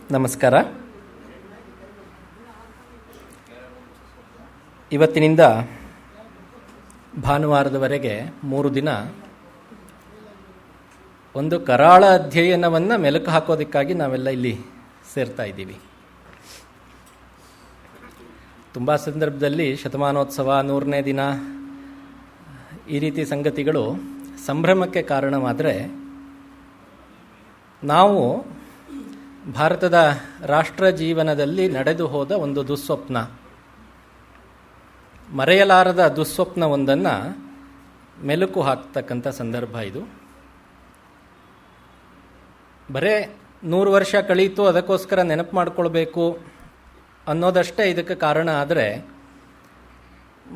ನಮಸ್ಕಾರ. ಇವತ್ತಿನಿಂದ ಭಾನುವಾರದವರೆಗೆ 3 ದಿನ ಒಂದು ಕರಾಳ ಅಧ್ಯಯನವನ್ನು ಮೆಲುಕು ಹಾಕೋದಕ್ಕಾಗಿ ನಾವೆಲ್ಲ ಇಲ್ಲಿ ಸೇರ್ತಾ ಇದ್ದೀವಿ. ತುಂಬ ಸಂದರ್ಭದಲ್ಲಿ ಶತಮಾನೋತ್ಸವ, 100ನೇ ದಿನ ಈ ರೀತಿ ಸಂಗತಿಗಳು ಸಂಭ್ರಮಕ್ಕೆ ಕಾರಣವಾದರೆ, ನಾವು ಭಾರತದ ರಾಷ್ಟ್ರ ಜೀವನದಲ್ಲಿ ನಡೆದು ಹೋದ ಒಂದು ದುಸ್ವಪ್ನ, ಮರೆಯಲಾರದ ದುಸ್ವಪ್ನವೊಂದನ್ನು ಮೆಲುಕು ಹಾಕ್ತಕ್ಕಂಥ ಸಂದರ್ಭ ಇದು. ಬರೇ 100 ವರ್ಷ ಕಳೀತು ಅದಕ್ಕೋಸ್ಕರ ನೆನಪು ಮಾಡಿಕೊಳ್ಬೇಕು ಅನ್ನೋದಷ್ಟೇ ಇದಕ್ಕೆ ಕಾರಣ ಆದರೆ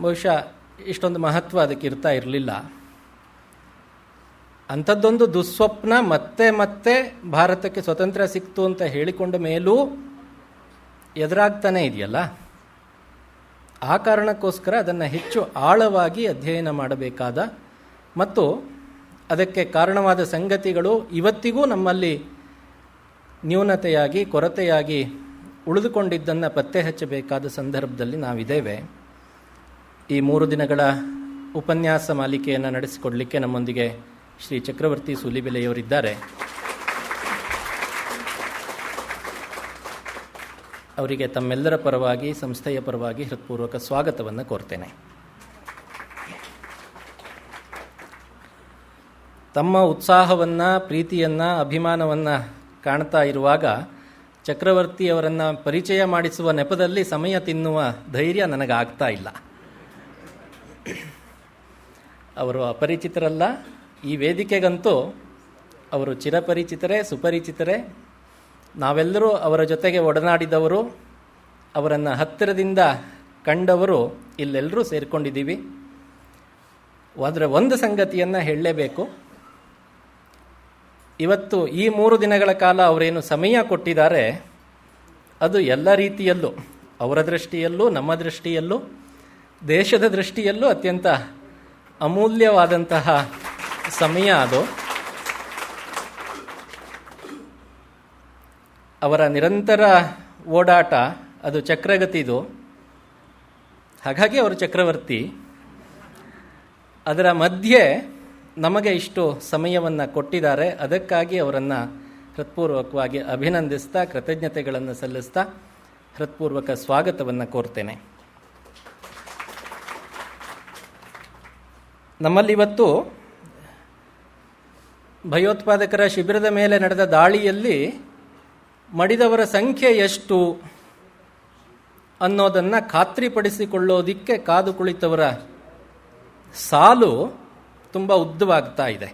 ಬಹುಶಃ ಇಷ್ಟೊಂದು ಮಹತ್ವ ಅದಕ್ಕೆ ಇರ್ತಾ ಇರಲಿಲ್ಲ. ಅಂಥದ್ದೊಂದು ದುಸ್ವಪ್ನ ಮತ್ತೆ ಮತ್ತೆ ಭಾರತಕ್ಕೆ ಸ್ವತಂತ್ರ ಸಿಕ್ತು ಅಂತ ಹೇಳಿಕೊಂಡ ಮೇಲೂ ಎದುರಾಗ್ತಾನೆ ಇದೆಯಲ್ಲ, ಆ ಕಾರಣಕ್ಕೋಸ್ಕರ ಅದನ್ನು ಹೆಚ್ಚು ಆಳವಾಗಿ ಅಧ್ಯಯನ ಮಾಡಬೇಕಾದ ಮತ್ತು ಅದಕ್ಕೆ ಕಾರಣವಾದ ಸಂಗತಿಗಳು ಇವತ್ತಿಗೂ ನಮ್ಮಲ್ಲಿ ನ್ಯೂನತೆಯಾಗಿ, ಕೊರತೆಯಾಗಿ ಉಳಿದುಕೊಂಡಿದ್ದನ್ನು ಪತ್ತೆ ಹಚ್ಚಬೇಕಾದ ಸಂದರ್ಭದಲ್ಲಿ ನಾವಿದ್ದೇವೆ. ಈ 3 ದಿನಗಳ ಉಪನ್ಯಾಸ ಮಾಲಿಕೆಯನ್ನು ನಡೆಸಿಕೊಡಲಿಕ್ಕೆ ನಮ್ಮೊಂದಿಗೆ ಶ್ರೀ ಚಕ್ರವರ್ತಿ ಸೂಲಿಬೆಲೆಯವರಿದ್ದಾರೆ. ಅವರಿಗೆ ತಮ್ಮೆಲ್ಲರ ಪರವಾಗಿ, ಸಂಸ್ಥೆಯ ಪರವಾಗಿ ಹೃತ್ಪೂರ್ವಕ ಸ್ವಾಗತವನ್ನು ಕೋರ್ತೇನೆ. ತಮ್ಮ ಉತ್ಸಾಹವನ್ನು, ಪ್ರೀತಿಯನ್ನು, ಅಭಿಮಾನವನ್ನು ಕಾಣ್ತಾ ಇರುವಾಗ ಚಕ್ರವರ್ತಿಯವರನ್ನು ಪರಿಚಯ ಮಾಡಿಸುವ ನೆಪದಲ್ಲಿ ಸಮಯ ತಿನ್ನುವ ಧೈರ್ಯ ನನಗಾಗ್ತಾ ಇಲ್ಲ. ಅವರು ಅಪರಿಚಿತರಲ್ಲ, ಈ ವೇದಿಕೆಗಂತೂ ಅವರು ಚಿರಪರಿಚಿತರೇ, ಸುಪರಿಚಿತರೇ. ನಾವೆಲ್ಲರೂ ಅವರ ಜೊತೆಗೆ ಒಡನಾಡಿದವರು, ಅವರನ್ನು ಹತ್ತಿರದಿಂದ ಕಂಡವರು ಇಲ್ಲೆಲ್ಲರೂ ಸೇರಿಕೊಂಡಿದ್ದೀವಿ. ಆದರೆ ಒಂದು ಸಂಗತಿಯನ್ನು ಹೇಳಲೇಬೇಕು. ಇವತ್ತು ಈ 3 ದಿನಗಳ ಕಾಲ ಅವರೇನು ಸಮಯ ಕೊಟ್ಟಿದ್ದಾರೆ, ಅದು ಎಲ್ಲ ರೀತಿಯಲ್ಲೂ, ಅವರ ದೃಷ್ಟಿಯಲ್ಲೂ, ನಮ್ಮ ದೃಷ್ಟಿಯಲ್ಲೂ, ದೇಶದ ದೃಷ್ಟಿಯಲ್ಲೂ ಅತ್ಯಂತ ಅಮೂಲ್ಯವಾದಂತಹ ಸಮಯ ಅದು. ಅವರ ನಿರಂತರ ಓಡಾಟ ಅದು ಚಕ್ರಗತಿದು. ಹಾಗಾಗಿ ಅವರು ಚಕ್ರವರ್ತಿ. ಅದರ ಮಧ್ಯೆ ನಮಗೆ ಇಷ್ಟು ಸಮಯವನ್ನು ಕೊಟ್ಟಿದ್ದಾರೆ. ಅದಕ್ಕಾಗಿ ಅವರನ್ನು ಹೃತ್ಪೂರ್ವಕವಾಗಿ ಅಭಿನಂದಿಸ್ತಾ, ಕೃತಜ್ಞತೆಗಳನ್ನು ಸಲ್ಲಿಸ್ತಾ ಹೃತ್ಪೂರ್ವಕ ಸ್ವಾಗತವನ್ನು ಕೋರ್ತೇನೆ. ನಮ್ಮಲ್ಲಿವತ್ತು ಭಯೋತ್ಪಾದಕರ ಶಿಬಿರದ ಮೇಲೆ ನಡೆದ ದಾಳಿಯಲ್ಲಿ ಮಡಿದವರ ಸಂಖ್ಯೆ ಎಷ್ಟು ಅನ್ನೋದನ್ನು ಖಾತ್ರಿಪಡಿಸಿಕೊಳ್ಳೋದಿಕ್ಕೆ ಕಾದು ಕುಳಿತವರ ಸಾಲು ತುಂಬ ಉದ್ದವಾಗ್ತಾ ಇದೆ.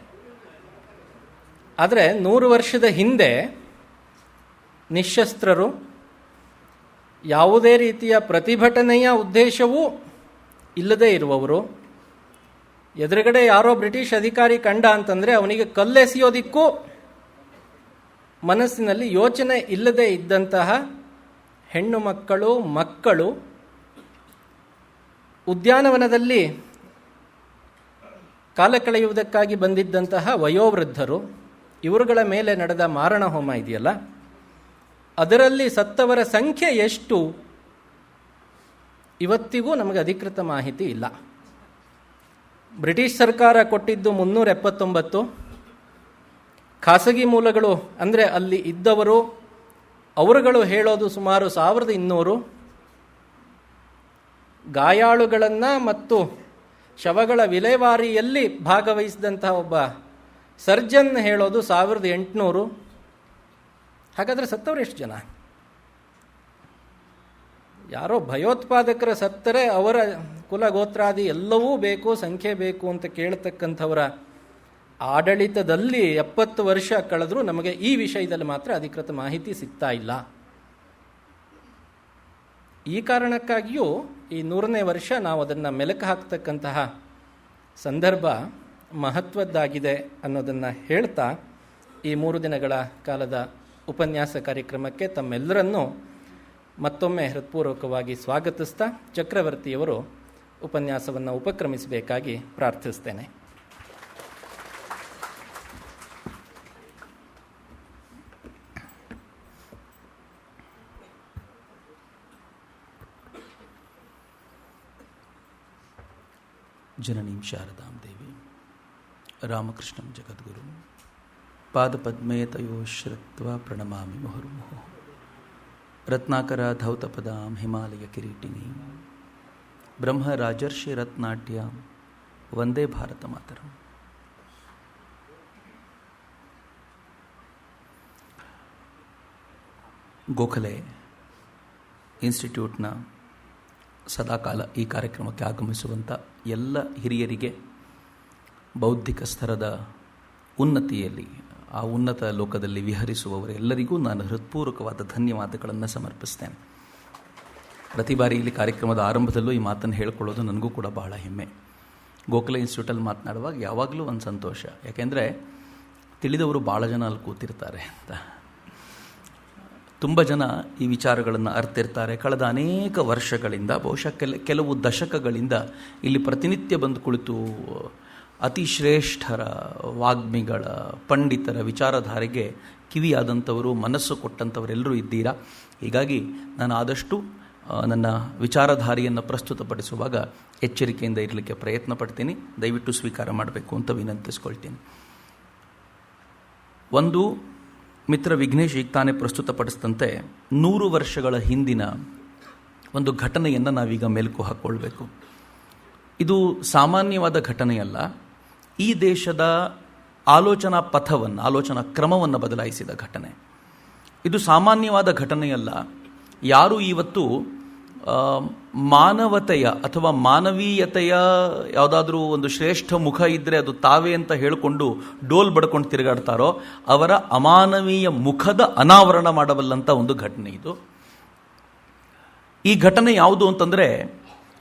ಆದರೆ 100 ವರ್ಷದ ಹಿಂದೆ ನಿಶ್ಶಸ್ತ್ರರು, ಯಾವುದೇ ರೀತಿಯ ಪ್ರತಿಭಟನೆಯ ಉದ್ದೇಶವೂ ಇಲ್ಲದೇ ಇರುವವರು, ಎದುರುಗಡೆ ಯಾರೋ ಬ್ರಿಟಿಷ್ ಅಧಿಕಾರಿ ಕಂಡ ಅಂತಂದರೆ ಅವನಿಗೆ ಕಲ್ಲೆಸೆಯೋದಿಕ್ಕೂ ಮನಸ್ಸಿನಲ್ಲಿ ಯೋಚನೆ ಇಲ್ಲದೆ ಇದ್ದಂತಹ ಹೆಣ್ಣು ಮಕ್ಕಳು, ಮಕ್ಕಳು, ಉದ್ಯಾನವನದಲ್ಲಿ ಕಾಲ ಕಳೆಯುವುದಕ್ಕಾಗಿ ಬಂದಿದ್ದಂತಹ ವಯೋವೃದ್ಧರು, ಇವರುಗಳ ಮೇಲೆ ನಡೆದ ಮಾರಣ ಹೋಮ ಇದೆಯಲ್ಲ, ಅದರಲ್ಲಿ ಸತ್ತವರ ಸಂಖ್ಯೆ ಎಷ್ಟು ಇವತ್ತಿಗೂ ನಮಗೆ ಅಧಿಕೃತ ಮಾಹಿತಿ ಇಲ್ಲ. ಬ್ರಿಟಿಷ್ ಸರ್ಕಾರ ಕೊಟ್ಟಿದ್ದು 379, ಖಾಸಗಿ ಮೂಲಗಳು ಅಂದರೆ ಅಲ್ಲಿ ಇದ್ದವರು ಅವರುಗಳು ಹೇಳೋದು ಸುಮಾರು 1200, ಗಾಯಾಳುಗಳನ್ನು ಮತ್ತು ಶವಗಳ ವಿಲೇವಾರಿಯಲ್ಲಿ ಭಾಗವಹಿಸಿದಂತಹ ಒಬ್ಬ ಸರ್ಜನ್ ಹೇಳೋದು 1800. ಹಾಗಾದರೆ ಸತ್ತವರು ಎಷ್ಟು ಜನ? ಯಾರೋ ಭಯೋತ್ಪಾದಕರ ಸತ್ತರೆ ಅವರ ಕುಲಗೋತ್ರಾದಿ ಎಲ್ಲವೂ ಬೇಕು, ಸಂಖ್ಯೆ ಬೇಕು ಅಂತ ಕೇಳ್ತಕ್ಕಂಥವರ ಆಡಳಿತದಲ್ಲಿ 70 ವರ್ಷ ಕಳೆದರೂ ನಮಗೆ ಈ ವಿಷಯದಲ್ಲಿ ಮಾತ್ರ ಅಧಿಕೃತ ಮಾಹಿತಿ ಸಿಗ್ತಾ ಇಲ್ಲ. ಈ ಕಾರಣಕ್ಕಾಗಿಯೂ ಈ 100ನೇ ವರ್ಷ ನಾವು ಅದನ್ನು ಮೆಲುಕು ಹಾಕ್ತಕ್ಕಂತಹ ಸಂದರ್ಭ ಮಹತ್ವದ್ದಾಗಿದೆ ಅನ್ನೋದನ್ನು ಹೇಳ್ತಾ ಈ 3 ದಿನಗಳ ಕಾಲದ ಉಪನ್ಯಾಸ ಕಾರ್ಯಕ್ರಮಕ್ಕೆ ತಮ್ಮೆಲ್ಲರನ್ನೂ ಮತ್ತೊಮ್ಮೆ ಹೃತ್ಪೂರ್ವಕವಾಗಿ ಸ್ವಾಗತಿಸ್ತಾ ಚಕ್ರವರ್ತಿಯವರು ಉಪನ್ಯಾಸವನ್ನು ಉಪಕ್ರಮಿಸಬೇಕಾಗಿ ಪ್ರಾರ್ಥಿಸ್ತೇನೆ. ಜನನೀಂ ಶಾರದಾಂ ದೇವಿ ರಾಮಕೃಷ್ಣಂ ಜಗದ್ಗುರು ಪಾದಪದ್ಮೇ ತಯೋ ಶ್ರುತ್ವಾ ಪ್ರಣಮಾಮಿ ಮುಹುರ್ಮುಹುಃ ರತ್ನಾಕರ ಧೌತಪದಾಂ ಹಿಮಾಲಯ ಕಿರೀಟಿನೀಂ ಬ್ರಹ್ಮ ರಾಜರ್ಷಿ ರತ್ನಾಟ್ಯಾಂ ವಂದೇ ಭಾರತ ಮಾತರಂ. ಗೋಖಲೆ ಇನ್ಸ್ಟಿಟ್ಯೂಟ್ನ ಸದಾಕಾಲ ಈ ಕಾರ್ಯಕ್ರಮಕ್ಕೆ ಆಗಮಿಸುವಂಥ ಎಲ್ಲ ಹಿರಿಯರಿಗೆ ಬೌದ್ಧಿಕ ಸ್ತರದ ಉನ್ನತಿಯಲ್ಲಿ, ಆ ಉನ್ನತ ಲೋಕದಲ್ಲಿ ವಿಹರಿಸುವವರೆಲ್ಲರಿಗೂ ನಾನು ಹೃತ್ಪೂರ್ವಕವಾದ ಧನ್ಯವಾದಗಳನ್ನು ಸಮರ್ಪಿಸ್ತೇನೆ. ಪ್ರತಿ ಬಾರಿ ಇಲ್ಲಿ ಕಾರ್ಯಕ್ರಮದ ಆರಂಭದಲ್ಲೂ ಈ ಮಾತನ್ನು ಹೇಳ್ಕೊಳ್ಳೋದು ನನಗೂ ಕೂಡ ಬಹಳ ಹೆಮ್ಮೆ. ಗೋಖಲೆ ಇನ್ಸ್ಟಿಟ್ಯೂಟಲ್ಲಿ ಮಾತನಾಡುವಾಗ ಯಾವಾಗಲೂ ಒಂದು ಸಂತೋಷ, ಯಾಕೆಂದರೆ ತಿಳಿದವರು ಭಾಳ ಜನ ಅಲ್ಲಿ ಕೂತಿರ್ತಾರೆ ಅಂತ. ತುಂಬ ಜನ ಈ ವಿಚಾರಗಳನ್ನು ಅರ್ತಿರ್ತಾರೆ. ಕಳೆದ ಅನೇಕ ವರ್ಷಗಳಿಂದ, ಬಹುಶಃ ಕೆಲವು ದಶಕಗಳಿಂದ ಇಲ್ಲಿ ಪ್ರತಿನಿತ್ಯ ಬಂದು ಕುಳಿತು ಅತಿ ಶ್ರೇಷ್ಠರ ವಾಗ್ಮಿಗಳ, ಪಂಡಿತರ ವಿಚಾರಧಾರೆಗೆ ಕಿವಿಯಾದಂಥವರು, ಮನಸ್ಸು ಕೊಟ್ಟಂಥವರೆಲ್ಲರೂ ಇದ್ದೀರಾ. ಹೀಗಾಗಿ ನಾನು ಆದಷ್ಟು ನನ್ನ ವಿಚಾರಧಾರೆಯನ್ನು ಪ್ರಸ್ತುತಪಡಿಸುವಾಗ ಎಚ್ಚರಿಕೆಯಿಂದ ಇರಲಿಕ್ಕೆ ಪ್ರಯತ್ನ ಪಡ್ತೀನಿ. ದಯವಿಟ್ಟು ಸ್ವೀಕಾರ ಮಾಡಬೇಕು ಅಂತ ವಿನಂತಿಸ್ಕೊಳ್ತೀನಿ. ಒಂದು ಮಿತ್ರ ವಿಘ್ನೇಶ್ ಈಗ ತಾನೇ ಪ್ರಸ್ತುತಪಡಿಸಿದಂತೆ 100 ವರ್ಷಗಳ ಹಿಂದಿನ ಒಂದು ಘಟನೆಯನ್ನು ನಾವೀಗ ಮೆಲುಕು ಹಾಕ್ಕೊಳ್ಬೇಕು. ಇದು ಸಾಮಾನ್ಯವಾದ ಘಟನೆಯಲ್ಲ. ಈ ದೇಶದ ಆಲೋಚನಾ ಪಥವನ್ನು, ಆಲೋಚನಾ ಕ್ರಮವನ್ನು ಬದಲಾಯಿಸಿದ ಘಟನೆ. ಇದು ಸಾಮಾನ್ಯವಾದ ಘಟನೆಯಲ್ಲ. ಯಾರು ಇವತ್ತು ಮಾನವತೆಯ ಅಥವಾ ಮಾನವೀಯತೆಯ ಯಾವುದಾದ್ರೂ ಒಂದು ಶ್ರೇಷ್ಠ ಮುಖ ಇದ್ದರೆ ಅದು ತಾವೇ ಅಂತ ಹೇಳಿಕೊಂಡು ಡೋಲ್ ಬಡ್ಕೊಂಡು ತಿರುಗಾಡ್ತಾರೋ ಅವರ ಅಮಾನವೀಯ ಮುಖದ ಅನಾವರಣ ಮಾಡಬಲ್ಲಂಥ ಒಂದು ಘಟನೆ ಇದು. ಈ ಘಟನೆ ಯಾವುದು ಅಂತಂದರೆ,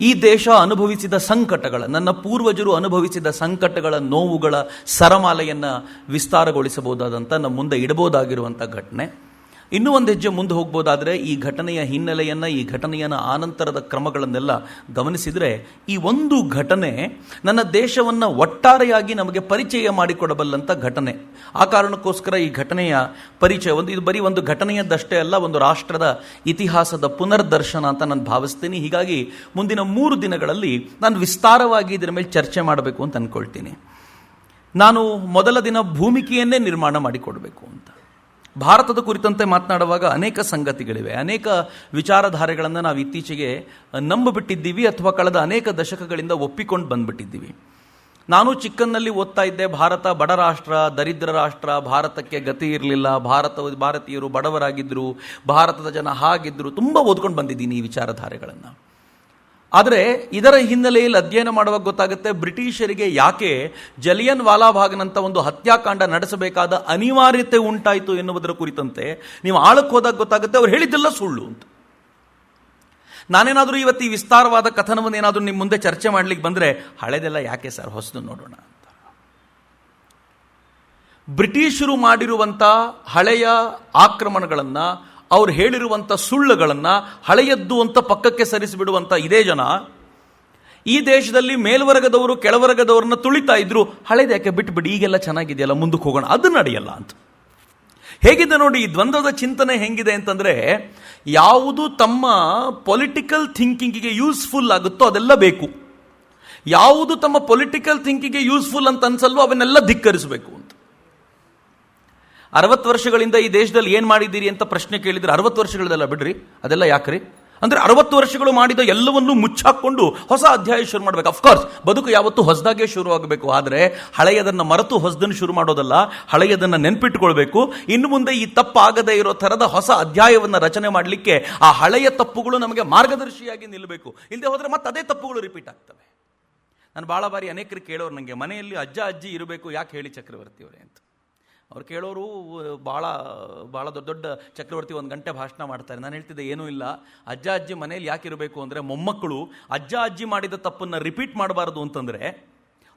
ಈ ದೇಶ ಅನುಭವಿಸಿದ ಸಂಕಟಗಳ, ನನ್ನ ಪೂರ್ವಜರು ಅನುಭವಿಸಿದ ಸಂಕಟಗಳ, ನೋವುಗಳ ಸರಮಾಲೆಯನ್ನು ವಿಸ್ತಾರಗೊಳಿಸಬಹುದಾದಂಥ, ನಮ್ಮ ಮುಂದೆ ಇಡಬಹುದಾಗಿರುವಂಥ ಘಟನೆ. ಇನ್ನೂ ಒಂದು ಹೆಜ್ಜೆ ಮುಂದೆ ಹೋಗ್ಬೋದಾದರೆ, ಈ ಘಟನೆಯ ಹಿನ್ನೆಲೆಯನ್ನು, ಈ ಘಟನೆಯ ಆನಂತರದ ಕ್ರಮಗಳನ್ನೆಲ್ಲ ಗಮನಿಸಿದರೆ, ಈ ಒಂದು ಘಟನೆ ನನ್ನ ದೇಶವನ್ನು ಒಟ್ಟಾರೆಯಾಗಿ ನಮಗೆ ಪರಿಚಯ ಮಾಡಿಕೊಡಬಲ್ಲಂಥ ಘಟನೆ. ಆ ಕಾರಣಕ್ಕೋಸ್ಕರ ಈ ಘಟನೆಯ ಪರಿಚಯ ಇದು ಬರೀ ಒಂದು ಘಟನೆಯದ್ದಷ್ಟೇ ಅಲ್ಲ, ಒಂದು ರಾಷ್ಟ್ರದ ಇತಿಹಾಸದ ಪುನರ್ದರ್ಶನ ಅಂತ ನಾನು ಭಾವಿಸ್ತೀನಿ. ಹೀಗಾಗಿ ಮುಂದಿನ 3 ದಿನಗಳಲ್ಲಿ ನಾನು ವಿಸ್ತಾರವಾಗಿ ಇದರ ಮೇಲೆ ಚರ್ಚೆ ಮಾಡಬೇಕು ಅಂತ ಅಂದ್ಕೊಳ್ತೀನಿ. ನಾನು ಮೊದಲ ದಿನ ಭೂಮಿಕೆಯನ್ನೇ ನಿರ್ಮಾಣ ಮಾಡಿಕೊಡಬೇಕು ಅಂತ. ಭಾರತದ ಕುರಿತಂತೆ ಮಾತನಾಡುವಾಗ ಅನೇಕ ಸಂಗತಿಗಳಿವೆ, ಅನೇಕ ವಿಚಾರಧಾರೆಗಳನ್ನು ನಾವು ಇತ್ತೀಚೆಗೆ ನಂಬಿಬಿಟ್ಟಿದ್ದೀವಿ ಅಥವಾ ಕಳೆದ ಅನೇಕ ದಶಕಗಳಿಂದ ಒಪ್ಪಿಕೊಂಡು ಬಂದ್ಬಿಟ್ಟಿದ್ದೀವಿ. ನಾನು ಚಿಕ್ಕನ್ನಲ್ಲಿ ಓದ್ತಾ ಇದ್ದೆ, ಭಾರತ ಬಡ ರಾಷ್ಟ್ರ, ದರಿದ್ರ ರಾಷ್ಟ್ರ, ಭಾರತಕ್ಕೆ ಗತಿ ಇರಲಿಲ್ಲ, ಭಾರತೀಯರು ಬಡವರಾಗಿದ್ದರು, ಭಾರತದ ಜನ ಹಾಗಿದ್ದರು, ತುಂಬ ಓದ್ಕೊಂಡು ಬಂದಿದ್ದೀನಿ ಈ ವಿಚಾರಧಾರೆಗಳನ್ನು. ಆದರೆ ಇದರ ಹಿನ್ನೆಲೆಯಲ್ಲಿ ಅಧ್ಯಯನ ಮಾಡುವಾಗ ಗೊತ್ತಾಗುತ್ತೆ, ಬ್ರಿಟಿಷರಿಗೆ ಯಾಕೆ ಜಲಿಯನ್ ವಾಲಾಬಾಗ್ನಂಥ ಒಂದು ಹತ್ಯಾಕಾಂಡ ನಡೆಸಬೇಕಾದ ಅನಿವಾರ್ಯತೆ ಉಂಟಾಯಿತು ಎನ್ನುವುದರ ಕುರಿತಂತೆ ನೀವು ಆಳಕ್ಕೆ ಹೋದಾಗ ಗೊತ್ತಾಗುತ್ತೆ, ಅವ್ರು ಹೇಳಿದ್ದೆಲ್ಲ ಸುಳ್ಳು ಅಂತ. ನಾನೇನಾದರೂ ಇವತ್ತು ಈ ವಿಸ್ತಾರವಾದ ಕಥನವನ್ನು ಏನಾದರೂ ನಿಮ್ಮ ಮುಂದೆ ಚರ್ಚೆ ಮಾಡಲಿಕ್ಕೆ ಬಂದರೆ, ಹಳೆದೆಲ್ಲ ಯಾಕೆ ಸರ್, ಹೊಸದು ನೋಡೋಣ ಅಂತ. ಬ್ರಿಟಿಷರು ಮಾಡಿರುವಂಥ ಹಳೆಯ ಆಕ್ರಮಣಗಳನ್ನು, ಅವ್ರು ಹೇಳಿರುವಂಥ ಸುಳ್ಳುಗಳನ್ನು ಹಳೆಯದ್ದು ಅಂತ ಪಕ್ಕಕ್ಕೆ ಸರಿಸಿಬಿಡುವಂಥ ಇದೇ ಜನ ಈ ದೇಶದಲ್ಲಿ ಮೇಲ್ವರ್ಗದವರು ಕೆಳವರ್ಗದವ್ರನ್ನ ತುಳಿತಾ ಇದ್ರು. ಹಳೆದು ಯಾಕೆ ಬಿಟ್ಬಿಡಿ, ಈಗೆಲ್ಲ ಚೆನ್ನಾಗಿದೆಯಲ್ಲ, ಮುಂದಕ್ಕೆ ಹೋಗೋಣ, ಅದು ನಡೆಯಲ್ಲ ಅಂತ. ಹೇಗಿದೆ ನೋಡಿ, ಈ ದ್ವಂದ್ವದ ಚಿಂತನೆ ಹೆಂಗಿದೆ ಅಂತಂದರೆ, ಯಾವುದು ತಮ್ಮ ಪೊಲಿಟಿಕಲ್ ಥಿಂಕಿಂಗಿಗೆ ಯೂಸ್ಫುಲ್ ಆಗುತ್ತೋ ಅದೆಲ್ಲ ಬೇಕು, ಯಾವುದು ತಮ್ಮ ಪೊಲಿಟಿಕಲ್ ಥಿಂಕಿಂಗಿಗೆ ಯೂಸ್ಫುಲ್ ಅಂತ ಅನ್ಸಲ್ವೋ ಅವನ್ನೆಲ್ಲ ಧಿಕ್ಕರಿಸಬೇಕು ಅಂತ. 60 ವರ್ಷಗಳಿಂದ ಈ ದೇಶದಲ್ಲಿ ಏನು ಮಾಡಿದ್ದೀರಿ ಅಂತ ಪ್ರಶ್ನೆ ಕೇಳಿದ್ರೆ, 60 ವರ್ಷಗಳದೆಲ್ಲ ಬಿಡ್ರಿ, ಅದೆಲ್ಲ ಯಾಕ್ರಿ ಅಂದರೆ 60 ವರ್ಷಗಳು ಮಾಡಿದ ಎಲ್ಲವನ್ನೂ ಮುಚ್ಚಾಕೊಂಡು ಹೊಸ ಅಧ್ಯಾಯ ಶುರು ಮಾಡಬೇಕು. ಅಫ್ಕೋರ್ಸ್ ಬದುಕು ಯಾವತ್ತೂ ಹೊಸದಾಗೆ ಶುರುವಾಗಬೇಕು, ಆದರೆ ಹಳೆಯದನ್ನು ಮರೆತು ಹೊಸದನ್ನು ಶುರು ಮಾಡೋದಲ್ಲ, ಹಳೆಯದನ್ನು ನೆನ್ಪಿಟ್ಕೊಳ್ಬೇಕು. ಇನ್ನು ಮುಂದೆ ಈ ತಪ್ಪಾಗದೇ ಇರೋ ಥರದ ಹೊಸ ಅಧ್ಯಾಯವನ್ನು ರಚನೆ ಮಾಡಲಿಕ್ಕೆ ಆ ಹಳೆಯ ತಪ್ಪುಗಳು ನಮಗೆ ಮಾರ್ಗದರ್ಶಿಯಾಗಿ ನಿಲ್ಲಬೇಕು. ಇಲ್ಲದೆ ಹೋದರೆ ಮತ್ತೆ ಅದೇ ತಪ್ಪುಗಳು ರಿಪೀಟ್ ಆಗ್ತವೆ. ನಾನು ಭಾಳ ಬಾರಿ ಅನೇಕರು ಕೇಳೋರು, ನನಗೆ ಮನೆಯಲ್ಲಿ ಅಜ್ಜ ಅಜ್ಜಿ ಇರಬೇಕು ಯಾಕೆ ಹೇಳಿ ಚಕ್ರವರ್ತಿಯವರೇ ಅಂತ. ಅವ್ರು ಕೇಳೋರು ಭಾಳ ದೊಡ್ಡ ಚಕ್ರವರ್ತಿ 1 ಗಂಟೆ ಭಾಷಣ ಮಾಡ್ತಾರೆ. ನಾನು ಹೇಳ್ತಿದ್ದೆ, ಏನೂ ಇಲ್ಲ, ಅಜ್ಜ ಅಜ್ಜಿ ಮನೇಲಿ ಯಾಕಿರಬೇಕು ಅಂದರೆ, ಮೊಮ್ಮಕ್ಕಳು ಅಜ್ಜ ಅಜ್ಜಿ ಮಾಡಿದ ತಪ್ಪನ್ನು ರಿಪೀಟ್ ಮಾಡಬಾರ್ದು ಅಂತಂದರೆ,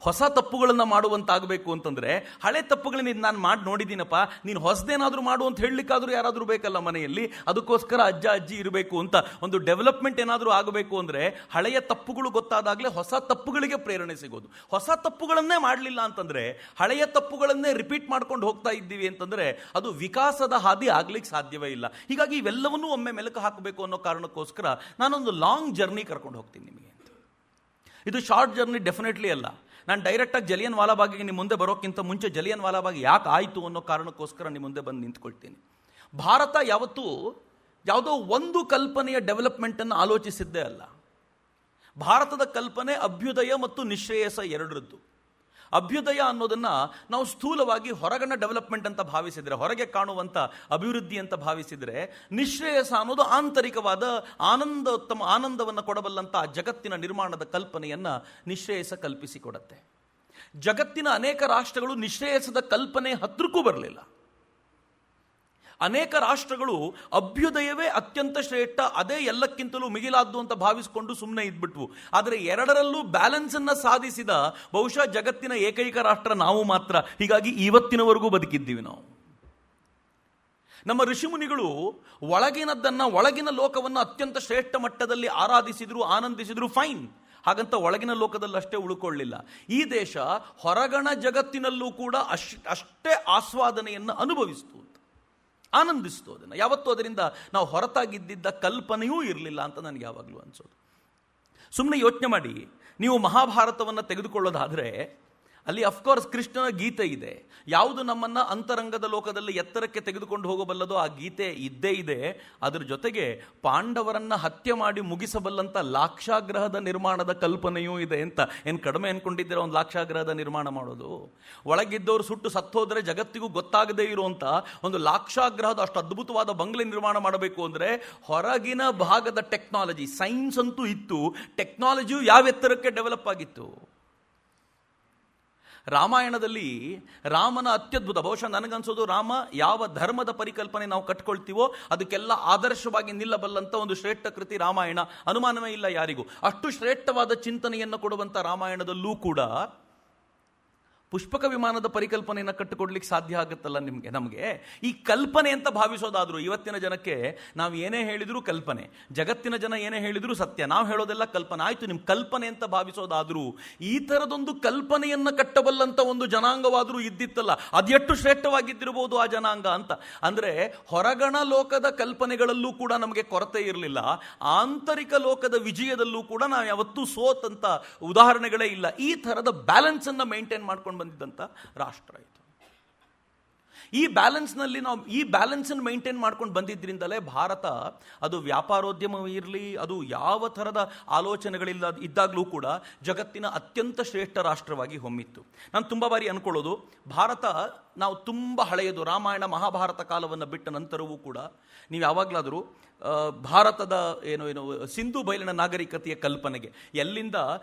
ಹೊಸ ತಪ್ಪುಗಳನ್ನು ಮಾಡುವಂತಾಗಬೇಕು ಅಂತಂದರೆ, ಹಳೆ ತಪ್ಪುಗಳನ್ನ ನಾನು ಮಾಡಿ ನೋಡಿದ್ದೀನಪ್ಪ, ನೀನು ಹೊಸದೇನಾದರೂ ಮಾಡು ಅಂತ ಹೇಳಲಿಕ್ಕಾದರೂ ಯಾರಾದರೂ ಬೇಕಲ್ಲ ಮನೆಯಲ್ಲಿ. ಅದಕ್ಕೋಸ್ಕರ ಅಜ್ಜ ಅಜ್ಜಿ ಇರಬೇಕು ಅಂತ. ಒಂದು ಡೆವಲಪ್ಮೆಂಟ್ ಏನಾದರೂ ಆಗಬೇಕು ಅಂದರೆ ಹಳೆಯ ತಪ್ಪುಗಳು ಗೊತ್ತಾದಾಗಲೇ ಹೊಸ ತಪ್ಪುಗಳಿಗೆ ಪ್ರೇರಣೆ ಸಿಗೋದು. ಹೊಸ ತಪ್ಪುಗಳನ್ನೇ ಮಾಡಲಿಲ್ಲ ಅಂತಂದರೆ, ಹಳೆಯ ತಪ್ಪುಗಳನ್ನೇ ರಿಪೀಟ್ ಮಾಡ್ಕೊಂಡು ಹೋಗ್ತಾ ಇದ್ದೀವಿ ಅಂತಂದರೆ ಅದು ವಿಕಾಸದ ಹಾದಿ ಆಗ್ಲಿಕ್ಕೆ ಸಾಧ್ಯವೇ ಇಲ್ಲ. ಹೀಗಾಗಿ ಇವೆಲ್ಲವನ್ನೂ ಒಮ್ಮೆ ಮೆಲುಕು ಹಾಕಬೇಕು ಅನ್ನೋ ಕಾರಣಕ್ಕೋಸ್ಕರ ನಾನೊಂದು ಲಾಂಗ್ ಜರ್ನಿ ಕರ್ಕೊಂಡು ಹೋಗ್ತೀನಿ ನಿಮಗೆ. ಇದು ಶಾರ್ಟ್ ಜರ್ನಿ ಡೆಫಿನೆಟ್ಲಿ ಅಲ್ಲ. ನಾನು ಡೈರೆಕ್ಟಾಗಿ ಜಲಿಯನ್ ವಾಲಾಬಾಗಿಗೆ ನಿಮ್ಮ ಮುಂದೆ ಬರೋಕ್ಕಿಂತ ಮುಂಚೆ ಜಲಿಯನ್ ವಾಲಾಬಾಗ್ ಯಾಕೆ ಆಯಿತು ಅನ್ನೋ ಕಾರಣಕ್ಕೋಸ್ಕರ ನಿಮ್ಮ ಮುಂದೆ ಬಂದು ನಿಂತ್ಕೊಳ್ತೀನಿ. ಭಾರತ ಯಾವತ್ತೂ ಯಾವುದೋ ಒಂದು ಕಲ್ಪನೆಯ ಡೆವಲಪ್ಮೆಂಟನ್ನು ಆಲೋಚಿಸಿದ್ದೇ ಅಲ್ಲ. ಭಾರತದ ಕಲ್ಪನೆ ಅಭ್ಯುದಯ ಮತ್ತು ನಿಶ್ರೇಯಸ ಎರಡರದ್ದು. ಅಭ್ಯುದಯ ಅನ್ನೋದನ್ನು ನಾವು ಸ್ಥೂಲವಾಗಿ ಹೊರಗಣ ಡೆವಲಪ್ಮೆಂಟ್ ಅಂತ ಭಾವಿಸಿದರೆ, ಹೊರಗೆ ಕಾಣುವಂಥ ಅಭಿವೃದ್ಧಿ ಅಂತ ಭಾವಿಸಿದರೆ, ನಿಶ್ರೇಯಸ ಅನ್ನೋದು ಆಂತರಿಕವಾದ ಆನಂದವನ್ನು ಕೊಡಬಲ್ಲಂಥ ಜಗತ್ತಿನ ನಿರ್ಮಾಣದ ಕಲ್ಪನೆಯನ್ನು ನಿಶ್ರೇಯಸ ಕಲ್ಪಿಸಿಕೊಡುತ್ತೆ. ಜಗತ್ತಿನ ಅನೇಕ ರಾಷ್ಟ್ರಗಳು ನಿಶ್ರೇಯಸದ ಕಲ್ಪನೆ ಹತ್ರಕ್ಕೂ ಬರಲಿಲ್ಲ. ಅನೇಕ ರಾಷ್ಟ್ರಗಳು ಅಭ್ಯುದಯವೇ ಅತ್ಯಂತ ಶ್ರೇಷ್ಠ, ಅದೇ ಎಲ್ಲಕ್ಕಿಂತಲೂ ಮಿಗಿಲಾದ್ದು ಅಂತ ಭಾವಿಸಿಕೊಂಡು ಸುಮ್ಮನೆ ಇದ್ಬಿಟ್ವು. ಆದರೆ ಎರಡರಲ್ಲೂ ಬ್ಯಾಲೆನ್ಸ್ ಅನ್ನ ಸಾಧಿಸಿದ ಬಹುಶಃ ಜಗತ್ತಿನ ಏಕೈಕ ರಾಷ್ಟ್ರ ನಾವು ಮಾತ್ರ. ಹೀಗಾಗಿ ಇವತ್ತಿನವರೆಗೂ ಬದುಕಿದ್ದೀವಿ ನಾವು. ನಮ್ಮ ಋಷಿಮುನಿಗಳು ಒಳಗಿನ ಲೋಕವನ್ನು ಅತ್ಯಂತ ಶ್ರೇಷ್ಠ ಮಟ್ಟದಲ್ಲಿ ಆರಾಧಿಸಿದ್ರು, ಆನಂದಿಸಿದ್ರು, ಫೈನ್. ಹಾಗಂತ ಒಳಗಿನ ಲೋಕದಲ್ಲಿ ಅಷ್ಟೇ ಉಳ್ಕೊಳ್ಳಿಲ್ಲ. ಈ ದೇಶ ಹೊರಗಣ ಜಗತ್ತಿನಲ್ಲೂ ಕೂಡ ಅಷ್ಟೇ ಆಸ್ವಾದನೆಯನ್ನು ಅನುಭವಿಸ್ತು, ಆನಂದಿಸ್ತು. ಅದನ್ನು ಯಾವತ್ತೂ ಅದರಿಂದ ನಾವು ಹೊರತಾಗಿದ್ದ ಕಲ್ಪನೆಯೂ ಇರಲಿಲ್ಲ ಅಂತ ನನಗೆ ಯಾವಾಗಲೂ ಅನಿಸೋದು. ಸುಮ್ಮನೆ ಯೋಚನೆ ಮಾಡಿ, ನೀವು ಮಹಾಭಾರತವನ್ನು ತೆಗೆದುಕೊಳ್ಳೋದಾದರೆ ಅಲ್ಲಿ ಅಫ್ಕೋರ್ಸ್ ಕೃಷ್ಣನ ಗೀತೆ ಇದೆ. ಯಾವುದು ನಮ್ಮನ್ನು ಅಂತರಂಗದ ಲೋಕದಲ್ಲಿ ಎತ್ತರಕ್ಕೆ ತೆಗೆದುಕೊಂಡು ಹೋಗಬಲ್ಲದೋ ಆ ಗೀತೆ ಇದ್ದೇ ಇದೆ. ಅದರ ಜೊತೆಗೆ ಪಾಂಡವರನ್ನು ಹತ್ಯೆ ಮಾಡಿ ಮುಗಿಸಬಲ್ಲಂಥ ಲಾಕ್ಷಾಗ್ರಹದ ನಿರ್ಮಾಣದ ಕಲ್ಪನೆಯೂ ಇದೆ ಅಂತ. ಏನು ಕಡಿಮೆ ಅನ್ಕೊಂಡಿದ್ದೀರ ಒಂದು ಲಾಕ್ಷಾಗ್ರಹದ ನಿರ್ಮಾಣ ಮಾಡೋದು? ಒಳಗಿದ್ದವರು ಸುಟ್ಟು ಸತ್ತೋದ್ರೆ ಜಗತ್ತಿಗೂ ಗೊತ್ತಾಗದೇ ಇರುವಂಥ ಒಂದು ಲಾಕ್ಷಾಗ್ರಹದ ಅಷ್ಟು ಅದ್ಭುತವಾದ ಬಂಗ್ಲೆ ನಿರ್ಮಾಣ ಮಾಡಬೇಕು ಅಂದರೆ ಹೊರಗಿನ ಭಾಗದ ಟೆಕ್ನಾಲಜಿ, ಸೈನ್ಸ್ ಅಂತೂ ಇತ್ತು, ಟೆಕ್ನಾಲಜಿಯು ಯಾವ ಎತ್ತರಕ್ಕೆ ಡೆವಲಪ್ ಆಗಿತ್ತು. ರಾಮಾಯಣದಲ್ಲಿ ರಾಮನ ಅತ್ಯದ್ಭುತ, ಬಹುಶಃ ನನಗನ್ಸೋದು ರಾಮ ಯಾವ ಧರ್ಮದ ಪರಿಕಲ್ಪನೆ ನಾವು ಕಟ್ಕೊಳ್ತೀವೋ ಅದಕ್ಕೆಲ್ಲ ಆದರ್ಶವಾಗಿ ನಿಲ್ಲಬಲ್ಲಂಥ ಒಂದು ಶ್ರೇಷ್ಠ ಕೃತಿ ರಾಮಾಯಣ. ಅನುಮಾನವೇ ಇಲ್ಲ ಯಾರಿಗೂ. ಅಷ್ಟು ಶ್ರೇಷ್ಠವಾದ ಚಿಂತನೆಯನ್ನು ಕೊಡುವಂಥ ರಾಮಾಯಣದಲ್ಲೂ ಕೂಡ ಪುಷ್ಪಕ ವಿಮಾನದ ಪರಿಕಲ್ಪನೆಯನ್ನು ಕಟ್ಟಿಕೊಡ್ಲಿಕ್ಕೆ ಸಾಧ್ಯ ಆಗುತ್ತಲ್ಲ ನಮಗೆ. ಈ ಕಲ್ಪನೆ ಅಂತ ಭಾವಿಸೋದಾದರೂ ಇವತ್ತಿನ ಜನಕ್ಕೆ ನಾವು ಏನೇ ಹೇಳಿದರೂ ಕಲ್ಪನೆ, ಜಗತ್ತಿನ ಜನ ಏನೇ ಹೇಳಿದರೂ ಸತ್ಯ, ನಾವು ಹೇಳೋದೆಲ್ಲ ಕಲ್ಪನೆ. ಆಯಿತು, ನಿಮ್ಮ ಕಲ್ಪನೆ ಅಂತ ಭಾವಿಸೋದಾದರೂ ಈ ಥರದೊಂದು ಕಲ್ಪನೆಯನ್ನು ಕಟ್ಟಬಲ್ಲಂಥ ಒಂದು ಜನಾಂಗವಾದರೂ ಇದ್ದಿತ್ತಲ್ಲ, ಅದೆಷ್ಟು ಶ್ರೇಷ್ಠವಾಗಿದ್ದಿರಬಹುದು ಆ ಜನಾಂಗ ಅಂತ. ಅಂದರೆ ಹೊರಗಣ ಲೋಕದ ಕಲ್ಪನೆಗಳಲ್ಲೂ ಕೂಡ ನಮಗೆ ಕೊರತೆ ಇರಲಿಲ್ಲ, ಆಂತರಿಕ ಲೋಕದ ವಿಜಯದಲ್ಲೂ ಕೂಡ ನಾವು ಯಾವತ್ತೂ ಸೋತಂತ ಉದಾಹರಣೆಗಳೇ ಇಲ್ಲ. ಈ ಥರದ ಬ್ಯಾಲೆನ್ಸನ್ನು ಮೇಂಟೈನ್ ಮಾಡ್ಕೊಂಡು ಬಂದಿದ್ದಂಥ ರಾಷ್ಟ್ರ ಇದು. ಈ ಬ್ಯಾಲೆನ್ಸನ್ನು ಮೇಂಟೈನ್ ಮಾಡ್ಕೊಂಡು ಬಂದಿದ್ದರಿಂದಲೇ ಭಾರತ, ಅದು ವ್ಯಾಪಾರೋದ್ಯಮ ಇರಲಿ, ಅದು ಯಾವ ಥರದ ಆಲೋಚನೆಗಳಿಲ್ಲ ಇದ್ದಾಗಲೂ ಕೂಡ ಜಗತ್ತಿನ ಅತ್ಯಂತ ಶ್ರೇಷ್ಠ ರಾಷ್ಟ್ರವಾಗಿ ಹೊಮ್ಮಿತ್ತು. ನಾನು ತುಂಬ ಬಾರಿ ಅನ್ಕೊಳ್ಳೋದು, ಭಾರತ ನಾವು ತುಂಬ ಹಳೆಯದು, ರಾಮಾಯಣ ಮಹಾಭಾರತ ಕಾಲವನ್ನು ಬಿಟ್ಟ ನಂತರವೂ ಕೂಡ ನೀವು ಯಾವಾಗಲಾದರೂ ಭಾರತದ ಏನು ಸಿಂಧು ಬಯಲಿನ ನಾಗರಿಕತೆಯ ಕಲ್ಪನೆಗೆ ಎಲ್ಲಿಂದ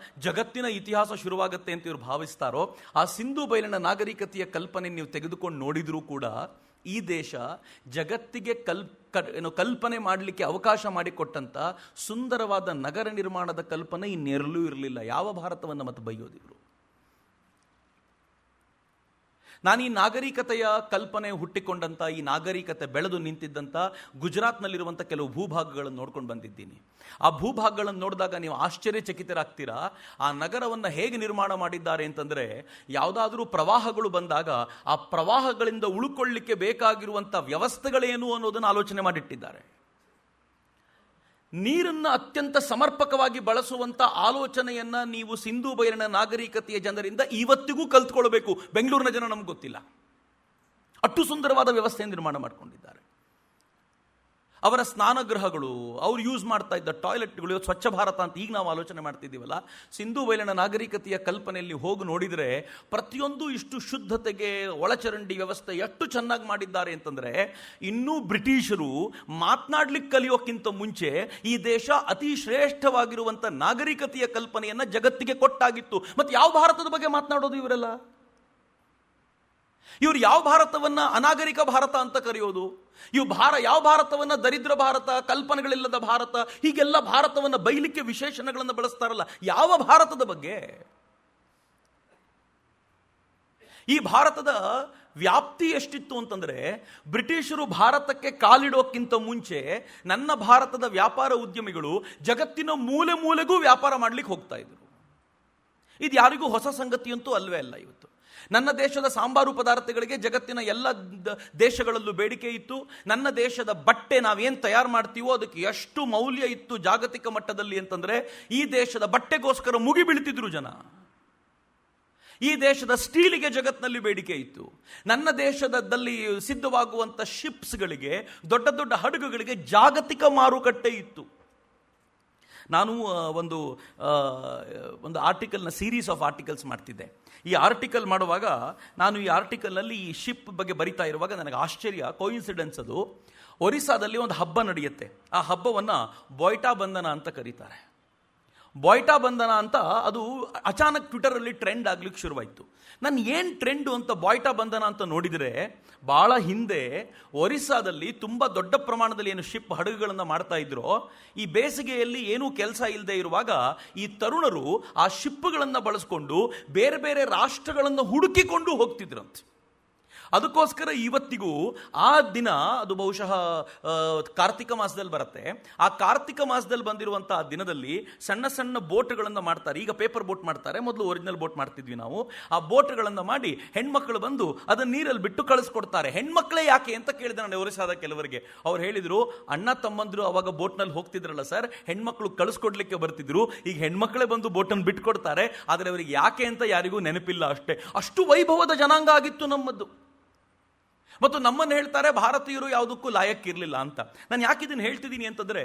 ಜಗತ್ತಿನ ಇತಿಹಾಸ ಶುರುವಾಗುತ್ತೆ ಅಂತ ಇವರು ಭಾವಿಸ್ತಾರೋ ಆ ಸಿಂಧು ಬಯಲಿನ ನಾಗರಿಕತೆಯ ಕಲ್ಪನೆ ನೀವು ತೆಗೆದುಕೊಂಡು ನೋಡಿದರೂ ಕೂಡ ಈ ದೇಶ ಜಗತ್ತಿಗೆ ಕಲ್ಪನೆ ಮಾಡಲಿಕ್ಕೆ ಅವಕಾಶ ಮಾಡಿಕೊಟ್ಟಂಥ ಸುಂದರವಾದ ನಗರ ನಿರ್ಮಾಣದ ಕಲ್ಪನೆ ಇನ್ನೆರಲೂ ಇರಲಿಲ್ಲ. ಯಾವ ಭಾರತವನ್ನು ಮತ್ತೆ ಬೈಯೋದಿದ್ರು? ನಾನು ಈ ನಾಗರಿಕತೆಯ ಕಲ್ಪನೆ ಹುಟ್ಟಿಕೊಂಡಂಥ, ಈ ನಾಗರಿಕತೆ ಬೆಳೆದು ನಿಂತಿದ್ದಂಥ ಗುಜರಾತ್ನಲ್ಲಿರುವಂಥ ಕೆಲವು ಭೂಭಾಗಗಳನ್ನು ನೋಡ್ಕೊಂಡು ಬಂದಿದ್ದೀನಿ. ಆ ಭೂಭಾಗಗಳನ್ನು ನೋಡಿದಾಗ ನೀವು ಆಶ್ಚರ್ಯಚಕಿತರಾಗ್ತೀರಾ. ಆ ನಗರವನ್ನು ಹೇಗೆ ನಿರ್ಮಾಣ ಮಾಡಿದ್ದಾರೆ ಅಂತಂದರೆ, ಯಾವುದಾದ್ರೂ ಪ್ರವಾಹಗಳು ಬಂದಾಗ ಆ ಪ್ರವಾಹಗಳಿಂದ ಉಳ್ಕೊಳ್ಳಿಕ್ಕೆ ಬೇಕಾಗಿರುವಂಥ ವ್ಯವಸ್ಥೆಗಳೇನು ಅನ್ನೋದನ್ನು ಆಲೋಚನೆ ಮಾಡಿಟ್ಟಿದ್ದಾರೆ. ನೀರನ್ನು ಅತ್ಯಂತ ಸಮರ್ಪಕವಾಗಿ ಬಳಸುವಂಥ ಆಲೋಚನೆಯನ್ನ ನೀವು ಸಿಂಧು ಬಯಲಿನ ನಾಗರಿಕತೆಯ ಜನರಿಂದ ಇವತ್ತಿಗೂ ಕಲ್ತ್ಕೊಳ್ಬೇಕು. ಬೆಂಗಳೂರಿನ ಜನ ನಮ್ಗೆ ಗೊತ್ತಿಲ್ಲ, ಅಷ್ಟು ಸುಂದರವಾದ ವ್ಯವಸ್ಥೆ ನಿರ್ಮಾಣ ಮಾಡಿಕೊಂಡಿದ್ದಾರೆ. ಅವರ ಸ್ನಾನಗೃಹಗಳು, ಅವರು ಯೂಸ್ ಮಾಡ್ತಾ ಇದ್ದ ಟಾಯ್ಲೆಟ್ಗಳು, ಸ್ವಚ್ಛ ಭಾರತ ಅಂತ ಈಗ ನಾವು ಆಲೋಚನೆ ಮಾಡ್ತಿದ್ದೀವಲ್ಲ, ಸಿಂಧು ಬಯಲಿನ ನಾಗರಿಕತೆಯ ಕಲ್ಪನೆಯಲ್ಲಿ ಹೋಗಿ ನೋಡಿದರೆ ಪ್ರತಿಯೊಂದು ಇಷ್ಟು ಶುದ್ಧತೆಗೆ ಒಳಚರಂಡಿ ವ್ಯವಸ್ಥೆ ಎಷ್ಟು ಚೆನ್ನಾಗಿ ಮಾಡಿದ್ದಾರೆ ಅಂತಂದರೆ, ಇನ್ನೂ ಬ್ರಿಟಿಷರು ಮಾತನಾಡ್ಲಿಕ್ಕೆ ಕಲಿಯೋಕ್ಕಿಂತ ಮುಂಚೆ ಈ ದೇಶ ಅತಿ ಶ್ರೇಷ್ಠವಾಗಿರುವಂಥ ನಾಗರಿಕತೆಯ ಕಲ್ಪನೆಯನ್ನು ಜಗತ್ತಿಗೆ ಕೊಟ್ಟಾಗಿತ್ತು. ಮತ್ತು ಯಾವ ಭಾರತದ ಬಗ್ಗೆ ಮಾತನಾಡೋದು ಇವರೆಲ್ಲ? ಇವರು ಯಾವ ಭಾರತವನ್ನ ಅನಾಗರಿಕ ಭಾರತ ಅಂತ ಕರೆಯೋದು? ಯಾವ ಭಾರತವನ್ನ ದರಿದ್ರ ಭಾರತ, ಕಲ್ಪನೆಗಳಿಲ್ಲದ ಭಾರತ, ಹೀಗೆಲ್ಲ ಭಾರತವನ್ನ ಬೈಲಿಕ್ಕೆ ವಿಶೇಷಣಗಳನ್ನು ಬಳಸ್ತಾರಲ್ಲ, ಯಾವ ಭಾರತದ ಬಗ್ಗೆ? ಈ ಭಾರತದ ವ್ಯಾಪ್ತಿ ಎಷ್ಟಿತ್ತು ಅಂತಂದ್ರೆ, ಬ್ರಿಟಿಷರು ಭಾರತಕ್ಕೆ ಕಾಲಿಡೋಕ್ಕಿಂತ ಮುಂಚೆ ನನ್ನ ಭಾರತದ ವ್ಯಾಪಾರ ಉದ್ಯಮಿಗಳು ಜಗತ್ತಿನ ಮೂಲೆ ಮೂಲೆಗೂ ವ್ಯಾಪಾರ ಮಾಡ್ಲಿಕ್ಕೆ ಹೋಗ್ತಾ ಇದ್ರು. ಇದು ಯಾರಿಗೂ ಹೊಸ ಸಂಗತಿಯಂತೂ ಅಲ್ವೇ ಅಲ್ಲ. ಇವತ್ತು ನನ್ನ ದೇಶದ ಸಾಂಬಾರು ಪದಾರ್ಥಗಳಿಗೆ ಜಗತ್ತಿನ ಎಲ್ಲ ದೇಶಗಳಲ್ಲೂ ಬೇಡಿಕೆ ಇತ್ತು. ನನ್ನ ದೇಶದ ಬಟ್ಟೆ ನಾವೇನು ತಯಾರು ಮಾಡ್ತೀವೋ ಅದಕ್ಕೆ ಎಷ್ಟು ಮೌಲ್ಯ ಇತ್ತು ಜಾಗತಿಕ ಮಟ್ಟದಲ್ಲಿ ಅಂತಂದ್ರೆ, ಈ ದೇಶದ ಬಟ್ಟೆಗೋಸ್ಕರ ಮುಗಿ ಬೀಳ್ತಿದ್ರು ಜನ. ಈ ದೇಶದ ಸ್ಟೀಲಿಗೆ ಜಗತ್ತಿನಲ್ಲಿ ಬೇಡಿಕೆ ಇತ್ತು. ನನ್ನ ದೇಶದಲ್ಲಿ ಸಿದ್ಧವಾಗುವಂಥ ಶಿಪ್ಸ್ಗಳಿಗೆ, ದೊಡ್ಡ ದೊಡ್ಡ ಹಡಗುಗಳಿಗೆ ಜಾಗತಿಕ ಮಾರುಕಟ್ಟೆ ಇತ್ತು. ನಾನು ಒಂದು ಆರ್ಟಿಕಲ್ನ ಸೀರೀಸ್ ಆಫ್ ಆರ್ಟಿಕಲ್ಸ್ ಮಾಡ್ತಿದ್ದೆ. ಈ ಆರ್ಟಿಕಲ್ ಮಾಡುವಾಗ ನಾನು ಈ ಆರ್ಟಿಕಲ್ನಲ್ಲಿ ಈ ಶಿಪ್ ಬಗ್ಗೆ ಬರಿತಾ ಇರುವಾಗ ನನಗೆ ಆಶ್ಚರ್ಯ, ಕೋಇನ್ಸಿಡೆನ್ಸ್ ಅದು. ಒರಿಸ್ಸಾದಲ್ಲಿ ಒಂದು ಹಬ್ಬ ನಡೆಯುತ್ತೆ. ಆ ಹಬ್ಬವನ್ನು ಬೊಯ್ಟಾ ಬಂಧನ ಅಂತ ಕರೀತಾರೆ. ಬೊಯ್ಟಾ ಬಂಧನ ಅಂತ ಅದು ಅಚಾನಕ್ ಟ್ವಿಟರಲ್ಲಿ ಟ್ರೆಂಡ್ ಆಗ್ಲಿಕ್ಕೆ ಶುರುವಾಯಿತು. ನಾನು ಏನು ಟ್ರೆಂಡು ಅಂತ ಬೊಯ್ಟಾ ಬಂಧನ ಅಂತ ನೋಡಿದರೆ, ಭಾಳ ಹಿಂದೆ ಒರಿಸ್ಸಾದಲ್ಲಿ ತುಂಬ ದೊಡ್ಡ ಪ್ರಮಾಣದಲ್ಲಿ ಏನು ಶಿಪ್ ಹಡಗುಗಳನ್ನು ಮಾಡ್ತಾ ಇದ್ರೋ, ಈ ಬೇಸಿಗೆಯಲ್ಲಿ ಏನೂ ಕೆಲಸ ಇಲ್ಲದೆ ಇರುವಾಗ ಈ ತರುಣರು ಆ ಶಿಪ್ಗಳನ್ನು ಬಳಸ್ಕೊಂಡು ಬೇರೆ ಬೇರೆ ರಾಷ್ಟ್ರಗಳನ್ನು ಹುಡುಕಿಕೊಂಡು ಹೋಗ್ತಿದ್ರಂತೆ. ಅದಕ್ಕೋಸ್ಕರ ಇವತ್ತಿಗೂ ಆ ದಿನ, ಅದು ಬಹುಶಃ ಕಾರ್ತಿಕ ಮಾಸದಲ್ಲಿ ಬರುತ್ತೆ, ಆ ಕಾರ್ತಿಕ ಮಾಸದಲ್ಲಿ ಬಂದಿರುವಂಥ ಆ ದಿನದಲ್ಲಿ ಸಣ್ಣ ಸಣ್ಣ ಬೋಟ್ಗಳನ್ನು ಮಾಡ್ತಾರೆ. ಈಗ ಪೇಪರ್ ಬೋಟ್ ಮಾಡ್ತಾರೆ, ಮೊದಲು ಒರಿಜಿನಲ್ ಬೋಟ್ ಮಾಡ್ತಿದ್ವಿ ನಾವು. ಆ ಬೋಟ್ಗಳನ್ನು ಮಾಡಿ ಹೆಣ್ಮಕ್ಳು ಬಂದು ಅದನ್ನ ನೀರಲ್ಲಿ ಬಿಟ್ಟು ಕಳಿಸ್ಕೊಡ್ತಾರೆ. ಹೆಣ್ಮಕ್ಳೇ ಯಾಕೆ ಅಂತ ಕೇಳಿದೆ ನಾನು ಒರಿಸ್ಸಾದ ಕೆಲವರಿಗೆ. ಅವ್ರು ಹೇಳಿದ್ರು, ಅಣ್ಣ ತಮ್ಮಂದ್ರು ಅವಾಗ ಬೋಟ್ನಲ್ಲಿ ಹೋಗ್ತಿದ್ರಲ್ಲ ಸರ್, ಹೆಣ್ಮಕ್ಳು ಕಳಿಸ್ಕೊಡ್ಲಿಕ್ಕೆ ಬರ್ತಿದ್ರು, ಈಗ ಹೆಣ್ಮಕ್ಳೇ ಬಂದು ಬೋಟನ್ನು ಬಿಟ್ಕೊಡ್ತಾರೆ, ಆದರೆ ಅವರಿಗೆ ಯಾಕೆ ಅಂತ ಯಾರಿಗೂ ನೆನಪಿಲ್ಲ ಅಷ್ಟೇ. ಅಷ್ಟು ವೈಭವದ ಜನಾಂಗ ಆಗಿತ್ತು ನಮ್ಮದ್ದು. ಮತ್ತು ನಮ್ಮನ್ನು ಹೇಳ್ತಾರೆ ಭಾರತೀಯರು ಯಾವುದಕ್ಕೂ ಲಾಯಕ್ಕಿರಲಿಲ್ಲ ಅಂತ. ನಾನು ಯಾಕೆ ಇದನ್ನು ಹೇಳ್ತಿದ್ದೀನಿ ಅಂತಂದರೆ,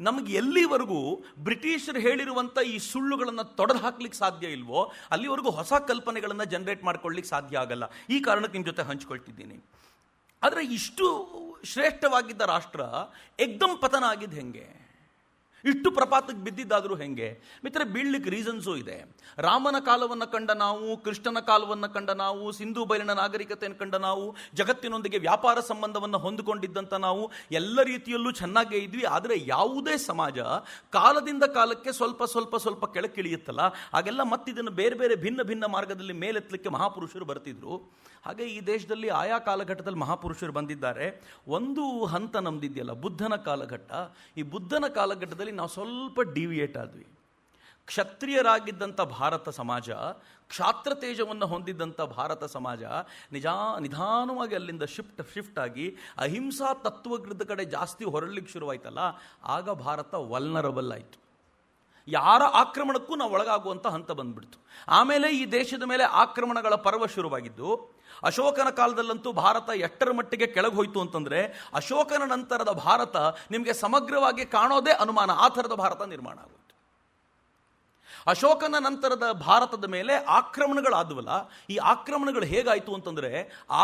ನಮಗೆ ಎಲ್ಲಿವರೆಗೂ ಬ್ರಿಟಿಷರು ಹೇಳಿರುವಂಥ ಈ ಸುಳ್ಳುಗಳನ್ನು ತೊಡೆದು ಹಾಕ್ಲಿಕ್ಕೆ ಸಾಧ್ಯ ಇಲ್ವೋ ಅಲ್ಲಿವರೆಗೂ ಹೊಸ ಕಲ್ಪನೆಗಳನ್ನು ಜನರೇಟ್ ಮಾಡ್ಕೊಳ್ಳಿಕ್ಕೆ ಸಾಧ್ಯ ಆಗಲ್ಲ. ಈ ಕಾರಣಕ್ಕೆ ನಿಮ್ಮ ಜೊತೆ ಹಂಚ್ಕೊಳ್ತಿದ್ದೀನಿ. ಆದರೆ ಇಷ್ಟು ಶ್ರೇಷ್ಠವಾಗಿದ್ದ ರಾಷ್ಟ್ರ ಏಕ್ದಮ್ ಪತನ ಆಗಿದ್ದು ಹೆಂಗೆ? ಇಷ್ಟು ಪ್ರಪಾತಕ್ಕೆ ಬಿದ್ದಿದ್ದಾದರೂ ಹೆಂಗೆ? ಮಿತ್ರ, ಬೀಳ್ಲಿಕ್ಕೆ ರೀಸನ್ಸು ಇದೆ. ರಾಮನ ಕಾಲವನ್ನು ಕಂಡ ನಾವು, ಕೃಷ್ಣನ ಕಾಲವನ್ನು ಕಂಡ ನಾವು, ಸಿಂಧೂ ಬಯಲಿನ ನಾಗರಿಕತೆಯನ್ನು ಕಂಡ ನಾವು, ಜಗತ್ತಿನೊಂದಿಗೆ ವ್ಯಾಪಾರ ಸಂಬಂಧವನ್ನು ಹೊಂದಿಕೊಂಡಿದ್ದಂಥ ನಾವು ಎಲ್ಲ ರೀತಿಯಲ್ಲೂ ಚೆನ್ನಾಗೇ ಇದ್ವಿ. ಆದರೆ ಯಾವುದೇ ಸಮಾಜ ಕಾಲದಿಂದ ಕಾಲಕ್ಕೆ ಸ್ವಲ್ಪ ಸ್ವಲ್ಪ ಸ್ವಲ್ಪ ಕೆಳಕ್ಕಿಳಿಯುತ್ತಲ್ಲ, ಹಾಗೆಲ್ಲ ಮತ್ತಿದನ್ನು ಬೇರೆ ಬೇರೆ ಭಿನ್ನ ಭಿನ್ನ ಮಾರ್ಗದಲ್ಲಿ ಮೇಲೆತ್ತಲಿಕ್ಕೆ ಮಹಾಪುರುಷರು ಬರ್ತಿದ್ರು. ಹಾಗೆ ಈ ದೇಶದಲ್ಲಿ ಆಯಾ ಕಾಲಘಟ್ಟದಲ್ಲಿ ಮಹಾಪುರುಷರು ಬಂದಿದ್ದಾರೆ. ಒಂದು ಹಂತ ನಮ್ದಿದೆಯಲ್ಲ, ಬುದ್ಧನ ಕಾಲಘಟ್ಟ. ಈ ಬುದ್ಧನ ಕಾಲಘಟ್ಟದಲ್ಲಿ ನಾವು ಸ್ವಲ್ಪ ಡಿವಿಯೇಟ್ ಆದ್ವಿ. ಕ್ಷತ್ರಿಯರಾಗಿದ್ದಂಥ ಭಾರತ ಸಮಾಜ, ಕ್ಷಾತ್ರ ತೇಜವನ್ನು ಹೊಂದಿದ್ದಂಥ ಭಾರತ ಸಮಾಜ ನಿಧಾನವಾಗಿ ಅಲ್ಲಿಂದ ಶಿಫ್ಟ್ ಆಗಿ ಅಹಿಂಸಾ ತತ್ವದ ಕಡೆ ಜಾಸ್ತಿ ಹೊರಡ್ಲಿಕ್ಕೆ ಶುರುವಾಯ್ತಲ್ಲ, ಆಗ ಭಾರತ ವಲ್ನರಬಲ್ ಆಯಿತು. ಯಾರ ಆಕ್ರಮಣಕ್ಕೂ ನಾವು ಒಳಗಾಗುವಂಥ ಹಂತ ಬಂದ್ಬಿಡ್ತು. ಆಮೇಲೆ ಈ ದೇಶದ ಮೇಲೆ ಆಕ್ರಮಣಗಳ ಪರ್ವ ಶುರುವಾಗಿದ್ದು, ಅಶೋಕನ ಕಾಲದಲ್ಲಂತೂ ಭಾರತ ಎಷ್ಟರ ಮಟ್ಟಿಗೆ ಕೆಳಗೆ ಹೋಯಿತು ಅಂತಂದರೆ, ಅಶೋಕನ ನಂತರದ ಭಾರತ ನಿಮಗೆ ಸಮಗ್ರವಾಗಿ ಕಾಣೋದೇ ಅನುಮಾನ. ಆ ಥರದ ಭಾರತ ನಿರ್ಮಾಣ ಆಗುತ್ತೆ. ಅಶೋಕನ ನಂತರದ ಭಾರತದ ಮೇಲೆ ಆಕ್ರಮಣಗಳಾದವಲ್ಲ, ಈ ಆಕ್ರಮಣಗಳು ಹೇಗಾಯಿತು ಅಂತಂದರೆ,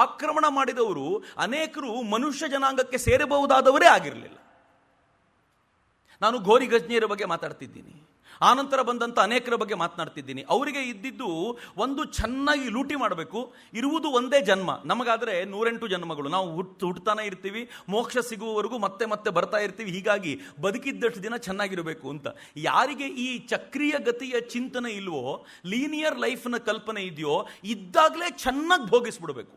ಆಕ್ರಮಣ ಮಾಡಿದವರು ಅನೇಕರು ಮನುಷ್ಯ ಜನಾಂಗಕ್ಕೆ ಸೇರಬಹುದಾದವರೇ ಆಗಿರಲಿಲ್ಲ. ನಾನು ಘೋರಿ ಗಜ್ನಿಯರ ಬಗ್ಗೆ ಮಾತಾಡ್ತಿದ್ದೀನಿ, ಆನಂತರ ಬಂದಂಥ ಅನೇಕರ ಬಗ್ಗೆ ಮಾತನಾಡ್ತಿದ್ದೀನಿ. ಅವರಿಗೆ ಇದ್ದಿದ್ದು ಒಂದು, ಚೆನ್ನಾಗಿ ಲೂಟಿ ಮಾಡಬೇಕು, ಇರುವುದು ಒಂದೇ ಜನ್ಮ. ನಮಗಾದರೆ 108 ಜನ್ಮಗಳು, ನಾವು ಹುಟ್ಟತಾನೆ ಇರ್ತೀವಿ, ಮೋಕ್ಷ ಸಿಗುವವರೆಗೂ ಮತ್ತೆ ಮತ್ತೆ ಬರ್ತಾ ಇರ್ತೀವಿ. ಹೀಗಾಗಿ ಬದುಕಿದ್ದಷ್ಟು ದಿನ ಚೆನ್ನಾಗಿರಬೇಕು ಅಂತ. ಯಾರಿಗೆ ಈ ಚಕ್ರೀಯ ಗತಿಯ ಚಿಂತನೆ ಇಲ್ವೋ, ಲೀನಿಯರ್ ಲೈಫ್ನ ಕಲ್ಪನೆ ಇದೆಯೋ, ಇದ್ದಾಗಲೇ ಚೆನ್ನಾಗಿ ಭೋಗಿಸ್ಬಿಡಬೇಕು.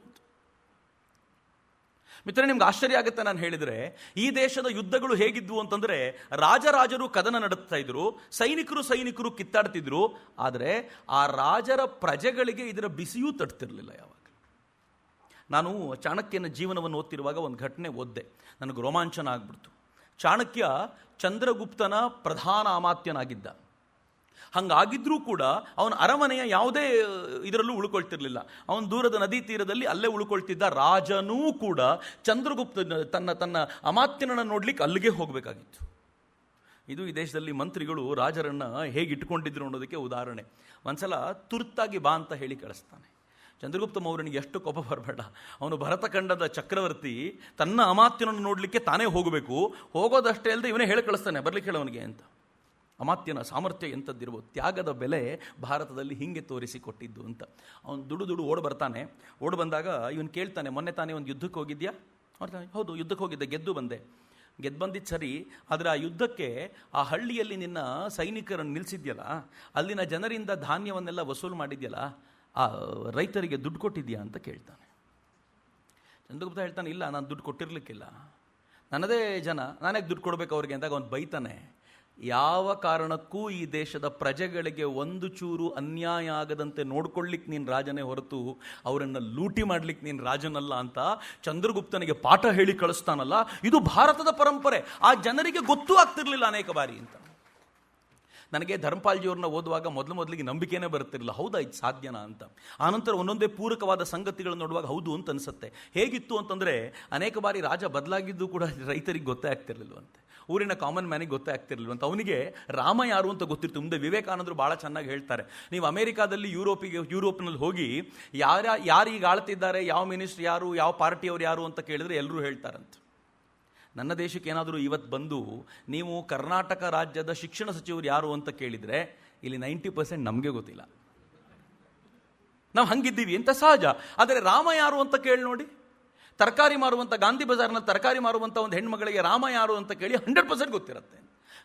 ಮಿತ್ರ, ನಿಮ್ಗೆ ಆಶ್ಚರ್ಯ ಆಗುತ್ತೆ ನಾನು ಹೇಳಿದರೆ, ಈ ದೇಶದ ಯುದ್ಧಗಳು ಹೇಗಿದ್ವು ಅಂತಂದರೆ, ರಾಜರು ಕದನ ನಡೆಸ್ತಾ ಇದ್ರು, ಸೈನಿಕರು ಕಿತ್ತಾಡ್ತಿದ್ರು. ಆದರೆ ಆ ರಾಜರ ಪ್ರಜೆಗಳಿಗೆ ಇದರ ಬಿಸಿಯೂ ತಟ್ತಿರಲಿಲ್ಲ ಯಾವಾಗ. ನಾನು ಚಾಣಕ್ಯನ ಜೀವನವನ್ನು ಓದ್ತಿರುವಾಗ ಒಂದು ಘಟನೆ ಓದ್ದೆ, ನನಗೆ ರೋಮಾಂಚನ ಆಗ್ಬಿಡ್ತು. ಚಾಣಕ್ಯ ಚಂದ್ರಗುಪ್ತನ ಪ್ರಧಾನ ಅಮಾತ್ಯನಾಗಿದ್ದ. ಹಂಗಾಗಿದ್ರೂ ಕೂಡ ಅವನ ಅರಮನೆಯ ಯಾವುದೇ ಇದರಲ್ಲೂ ಉಳ್ಕೊಳ್ತಿರ್ಲಿಲ್ಲ. ಅವನು ದೂರದ ನದಿ ತೀರದಲ್ಲಿ ಅಲ್ಲೇ ಉಳ್ಕೊಳ್ತಿದ್ದ. ರಾಜನೂ ಕೂಡ ಚಂದ್ರಗುಪ್ತ ತನ್ನ ಅಮಾತ್ಯನನ್ನು ನೋಡ್ಲಿಕ್ಕೆ ಅಲ್ಲಿಗೆ ಹೋಗಬೇಕಾಗಿತ್ತು. ಇದು ಈ ದೇಶದಲ್ಲಿ ಮಂತ್ರಿಗಳು ರಾಜರನ್ನು ಹೇಗೆ ಇಟ್ಕೊಂಡಿದ್ರು ಅನ್ನೋದಕ್ಕೆ ಉದಾಹರಣೆ. ಒಂದ್ಸಲ ತುರ್ತಾಗಿ ಬಾ ಅಂತ ಹೇಳಿ ಕಳಿಸ್ತಾನೆ. ಚಂದ್ರಗುಪ್ತ ಮೌರ್ಯನಿಗೆ ಎಷ್ಟು ಕೋಪ ಬರಬೇಡ, ಅವನು ಭರತಖಂಡದ ಚಕ್ರವರ್ತಿ, ತನ್ನ ಅಮಾತ್ಯನನ್ನು ನೋಡಲಿಕ್ಕೆ ತಾನೇ ಹೋಗಬೇಕು. ಹೋಗೋದಷ್ಟೇ ಅಲ್ಲದೆ ಇವನೇ ಹೇಳಿ ಕಳಿಸ್ತಾನೆ, ಬರ್ಲಿಕ್ಕೆ ಹೇಳವನಿಗೆ ಅಂತ. ಅಮಾತ್ಯನ ಸಾಮರ್ಥ್ಯ ಎಂಥದ್ದಿರ್ಬೋದು, ತ್ಯಾಗದ ಬೆಲೆ ಭಾರತದಲ್ಲಿ ಹಿಂಗೆ ತೋರಿಸಿಕೊಟ್ಟಿದ್ದು ಅಂತ. ಅವನು ದುಡು ಓಡಿ ಬರ್ತಾನೆ. ಓಡಿ ಬಂದಾಗ ಇವನು ಕೇಳ್ತಾನೆ, ಮೊನ್ನೆ ತಾನೇ ಒಂದು ಯುದ್ಧಕ್ಕೆ ಹೋಗಿದ್ಯಾ? ಹೌದು, ಯುದ್ಧಕ್ಕೆ ಹೋಗಿದ್ದೆ, ಗೆದ್ದು ಬಂದಿದ್ದು ಸರಿ, ಆದರೆ ಆ ಯುದ್ಧಕ್ಕೆ ಆ ಹಳ್ಳಿಯಲ್ಲಿ ನಿನ್ನ ಸೈನಿಕರನ್ನು ನಿಲ್ಲಿಸಿದ್ಯಲ್ಲ, ಅಲ್ಲಿನ ಜನರಿಂದ ಧಾನ್ಯವನ್ನೆಲ್ಲ ವಸೂಲು ಮಾಡಿದ್ಯಲ್ಲ, ಆ ರೈತರಿಗೆ ದುಡ್ಡು ಕೊಟ್ಟಿದ್ಯಾ ಅಂತ ಕೇಳ್ತಾನೆ. ಚಂದ್ರಗುಪ್ತ ಹೇಳ್ತಾನೆ, ಇಲ್ಲ, ನಾನು ದುಡ್ಡು ಕೊಟ್ಟಿರ್ಲಿಕ್ಕಿಲ್ಲ, ನನ್ನದೇ ಜನ, ನಾನೇ ದುಡ್ಡು ಕೊಡಬೇಕು ಅವ್ರಿಗೆ ಅಂದಾಗ ಅವ್ನು ಬೈತಾನೆ, ಯಾವ ಕಾರಣಕ್ಕೂ ಈ ದೇಶದ ಪ್ರಜೆಗಳಿಗೆ ಒಂದು ಚೂರು ಅನ್ಯಾಯ ಆಗದಂತೆ ನೋಡ್ಕೊಳ್ಳಿಕ್ಕೆ ನೀನು ರಾಜನೇ ಹೊರತು ಅವರನ್ನು ಲೂಟಿ ಮಾಡ್ಲಿಕ್ಕೆ ನೀನು ರಾಜನಲ್ಲ ಅಂತ ಚಂದ್ರಗುಪ್ತನಿಗೆ ಪಾಠ ಹೇಳಿ ಕಳಿಸ್ತಾನಲ್ಲ, ಇದು ಭಾರತದ ಪರಂಪರೆ. ಆ ಜನರಿಗೆ ಗೊತ್ತೂ ಆಗ್ತಿರ್ಲಿಲ್ಲ ಅನೇಕ ಬಾರಿ ಅಂತ. ನನಗೆ ಧರ್ಮಪಾಲ್ಜಿಯವ್ರನ್ನ ಓದುವಾಗ ಮೊದಲಿಗೆ ನಂಬಿಕೆನೇ ಬರುತ್ತಿರಲಿಲ್ಲ, ಹೌದಾ ಇದು ಸಾಧ್ಯನಾ ಅಂತ. ಆನಂತರ ಒಂದೊಂದೇ ಪೂರಕವಾದ ಸಂಗತಿಗಳನ್ನು ನೋಡುವಾಗ ಹೌದು ಅಂತ ಅನಿಸುತ್ತೆ. ಹೇಗಿತ್ತು ಅಂತಂದರೆ, ಅನೇಕ ಬಾರಿ ರಾಜ ಬದಲಾಗಿದ್ದು ಕೂಡ ರೈತರಿಗೆ ಗೊತ್ತೇ ಆಗ್ತಿರ್ಲಿಲ್ವಂತೆ, ಊರಿನ ಕಾಮನ್ ಮ್ಯಾನಿಗೆ ಗೊತ್ತೇ ಆಗ್ತಿರ್ಲಿಲ್ವಂತ. ಅವನಿಗೆ ರಾಮ ಯಾರು ಅಂತ ಗೊತ್ತಿರ್ತು. ಮುಂದೆ ವಿವೇಕಾನಂದರು ಭಾಳ ಚೆನ್ನಾಗಿ ಹೇಳ್ತಾರೆ, ನೀವು ಅಮೆರಿಕಾದಲ್ಲಿ ಯುರೋಪ್ನಲ್ಲಿ ಹೋಗಿ ಯಾರು ಈಗ ಆಳ್ತಿದ್ದಾರೆ, ಯಾವ ಮಿನಿಸ್ಟ್ರಿ ಯಾರು, ಯಾವ ಪಾರ್ಟಿಯವರು ಯಾರು ಅಂತ ಕೇಳಿದ್ರೆ ಎಲ್ಲರೂ ಹೇಳ್ತಾರಂತೆ. ನನ್ನ ದೇಶಕ್ಕೆ ಏನಾದರೂ ಇವತ್ತು ಬಂದು ನೀವು ಕರ್ನಾಟಕ ರಾಜ್ಯದ ಶಿಕ್ಷಣ ಸಚಿವರು ಯಾರು ಅಂತ ಕೇಳಿದರೆ ಇಲ್ಲಿ 90% ನಮಗೆ ಗೊತ್ತಿಲ್ಲ. ನಾವು ಹಂಗಿದ್ದೀವಿ ಅಂತ ಸಹಜ. ಆದರೆ ರಾಮ ಯಾರು ಅಂತ ಕೇಳಿ ನೋಡಿ, ತರಕಾರಿ ಮಾರುವಂಥ ಗಾಂಧಿ ಬಜಾರ್ನಲ್ಲಿ ತರಕಾರಿ ಮಾರುವಂಥ ಒಂದು ಹೆಣ್ಮಗಳಿಗೆ ರಾಮ ಯಾರು ಅಂತ ಕೇಳಿ 100% ಗೊತ್ತಿರುತ್ತೆ.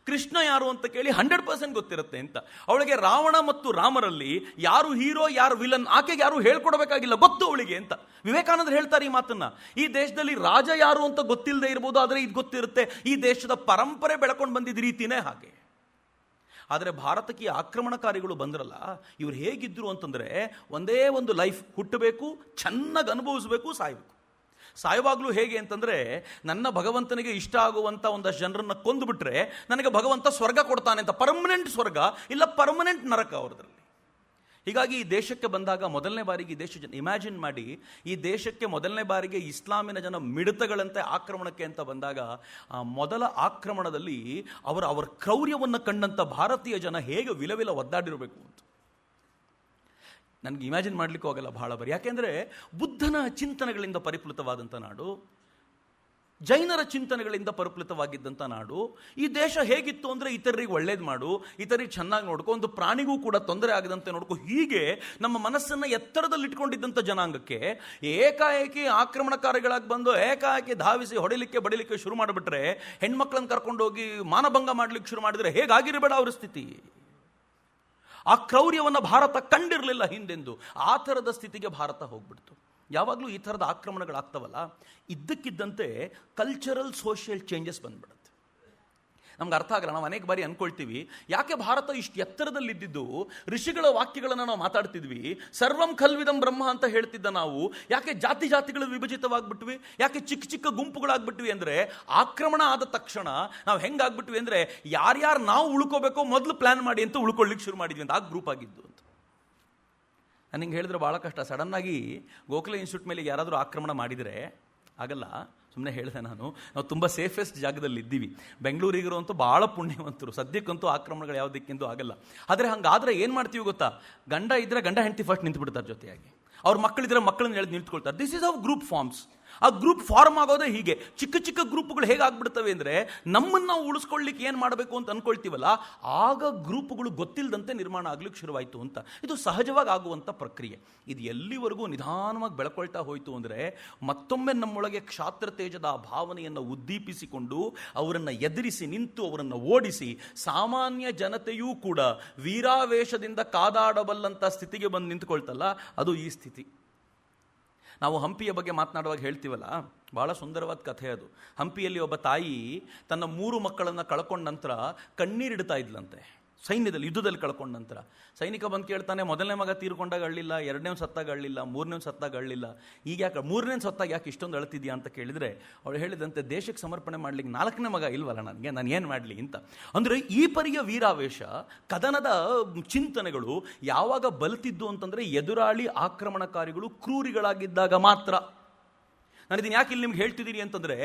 ಕೃಷ್ಣ ಯಾರು ಅಂತ ಕೇಳಿ 100% ಗೊತ್ತಿರುತ್ತೆ ಅಂತ. ಅವಳಿಗೆ ರಾವಣ ಮತ್ತು ರಾಮರಲ್ಲಿ ಯಾರು ಹೀರೋ ಯಾರು ವಿಲನ್ ಆಕೆಗೆ ಯಾರು ಹೇಳ್ಕೊಡ್ಬೇಕಾಗಿಲ್ಲ, ಗೊತ್ತು ಅವಳಿಗೆ ಅಂತ ವಿವೇಕಾನಂದರು ಹೇಳ್ತಾರೆ ಈ ಮಾತನ್ನ. ಈ ದೇಶದಲ್ಲಿ ರಾಜ ಯಾರು ಅಂತ ಗೊತ್ತಿಲ್ಲದೆ ಇರ್ಬೋದು, ಆದರೆ ಇದು ಗೊತ್ತಿರುತ್ತೆ. ಈ ದೇಶದ ಪರಂಪರೆ ಬೆಳ್ಕೊಂಡು ಬಂದಿದ್ದ ರೀತಿನೇ ಹಾಗೆ. ಆದರೆ ಭಾರತಕ್ಕೆ ಆಕ್ರಮಣಕಾರಿಗಳು ಬಂದ್ರಲ್ಲ, ಇವ್ರು ಹೇಗಿದ್ರು ಅಂತಂದ್ರೆ, ಒಂದೇ ಒಂದು ಲೈಫ್, ಹುಟ್ಟಬೇಕು, ಚೆನ್ನಾಗಿ ಅನುಭವಿಸಬೇಕು, ಸಾಯಬೇಕು. ಸಾಯುವಾಗಲೂ ಹೇಗೆ ಅಂತಂದರೆ, ನನ್ನ ಭಗವಂತನಿಗೆ ಇಷ್ಟ ಆಗುವಂಥ ಒಂದಷ್ಟು ಜನರನ್ನು ಕೊಂದುಬಿಟ್ರೆ ನನಗೆ ಭಗವಂತ ಸ್ವರ್ಗ ಕೊಡ್ತಾನೆ ಅಂತ. ಪರ್ಮನೆಂಟ್ ಸ್ವರ್ಗ ಇಲ್ಲ ಪರ್ಮನೆಂಟ್ ನರಕ ಅವ್ರದ್ರಲ್ಲಿ. ಹೀಗಾಗಿ ಈ ದೇಶಕ್ಕೆ ಬಂದಾಗ ಮೊದಲನೇ ಬಾರಿಗೆ ಈ ದೇಶ ಜನ ಇಮ್ಯಾಜಿನ್ ಮಾಡಿ, ಈ ದೇಶಕ್ಕೆ ಮೊದಲನೇ ಬಾರಿಗೆ ಇಸ್ಲಾಮಿನ ಜನ ಮಿಡತಗಳಂತೆ ಆಕ್ರಮಣಕ್ಕೆ ಅಂತ ಬಂದಾಗ, ಆ ಮೊದಲ ಆಕ್ರಮಣದಲ್ಲಿ ಅವರ ಕ್ರೌರ್ಯವನ್ನು ಕಂಡಂಥ ಭಾರತೀಯ ಜನ ಹೇಗೆ ವಿಲವಿಲ ಒದ್ದಾಡಿರಬೇಕು ಅಂತ ನನಗೆ ಇಮ್ಯಾಜಿನ್ ಮಾಡಲಿಕ್ಕೂ ಆಗಲ್ಲ ಬಹಳ ಬಾರಿ. ಯಾಕೆಂದರೆ ಬುದ್ಧನ ಚಿಂತನೆಗಳಿಂದ ಪರಿಪ್ಲುತವಾದಂಥ ನಾಡು, ಜೈನರ ಚಿಂತನೆಗಳಿಂದ ಪರಿಪ್ಲುತವಾಗಿದ್ದಂಥ ನಾಡು. ಈ ದೇಶ ಹೇಗಿತ್ತು ಅಂದರೆ, ಇತರರಿಗೆ ಒಳ್ಳೇದು ಮಾಡು, ಇತರಿಗೆ ಚೆನ್ನಾಗಿ ನೋಡ್ಕೊ, ಒಂದು ಪ್ರಾಣಿಗೂ ಕೂಡ ತೊಂದರೆ ಆಗದಂತೆ ನೋಡ್ಕೊ, ಹೀಗೆ ನಮ್ಮ ಮನಸ್ಸನ್ನು ಎತ್ತರದಲ್ಲಿ ಇಟ್ಕೊಂಡಿದ್ದಂಥ ಜನಾಂಗಕ್ಕೆ ಏಕಾಏಕಿ ಆಕ್ರಮಣಕಾರಿಗಳಾಗಿ ಬಂದು ಏಕಾಏಕಿ ಧಾವಿಸಿ ಹೊಡಿಲಿಕ್ಕೆ ಬಡಿಲಿಕ್ಕೆ ಶುರು ಮಾಡಿಬಿಟ್ರೆ, ಹೆಣ್ಮಕ್ಳನ್ನು ಕರ್ಕೊಂಡೋಗಿ ಮಾನಭಂಗ ಮಾಡಲಿಕ್ಕೆ ಶುರು ಮಾಡಿದರೆ ಹೇಗಾಗಿರಬೇಡ ಅವ್ರ ಸ್ಥಿತಿ. ಆ ಕ್ರೌರ್ಯವನ್ನು ಭಾರತ ಕಂಡಿರಲಿಲ್ಲ ಹಿಂದೆಂದು. ಆ ಥರದ ಸ್ಥಿತಿಗೆ ಭಾರತ ಹೋಗ್ಬಿಡ್ತು. ಯಾವಾಗಲೂ ಈ ಥರದ ಆಕ್ರಮಣಗಳಾಗ್ತವಲ್ಲ, ಇದ್ದಕ್ಕಿದ್ದಂತೆ ಕಲ್ಚರಲ್ ಸೋಷಿಯಲ್ ಚೇಂಜಸ್ ಬಂದ್ಬಿಡುತ್ತೆ. ನಮ್ಗೆ ಅರ್ಥ ಆಗಲ್ಲ. ನಾವು ಅನೇಕ ಬಾರಿ ಅನ್ಕೊಳ್ತೀವಿ, ಯಾಕೆ ಭಾರತ ಇಷ್ಟು ಎತ್ತರದಲ್ಲಿದ್ದು ಋಷಿಗಳ ವಾಕ್ಯಗಳನ್ನು ನಾವು ಮಾತಾಡ್ತಿದ್ವಿ, ಸರ್ವಂ ಖಲ್ವಿದಂ ಬ್ರಹ್ಮ ಅಂತ ಹೇಳ್ತಿದ್ದ ನಾವು ಯಾಕೆ ಜಾತಿಗಳು ವಿಭಜಿತವಾಗ್ಬಿಟ್ವಿ, ಯಾಕೆ ಚಿಕ್ಕ ಚಿಕ್ಕ ಗುಂಪುಗಳಾಗ್ಬಿಟ್ವಿ ಅಂದರೆ, ಆಕ್ರಮಣ ಆದ ತಕ್ಷಣ ನಾವು ಹೆಂಗಾಗ್ಬಿಟ್ವಿ ಅಂದರೆ, ಯಾರ್ಯಾರು ನಾವು ಉಳ್ಕೋಬೇಕೋ ಮೊದಲು ಪ್ಲಾನ್ ಮಾಡಿ ಅಂತ ಉಳ್ಕೊಳ್ಳಿಕ್ಕೆ ಶುರು ಮಾಡಿದ್ವಿ ಅಂತ. ಆ ಗ್ರೂಪ್ ಆಗಿದ್ದು ಅಂತ ನನಗೆ ಹೇಳಿದ್ರೆ ಭಾಳ ಕಷ್ಟ. ಸಡನ್ನಾಗಿ ಗೋಖಲೆ ಇನ್ಸ್ಟಿಟ್ಯೂಟ್ ಮೇಲೆ ಯಾರಾದರೂ ಆಕ್ರಮಣ ಮಾಡಿದರೆ ಆಗಲ್ಲ. ಸುಮ್ಮನೆ ಹೇಳಿದೆ ನಾವು ತುಂಬ ಸೇಫೆಸ್ಟ್ ಜಾಗದಲ್ಲಿ ಇದ್ದೀವಿ. ಬೆಂಗಳೂರಿಗರು ಅಂತೂ ಭಾಳ ಪುಣ್ಯವಂತರು, ಸದ್ಯಕ್ಕಂತೂ ಆಕ್ರಮಣಗಳು ಯಾವುದಕ್ಕಿಂತೂ ಆಗಲ್ಲ. ಆದರೆ ಹಂಗಾದ್ರೆ ಏನು ಮಾಡ್ತೀವಿ ಗೊತ್ತಾ, ಗಂಡ ಇದ್ದರೆ ಗಂಡ ಹೆಂಡತಿ ಫಸ್ಟ್ ನಿಂತು ಬಿಡ್ತಾರೆ ಜೊತೆಯಾಗಿ, ಅವ್ರ ಮಕ್ಕಳಿದ್ರೆ ಮಕ್ಕಳನ್ನ ಎಳೆದು ನಿಂತ್ಕೊಳ್ತಾರೆ. This is how group forms. ಆ ಗ್ರೂಪ್ ಫಾರ್ಮ್ ಆಗೋದೇ ಹೀಗೆ. ಚಿಕ್ಕ ಚಿಕ್ಕ ಗ್ರೂಪ್ಗಳು ಹೇಗಾಗ್ಬಿಡ್ತವೆ ಅಂದರೆ, ನಮ್ಮನ್ನು ನಾವು ಉಳಿಸ್ಕೊಳ್ಳಿಕ್ಕೆ ಏನು ಮಾಡಬೇಕು ಅಂತ ಅನ್ಕೊಳ್ತೀವಲ್ಲ, ಆಗ ಗ್ರೂಪ್ಗಳು ಗೊತ್ತಿಲ್ಲದಂತೆ ನಿರ್ಮಾಣ ಆಗ್ಲಿಕ್ಕೆ ಶುರುವಾಯಿತು ಅಂತ. ಇದು ಸಹಜವಾಗಿ ಆಗುವಂಥ ಪ್ರಕ್ರಿಯೆ. ಇದು ಎಲ್ಲಿವರೆಗೂ ನಿಧಾನವಾಗಿ ಬೆಳ್ಕೊಳ್ತಾ ಹೋಯಿತು ಅಂದರೆ, ಮತ್ತೊಮ್ಮೆ ನಮ್ಮೊಳಗೆ ಕ್ಷಾತ್ರ ತೇಜದ ಆ ಭಾವನೆಯನ್ನು ಉದ್ದೀಪಿಸಿಕೊಂಡು ಅವರನ್ನು ಎದುರಿಸಿ ನಿಂತು ಅವರನ್ನು ಓಡಿಸಿ ಸಾಮಾನ್ಯ ಜನತೆಯೂ ಕೂಡ ವೀರಾವೇಶದಿಂದ ಕಾದಾಡಬಲ್ಲಂಥ ಸ್ಥಿತಿಗೆ ಬಂದು ನಿಂತುಕೊಳ್ತಲ್ಲ, ಅದು ಈ ಸ್ಥಿತಿ. ನಾವು ಹಂಪಿಯ ಬಗ್ಗೆ ಮಾತನಾಡುವಾಗ ಹೇಳ್ತೀವಲ್ಲ, ಭಾಳ ಸುಂದರವಾದ ಕಥೆ ಅದು. ಹಂಪಿಯಲ್ಲಿ ಒಬ್ಬ ತಾಯಿ ತನ್ನ 3 ಮಕ್ಕಳನ್ನು ಕಳ್ಕೊಂಡ ನಂತರ ಕಣ್ಣೀರಿಡ್ತಾ ಇದ್ಲಂತೆ. ಸೈನ್ಯದಲ್ಲಿ ಯುದ್ಧದಲ್ಲಿ ಕಳ್ಕೊಂಡ ನಂತರ ಸೈನಿಕ ಬಂದು ಕೇಳ್ತಾನೆ, ಮೊದಲನೇ ಮಗ ತೀರ್ಕೊಂಡಾಗ ಅಳ್ಳಿಲ್ಲ, 2ನೇ ಸತ್ತಾಗ ಅಳ್ಳಿಲ್ಲ, 3ನೇ ಸತ್ತಾಗ ಅಳ್ಳಿಲ್ಲ, ಈಗ ಯಾಕೆ 3ನೇ ಸತ್ತಾಗ ಯಾಕೆ ಇಷ್ಟೊಂದು ಅಳ್ತಿದ್ಯಾ ಅಂತ ಕೇಳಿದರೆ, ಅವಳು ಹೇಳಿದಂತೆ, ದೇಶಕ್ಕೆ ಸಮರ್ಪಣೆ ಮಾಡ್ಲಿಕ್ಕೆ 4ನೇ ಮಗ ಇಲ್ವಲ್ಲ ನನಗೆ, ನಾನು ಏನು ಮಾಡಲಿ ಅಂತ. ಅಂದರೆ ಈ ಪರಿಯ ವೀರಾವೇಶ, ಕದನದ ಚಿಂತನೆಗಳು ಯಾವಾಗ ಬಲ್ತಿದ್ದು ಅಂತಂದರೆ, ಎದುರಾಳಿ ಆಕ್ರಮಣಕಾರಿಗಳು ಕ್ರೂರಿಗಳಾಗಿದ್ದಾಗ ಮಾತ್ರ. ನಾನಿದನ್ನು ಯಾಕೆ ಇಲ್ಲಿ ನಿಮ್ಗೆ ಹೇಳ್ತಿದ್ದೀನಿ ಅಂತಂದರೆ,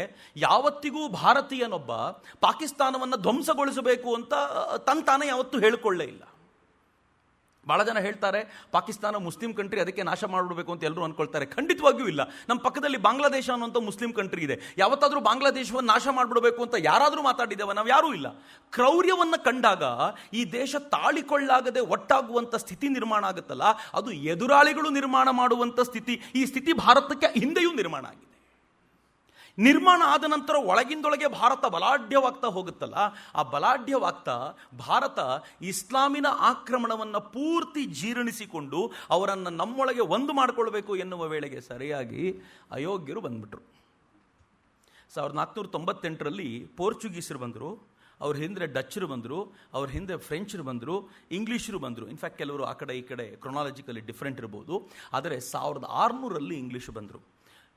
ಯಾವತ್ತಿಗೂ ಭಾರತೀಯನೊಬ್ಬ ಪಾಕಿಸ್ತಾನವನ್ನು ಧ್ವಂಸಗೊಳಿಸಬೇಕು ಅಂತ ತಾನೇ ಯಾವತ್ತೂ ಹೇಳಿಕೊಳ್ಳೇ ಇಲ್ಲ. ಭಾಳ ಜನ ಹೇಳ್ತಾರೆ ಪಾಕಿಸ್ತಾನ ಮುಸ್ಲಿಂ ಕಂಟ್ರಿ, ಅದಕ್ಕೆ ನಾಶ ಮಾಡಿಬಿಡಬೇಕು ಅಂತ ಎಲ್ಲರೂ ಅನ್ಕೊಳ್ತಾರೆ. ಖಂಡಿತವಾಗಿಯೂ ಇಲ್ಲ. ನಮ್ಮ ಪಕ್ಕದಲ್ಲಿ ಬಾಂಗ್ಲಾದೇಶ ಅನ್ನುವಂಥ ಮುಸ್ಲಿಂ ಕಂಟ್ರಿ ಇದೆ. ಯಾವತ್ತಾದರೂ ಬಾಂಗ್ಲಾದೇಶವನ್ನು ನಾಶ ಮಾಡಿಬಿಡಬೇಕು ಅಂತ ಯಾರಾದರೂ ಮಾತಾಡಿದ್ದೇವೆ? ನಾವು ಯಾರೂ ಇಲ್ಲ. ಕ್ರೌರ್ಯವನ್ನು ಕಂಡಾಗ ಈ ದೇಶ ತಾಳಿಕೊಳ್ಳಾಗದೆ ಒಟ್ಟಾಗುವಂಥ ಸ್ಥಿತಿ ನಿರ್ಮಾಣ ಆಗುತ್ತಲ್ಲ, ಅದು ಎದುರಾಳಿಗಳು ನಿರ್ಮಾಣ ಮಾಡುವಂಥ ಸ್ಥಿತಿ. ಈ ಸ್ಥಿತಿ ಭಾರತಕ್ಕೆ ಹಿಂದೆಯೂ ನಿರ್ಮಾಣ ಆಗಿದೆ. ನಿರ್ಮಾಣ ಆದ ನಂತರ ಒಳಗಿಂದೊಳಗೆ ಭಾರತ ಬಲಾಢ್ಯವಾಗ್ತಾ ಹೋಗುತ್ತಲ್ಲ, ಆ ಬಲಾಢ್ಯವಾಗ್ತಾ ಭಾರತ ಇಸ್ಲಾಮಿನ ಆಕ್ರಮಣವನ್ನು ಪೂರ್ತಿ ಜೀರ್ಣಿಸಿಕೊಂಡು ಅವರನ್ನು ನಮ್ಮೊಳಗೆ ಒಂದು ಮಾಡಿಕೊಳ್ಬೇಕು ಎನ್ನುವ ವೇಳೆಗೆ ಸರಿಯಾಗಿ ಅಯೋಗ್ಯರು ಬಂದ್ಬಿಟ್ರು. 1498ರಲ್ಲಿ ಪೋರ್ಚುಗೀಸರು ಬಂದರು. ಅವ್ರ ಹಿಂದೆ ಡಚ್ಚರು ಬಂದರು, ಅವ್ರ ಹಿಂದೆ ಫ್ರೆಂಚರು ಬಂದರು, ಇಂಗ್ಲೀಷರು ಬಂದರು. ಇನ್ಫ್ಯಾಕ್ಟ್ ಕೆಲವರು ಆ ಕಡೆ ಈ ಕಡೆ ಕ್ರೊನಾಲಜಿಕಲಿ ಡಿಫ್ರೆಂಟ್ ಇರ್ಬೋದು. ಆದರೆ 1600 ಇಂಗ್ಲೀಷು ಬಂದರು.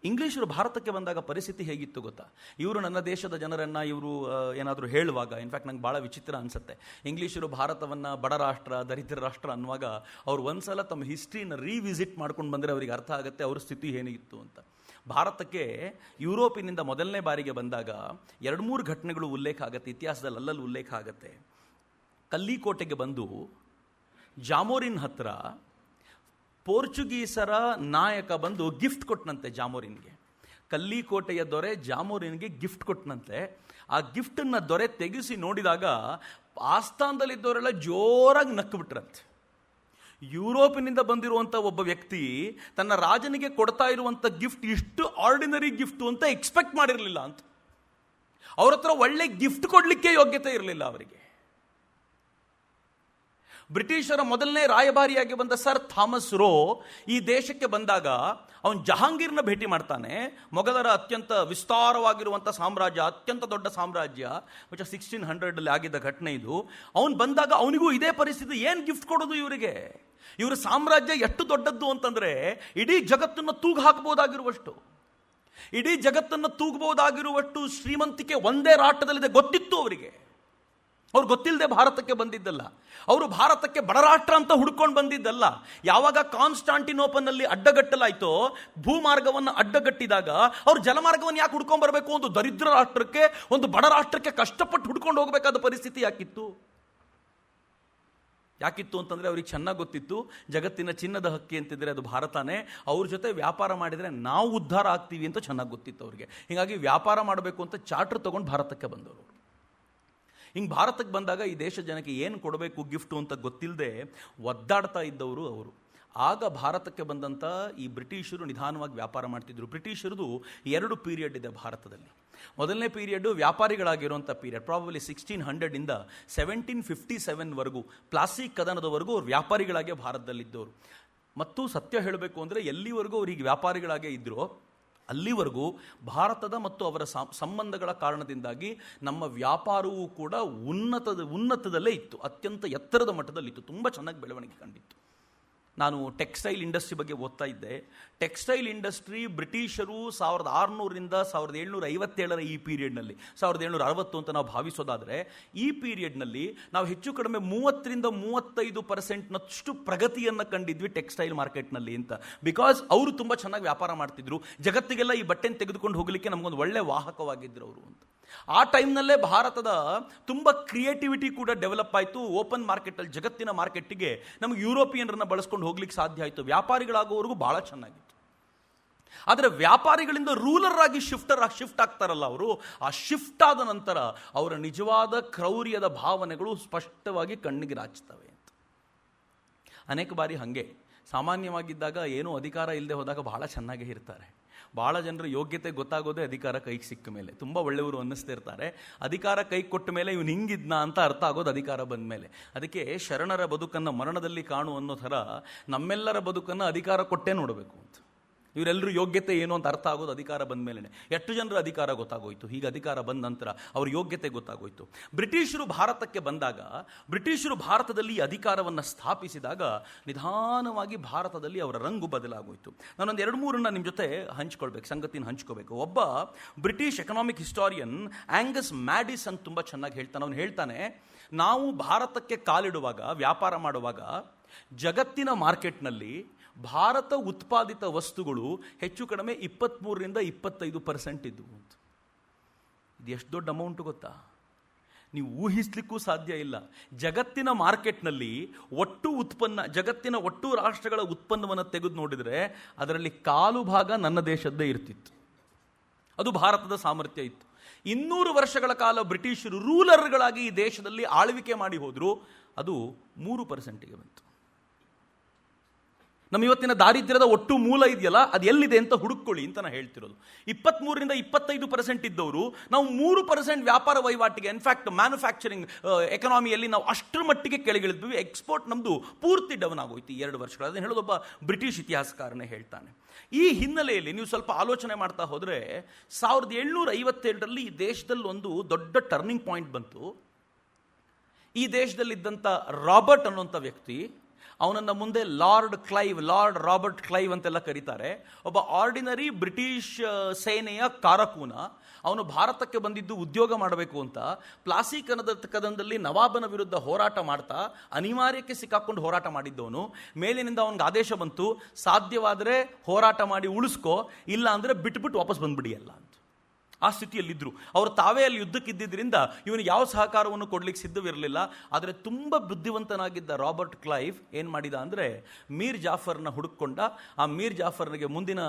ಇಂಗ್ಲೀಷರು ಭಾರತಕ್ಕೆ ಬಂದಾಗ ಪರಿಸ್ಥಿತಿ ಹೇಗಿತ್ತು ಗೊತ್ತಾ? ಇವರು ನನ್ನ ದೇಶದ ಜನರನ್ನು ಇವರು ಏನಾದರೂ ಹೇಳುವಾಗ, ಇನ್ಫ್ಯಾಕ್ಟ್ ನಂಗೆ ಭಾಳ ವಿಚಿತ್ರ ಅನಿಸುತ್ತೆ. ಇಂಗ್ಲೀಷರು ಭಾರತವನ್ನು ಬಡ ರಾಷ್ಟ್ರ, ದರಿದ್ರ ರಾಷ್ಟ್ರ ಅನ್ನುವಾಗ ಅವ್ರು ಒಂದ್ಸಲ ತಮ್ಮ ಹಿಸ್ಟ್ರಿನ ರೀವಿಸಿಟ್ ಮಾಡ್ಕೊಂಡು ಬಂದರೆ ಅವರಿಗೆ ಅರ್ಥ ಆಗುತ್ತೆ ಅವ್ರ ಸ್ಥಿತಿ ಏನಿತ್ತು ಅಂತ. ಭಾರತಕ್ಕೆ ಯುರೋಪಿನಿಂದ ಮೊದಲನೇ ಬಾರಿಗೆ ಬಂದಾಗ 2-3 ಘಟನೆಗಳು ಉಲ್ಲೇಖ ಆಗುತ್ತೆ, ಇತಿಹಾಸದಲ್ಲಿ ಅಲ್ಲಲ್ಲಿ ಉಲ್ಲೇಖ ಆಗುತ್ತೆ. ಕಲ್ಲಿಕೋಟೆಗೆ ಬಂದು ಜಾಮೋರಿನ್ ಹತ್ರ ಪೋರ್ಚುಗೀಸರ ನಾಯಕ ಬಂದು ಗಿಫ್ಟ್ ಕೊಟ್ಟನಂತೆ ಜಾಮೋರಿನ್ಗೆ. ಕಲ್ಲಿಕೋಟೆಯ ದೊರೆ ಜಾಮೋರಿನ್ಗೆ ಗಿಫ್ಟ್ ಕೊಟ್ಟನಂತೆ. ಆ ಗಿಫ್ಟನ್ನು ದೊರೆ ತೆಗೆಸಿ ನೋಡಿದಾಗ ಆಸ್ಥಾನದಲ್ಲಿದ್ದವರೆಲ್ಲ ಜೋರಾಗಿ ನಕ್ಕಿಬಿಟ್ರಂತೆ. ಯುರೋಪಿನಿಂದ ಬಂದಿರುವಂಥ ಒಬ್ಬ ವ್ಯಕ್ತಿ ತನ್ನ ರಾಜನಿಗೆ ಕೊಡ್ತಾ ಇರುವಂಥ ಗಿಫ್ಟ್ ಇಷ್ಟು ಆರ್ಡಿನರಿ ಗಿಫ್ಟು ಅಂತ ಎಕ್ಸ್ಪೆಕ್ಟ್ ಮಾಡಿರಲಿಲ್ಲ ಅಂತ. ಅವ್ರ ಹತ್ರ ಒಳ್ಳೆ ಗಿಫ್ಟ್ ಕೊಡಲಿಕ್ಕೆ ಯೋಗ್ಯತೆ ಇರಲಿಲ್ಲ ಅವರಿಗೆ. ಬ್ರಿಟಿಷರ ಮೊದಲನೇ ರಾಯಭಾರಿಯಾಗಿ ಬಂದ ಸರ್ ಥಾಮಸ್ ರೋ ಈ ದೇಶಕ್ಕೆ ಬಂದಾಗ ಅವನು ಜಹಾಂಗೀರ್ನ ಭೇಟಿ ಮಾಡ್ತಾನೆ. ಮೊಘಲರ ಅತ್ಯಂತ ವಿಸ್ತಾರವಾಗಿರುವಂಥ ಸಾಮ್ರಾಜ್ಯ, ಅತ್ಯಂತ ದೊಡ್ಡ ಸಾಮ್ರಾಜ್ಯ, 1600 ಆಗಿದ್ದ ಘಟನೆ ಇದು. ಅವನು ಬಂದಾಗ ಅವನಿಗೂ ಇದೇ ಪರಿಸ್ಥಿತಿ. ಏನು ಗಿಫ್ಟ್ ಕೊಡೋದು ಇವರಿಗೆ? ಇವರ ಸಾಮ್ರಾಜ್ಯ ಎಷ್ಟು ದೊಡ್ಡದ್ದು ಅಂತಂದರೆ ಇಡೀ ಜಗತ್ತನ್ನು ತೂಗು ಹಾಕಬಹುದಾಗಿರುವಷ್ಟು, ಇಡೀ ಜಗತ್ತನ್ನು ತೂಗಬಹುದಾಗಿರುವಷ್ಟು ಶ್ರೀಮಂತಿಕೆ ಒಂದೇ ರಾಷ್ಟ್ರದಲ್ಲಿದೆ ಗೊತ್ತಿತ್ತು ಅವರಿಗೆ. ಅವ್ರು ಗೊತ್ತಿಲ್ಲದೆ ಭಾರತಕ್ಕೆ ಬಂದಿದ್ದಲ್ಲ, ಅವರು ಭಾರತಕ್ಕೆ ಬಡರಾಷ್ಟ್ರ ಅಂತ ಹುಡ್ಕೊಂಡು ಬಂದಿದ್ದಲ್ಲ. ಯಾವಾಗ ಕಾನ್ಸ್ಟಾಂಟಿನೋಪಲ್ನಲ್ಲಿ ಅಡ್ಡಗಟ್ಟಲಾಯ್ತೋ, ಭೂಮಾರ್ಗವನ್ನು ಅಡ್ಡಗಟ್ಟಿದಾಗ ಅವ್ರು ಜಲಮಾರ್ಗವನ್ನು ಯಾಕೆ ಹುಡ್ಕೊಂಡು ಬರಬೇಕು? ಒಂದು ದರಿದ್ರ ರಾಷ್ಟ್ರಕ್ಕೆ, ಒಂದು ಬಡ ರಾಷ್ಟ್ರಕ್ಕೆ ಕಷ್ಟಪಟ್ಟು ಹುಡ್ಕೊಂಡು ಹೋಗಬೇಕಾದ ಪರಿಸ್ಥಿತಿ ಯಾಕಿತ್ತು ಅಂತಂದರೆ ಅವ್ರಿಗೆ ಚೆನ್ನಾಗಿ ಗೊತ್ತಿತ್ತು, ಜಗತ್ತಿನ ಚಿನ್ನದ ಹಕ್ಕಿ ಅಂತಿದ್ರೆ ಅದು ಭಾರತನೇ. ಅವ್ರ ಜೊತೆ ವ್ಯಾಪಾರ ಮಾಡಿದರೆ ನಾವು ಉದ್ಧಾರ ಆಗ್ತೀವಿ ಅಂತ ಚೆನ್ನಾಗಿ ಗೊತ್ತಿತ್ತು ಅವ್ರಿಗೆ. ಹೀಗಾಗಿ ವ್ಯಾಪಾರ ಮಾಡಬೇಕು ಅಂತ ಚಾರ್ಟರ್ ತೊಗೊಂಡು ಭಾರತಕ್ಕೆ ಬಂದವರು. ಹಿಂಗೆ ಭಾರತಕ್ಕೆ ಬಂದಾಗ ಈ ದೇಶ ಜನಕ್ಕೆ ಏನು ಕೊಡಬೇಕು ಗಿಫ್ಟು ಅಂತ ಗೊತ್ತಿಲ್ಲದೆ ಒದ್ದಾಡ್ತಾ ಇದ್ದವರು ಅವರು. ಆಗ ಭಾರತಕ್ಕೆ ಬಂದಂಥ ಈ ಬ್ರಿಟಿಷರು ನಿಧಾನವಾಗಿ ವ್ಯಾಪಾರ ಮಾಡ್ತಿದ್ರು. ಬ್ರಿಟಿಷರದು 2 ಪೀರಿಯಡ್ ಇದೆ ಭಾರತದಲ್ಲಿ. ಮೊದಲನೇ ಪೀರಿಯಡ್ಡು ವ್ಯಾಪಾರಿಗಳಾಗಿರುವಂಥ ಪೀರಿಯಡ್, ಪ್ರಾಬಬ್ಲಿ 1600 1757ವರೆಗೂ, ಪ್ಲಾಸಿ ಕದನದವರೆಗೂ ಅವ್ರು ವ್ಯಾಪಾರಿಗಳಾಗೇ ಭಾರತದಲ್ಲಿದ್ದವರು. ಮತ್ತು ಸತ್ಯ ಹೇಳಬೇಕು ಅಂದರೆ ಎಲ್ಲಿವರೆಗೂ ಅವ್ರಿಗೆ ವ್ಯಾಪಾರಿಗಳಾಗೇ ಇದ್ದರು ಅಲ್ಲಿವರೆಗೂ ಭಾರತದ ಮತ್ತು ಅವರ ಸಂಬಂಧಗಳ ಕಾರಣದಿಂದಾಗಿ ನಮ್ಮ ವ್ಯಾಪಾರವೂ ಕೂಡ ಉನ್ನತದಲ್ಲೇ ಇತ್ತು, ಅತ್ಯಂತ ಎತ್ತರದ ಮಟ್ಟದಲ್ಲಿತ್ತು, ತುಂಬ ಚೆನ್ನಾಗಿ ಬೆಳವಣಿಗೆ ಕಂಡಿತ್ತು. ನಾನು ಟೆಕ್ಸ್ಟೈಲ್ ಇಂಡಸ್ಟ್ರಿ ಬಗ್ಗೆ ಓದ್ತಾ ಇದ್ದೆ. ಟೆಕ್ಸ್ಟೈಲ್ ಇಂಡಸ್ಟ್ರಿ ಬ್ರಿಟಿಷರು 1600 1757 ಈ ಪೀರಿಯಡ್ನಲ್ಲಿ, 1760 ಅಂತ ನಾವು ಭಾವಿಸೋದಾದರೆ, ಈ ಪೀರಿಯಡ್ನಲ್ಲಿ ನಾವು ಹೆಚ್ಚು ಕಡಿಮೆ 30-35% ಪ್ರಗತಿಯನ್ನು ಕಂಡಿದ್ವಿ ಟೆಕ್ಸ್ಟೈಲ್ ಮಾರ್ಕೆಟ್ನಲ್ಲಿ ಅಂತ. ಬಿಕಾಸ್ ಅವರು ತುಂಬ ಚೆನ್ನಾಗಿ ವ್ಯಾಪಾರ ಮಾಡ್ತಿದ್ರು, ಜಗತ್ತಿಗೆಲ್ಲ ಈ ಬಟ್ಟೆನ ತೆಗೆದುಕೊಂಡು ಹೋಗಲಿಕ್ಕೆ ನಮಗೊಂದು ಒಳ್ಳೆ ವಾಹಕವಾಗಿದ್ದರು ಅವರು ಅಂತ. ಆ ಟೈಮ್ನಲ್ಲೇ ಭಾರತದ ತುಂಬ ಕ್ರಿಯೇಟಿವಿಟಿ ಕೂಡ ಡೆವಲಪ್ ಆಯಿತು. ಓಪನ್ ಮಾರ್ಕೆಟಲ್ಲಿ, ಜಗತ್ತಿನ ಮಾರ್ಕೆಟ್ಟಿಗೆ ನಮಗೆ ಯುರೋಪಿಯನ್ರನ್ನ ಬಳಸ್ಕೊಂಡು ಹೋಗ್ಲಿಕ್ಕೆ ಸಾಧ್ಯ ಆಯಿತು. ವ್ಯಾಪಾರಿಗಳಾಗೋವರೆಗೂ ಭಾಳ ಚೆನ್ನಾಗಿತ್ತು. ಆದರೆ ವ್ಯಾಪಾರಿಗಳಿಂದ ರೂಲರ್ ಆಗಿ ಶಿಫ್ಟ್ ಆಗ್ತಾರಲ್ಲ ಅವರು, ಆ ಶಿಫ್ಟ್ ಆದ ನಂತರ ಅವರ ನಿಜವಾದ ಕ್ರೌರ್ಯದ ಭಾವನೆಗಳು ಸ್ಪಷ್ಟವಾಗಿ ಕಣ್ಣಿಗೆ ರಾಚ್ತವೆ ಅಂತ. ಅನೇಕ ಬಾರಿ ಹಾಗೆ ಸಾಮಾನ್ಯವಾಗಿದ್ದಾಗ ಏನೂ ಅಧಿಕಾರ ಇಲ್ಲದೆ ಹೋದಾಗ ಬಹಳ ಚೆನ್ನಾಗೇ ಇರ್ತಾರೆ. ಭಾಳ ಜನರು ಯೋಗ್ಯತೆ ಗೊತ್ತಾಗೋದೇ ಅಧಿಕಾರ ಕೈಗೆ ಸಿಕ್ಕ ಮೇಲೆ. ತುಂಬ ಒಳ್ಳೆಯವರು ಅನ್ನಿಸ್ತಿರ್ತಾರೆ. ಅಧಿಕಾರ ಕೈಗೆ ಕೊಟ್ಟ ಮೇಲೆ ಇವನು ಹಿಂಗಿದ್ನ ಅಂತ ಅರ್ಥ ಆಗೋದು ಅಧಿಕಾರ ಬಂದ ಮೇಲೆ. ಅದಕ್ಕೆ ಶರಣರ ಬದುಕನ್ನು ಮರಣದಲ್ಲಿ ಕಾಣು ಅನ್ನೋ ಥರ ನಮ್ಮೆಲ್ಲರ ಬದುಕನ್ನು ಅಧಿಕಾರ ಕೊಟ್ಟೇ ನೋಡಬೇಕು ಅಂತ. ಇವರೆಲ್ಲರೂ ಯೋಗ್ಯತೆ ಏನು ಅಂತ ಅರ್ಥ ಆಗೋದು ಅಧಿಕಾರ ಬಂದ ಮೇಲೆ. ಎಷ್ಟು ಜನರ ಅಧಿಕಾರ ಗೊತ್ತಾಗೋಯ್ತು. ಹೀಗೆ ಅಧಿಕಾರ ಬಂದ ನಂತರ ಅವ್ರ ಯೋಗ್ಯತೆ ಗೊತ್ತಾಗೋಯ್ತು. ಬ್ರಿಟಿಷರು ಭಾರತಕ್ಕೆ ಬಂದಾಗ, ಬ್ರಿಟಿಷರು ಭಾರತದಲ್ಲಿ ಅಧಿಕಾರವನ್ನು ಸ್ಥಾಪಿಸಿದಾಗ ನಿಧಾನವಾಗಿ ಭಾರತದಲ್ಲಿ ಅವರ ರಂಗು ಬದಲಾಗೋಯ್ತು. ನಾನೊಂದು 2-3 ನಿಮ್ಮ ಜೊತೆ ಸಂಗತಿನ ಹಂಚ್ಕೋಬೇಕು. ಒಬ್ಬ ಬ್ರಿಟಿಷ್ ಎಕನಾಮಿಕ್ ಹಿಸ್ಟಾರಿಯನ್ ಆಂಗಸ್ ಮ್ಯಾಡಿಸ್ ಅಂತ ತುಂಬ ಚೆನ್ನಾಗಿ ಹೇಳ್ತಾನೆ. ಅವನು ಹೇಳ್ತಾನೆ, ನಾವು ಭಾರತಕ್ಕೆ ಕಾಲಿಡುವಾಗ, ವ್ಯಾಪಾರ ಮಾಡುವಾಗ ಜಗತ್ತಿನ ಮಾರ್ಕೆಟ್ನಲ್ಲಿ ಭಾರತ ಉತ್ಪಾದಿತ ವಸ್ತುಗಳು ಹೆಚ್ಚು ಕಡಿಮೆ 23-25% ಇದ್ದವು ಅಂತ. ಇದು ಎಷ್ಟು ದೊಡ್ಡ ಅಮೌಂಟ್ ಗೊತ್ತಾ? ನೀವು ಊಹಿಸ್ಲಿಕ್ಕೂ ಸಾಧ್ಯ ಇಲ್ಲ. ಜಗತ್ತಿನ ಮಾರ್ಕೆಟ್ನಲ್ಲಿ ಜಗತ್ತಿನ ಒಟ್ಟು ರಾಷ್ಟ್ರಗಳ ಉತ್ಪನ್ನವನ್ನು ತೆಗೆದು ನೋಡಿದರೆ ಅದರಲ್ಲಿ 1/4 ಭಾಗ ನನ್ನ ದೇಶದ್ದೇ ಇರ್ತಿತ್ತು. ಅದು ಭಾರತದ ಸಾಮರ್ಥ್ಯ ಇತ್ತು. 200 ವರ್ಷಗಳ ಕಾಲ ಬ್ರಿಟಿಷರು ರೂಲರ್ಗಳಾಗಿ ಈ ದೇಶದಲ್ಲಿ ಆಳ್ವಿಕೆ ಮಾಡಿ ಹೋದರು. ಅದು 3%ಗೆ ಬಂತು. ನಮ್ಮ ಇವತ್ತಿನ ದಾರಿದ್ರ್ಯದ ಒಟ್ಟು ಮೂಲ ಇದೆಯಲ್ಲ, ಅದು ಎಲ್ಲಿದೆ ಅಂತ ಹುಡುಕೊಳ್ಳಿ ಅಂತ ನಾನು ಹೇಳ್ತಿರೋದು. 23-25% ಇದ್ದವರು ನಾವು 3% ವ್ಯಾಪಾರ ವಹಿವಾಟಿಗೆ, ಇನ್ಫ್ಯಾಕ್ಟ್ ಮ್ಯಾನುಫ್ಯಾಕ್ಚರಿಂಗ್ ಎಕನಾಮಿಯಲ್ಲಿ ನಾವು ಅಷ್ಟರ ಮಟ್ಟಿಗೆ ಕೆಳಗಿಳಿದ್ವಿ. ಎಕ್ಸ್ಪೋರ್ಟ್ ನಮ್ಮದು ಪೂರ್ತಿ ಡೌನ್ ಆಗೋಯ್ತು 2 ವರ್ಷಗಳು. ಅದನ್ನು ಹೇಳೋದೊಬ್ಬ ಬ್ರಿಟಿಷ್ ಇತಿಹಾಸಕಾರನೇ ಹೇಳ್ತಾನೆ. ಈ ಹಿನ್ನೆಲೆಯಲ್ಲಿ ನೀವು ಸ್ವಲ್ಪ ಆಲೋಚನೆ ಮಾಡ್ತಾ ಹೋದರೆ 1757 ಈ ದೇಶದಲ್ಲಿ ಒಂದು ದೊಡ್ಡ ಟರ್ನಿಂಗ್ ಪಾಯಿಂಟ್ ಬಂತು. ಈ ದೇಶದಲ್ಲಿದ್ದಂಥ ರಾಬರ್ಟ್ ಅನ್ನುವಂಥ ವ್ಯಕ್ತಿ, ಅವನನ್ನು ಮುಂದೆ ಲಾರ್ಡ್ ರಾಬರ್ಟ್ ಕ್ಲೈವ್ ಅಂತೆಲ್ಲ ಕರೀತಾರೆ. ಒಬ್ಬ ಆರ್ಡಿನರಿ ಬ್ರಿಟಿಷ್ ಸೇನೆಯ ಕಾರಕೂನ. ಅವನು ಭಾರತಕ್ಕೆ ಬಂದಿದ್ದು ಉದ್ಯೋಗ ಮಾಡಬೇಕು ಅಂತ. ಪ್ಲಾಸಿ ಕದನದಲ್ಲಿ ನವಾಬನ ವಿರುದ್ಧ ಹೋರಾಟ ಮಾಡ್ತಾ ಅನಿವಾರ್ಯಕ್ಕೆ ಸಿಕ್ಕಾಕೊಂಡು ಹೋರಾಟ ಮಾಡಿದ್ದವನು. ಮೇಲಿನಿಂದ ಅವನಿಗೆ ಆದೇಶ ಬಂತು, ಸಾಧ್ಯವಾದರೆ ಹೋರಾಟ ಮಾಡಿ ಉಳಿಸ್ಕೋ, ಇಲ್ಲ ಅಂದರೆ ಬಿಟ್ಬಿಟ್ಟು ವಾಪಸ್ ಬಂದ್ಬಿಡಿ ಅಲ್ಲ ಅಂತ. ಆ ಸ್ಥಿತಿಯಲ್ಲಿದ್ದರು ಅವರು. ತಾವೇ ಅಲ್ಲಿ ಯುದ್ಧಕ್ಕಿದ್ದರಿಂದ ಇವನು ಯಾವ ಸಹಕಾರವನ್ನು ಕೊಡ್ಲಿಕ್ಕೆ ಸಿದ್ಧವಿರಲಿಲ್ಲ. ಆದರೆ ತುಂಬ ಬುದ್ಧಿವಂತನಾಗಿದ್ದ ರಾಬರ್ಟ್ ಕ್ಲೈವ್ ಏನು ಮಾಡಿದ ಅಂದರೆ, ಮೀರ್ ಜಾಫರ್ನ ಹುಡುಕೊಂಡ. ಆ ಮೀರ್ ಜಾಫರ್ನಿಗೆ ಮುಂದಿನ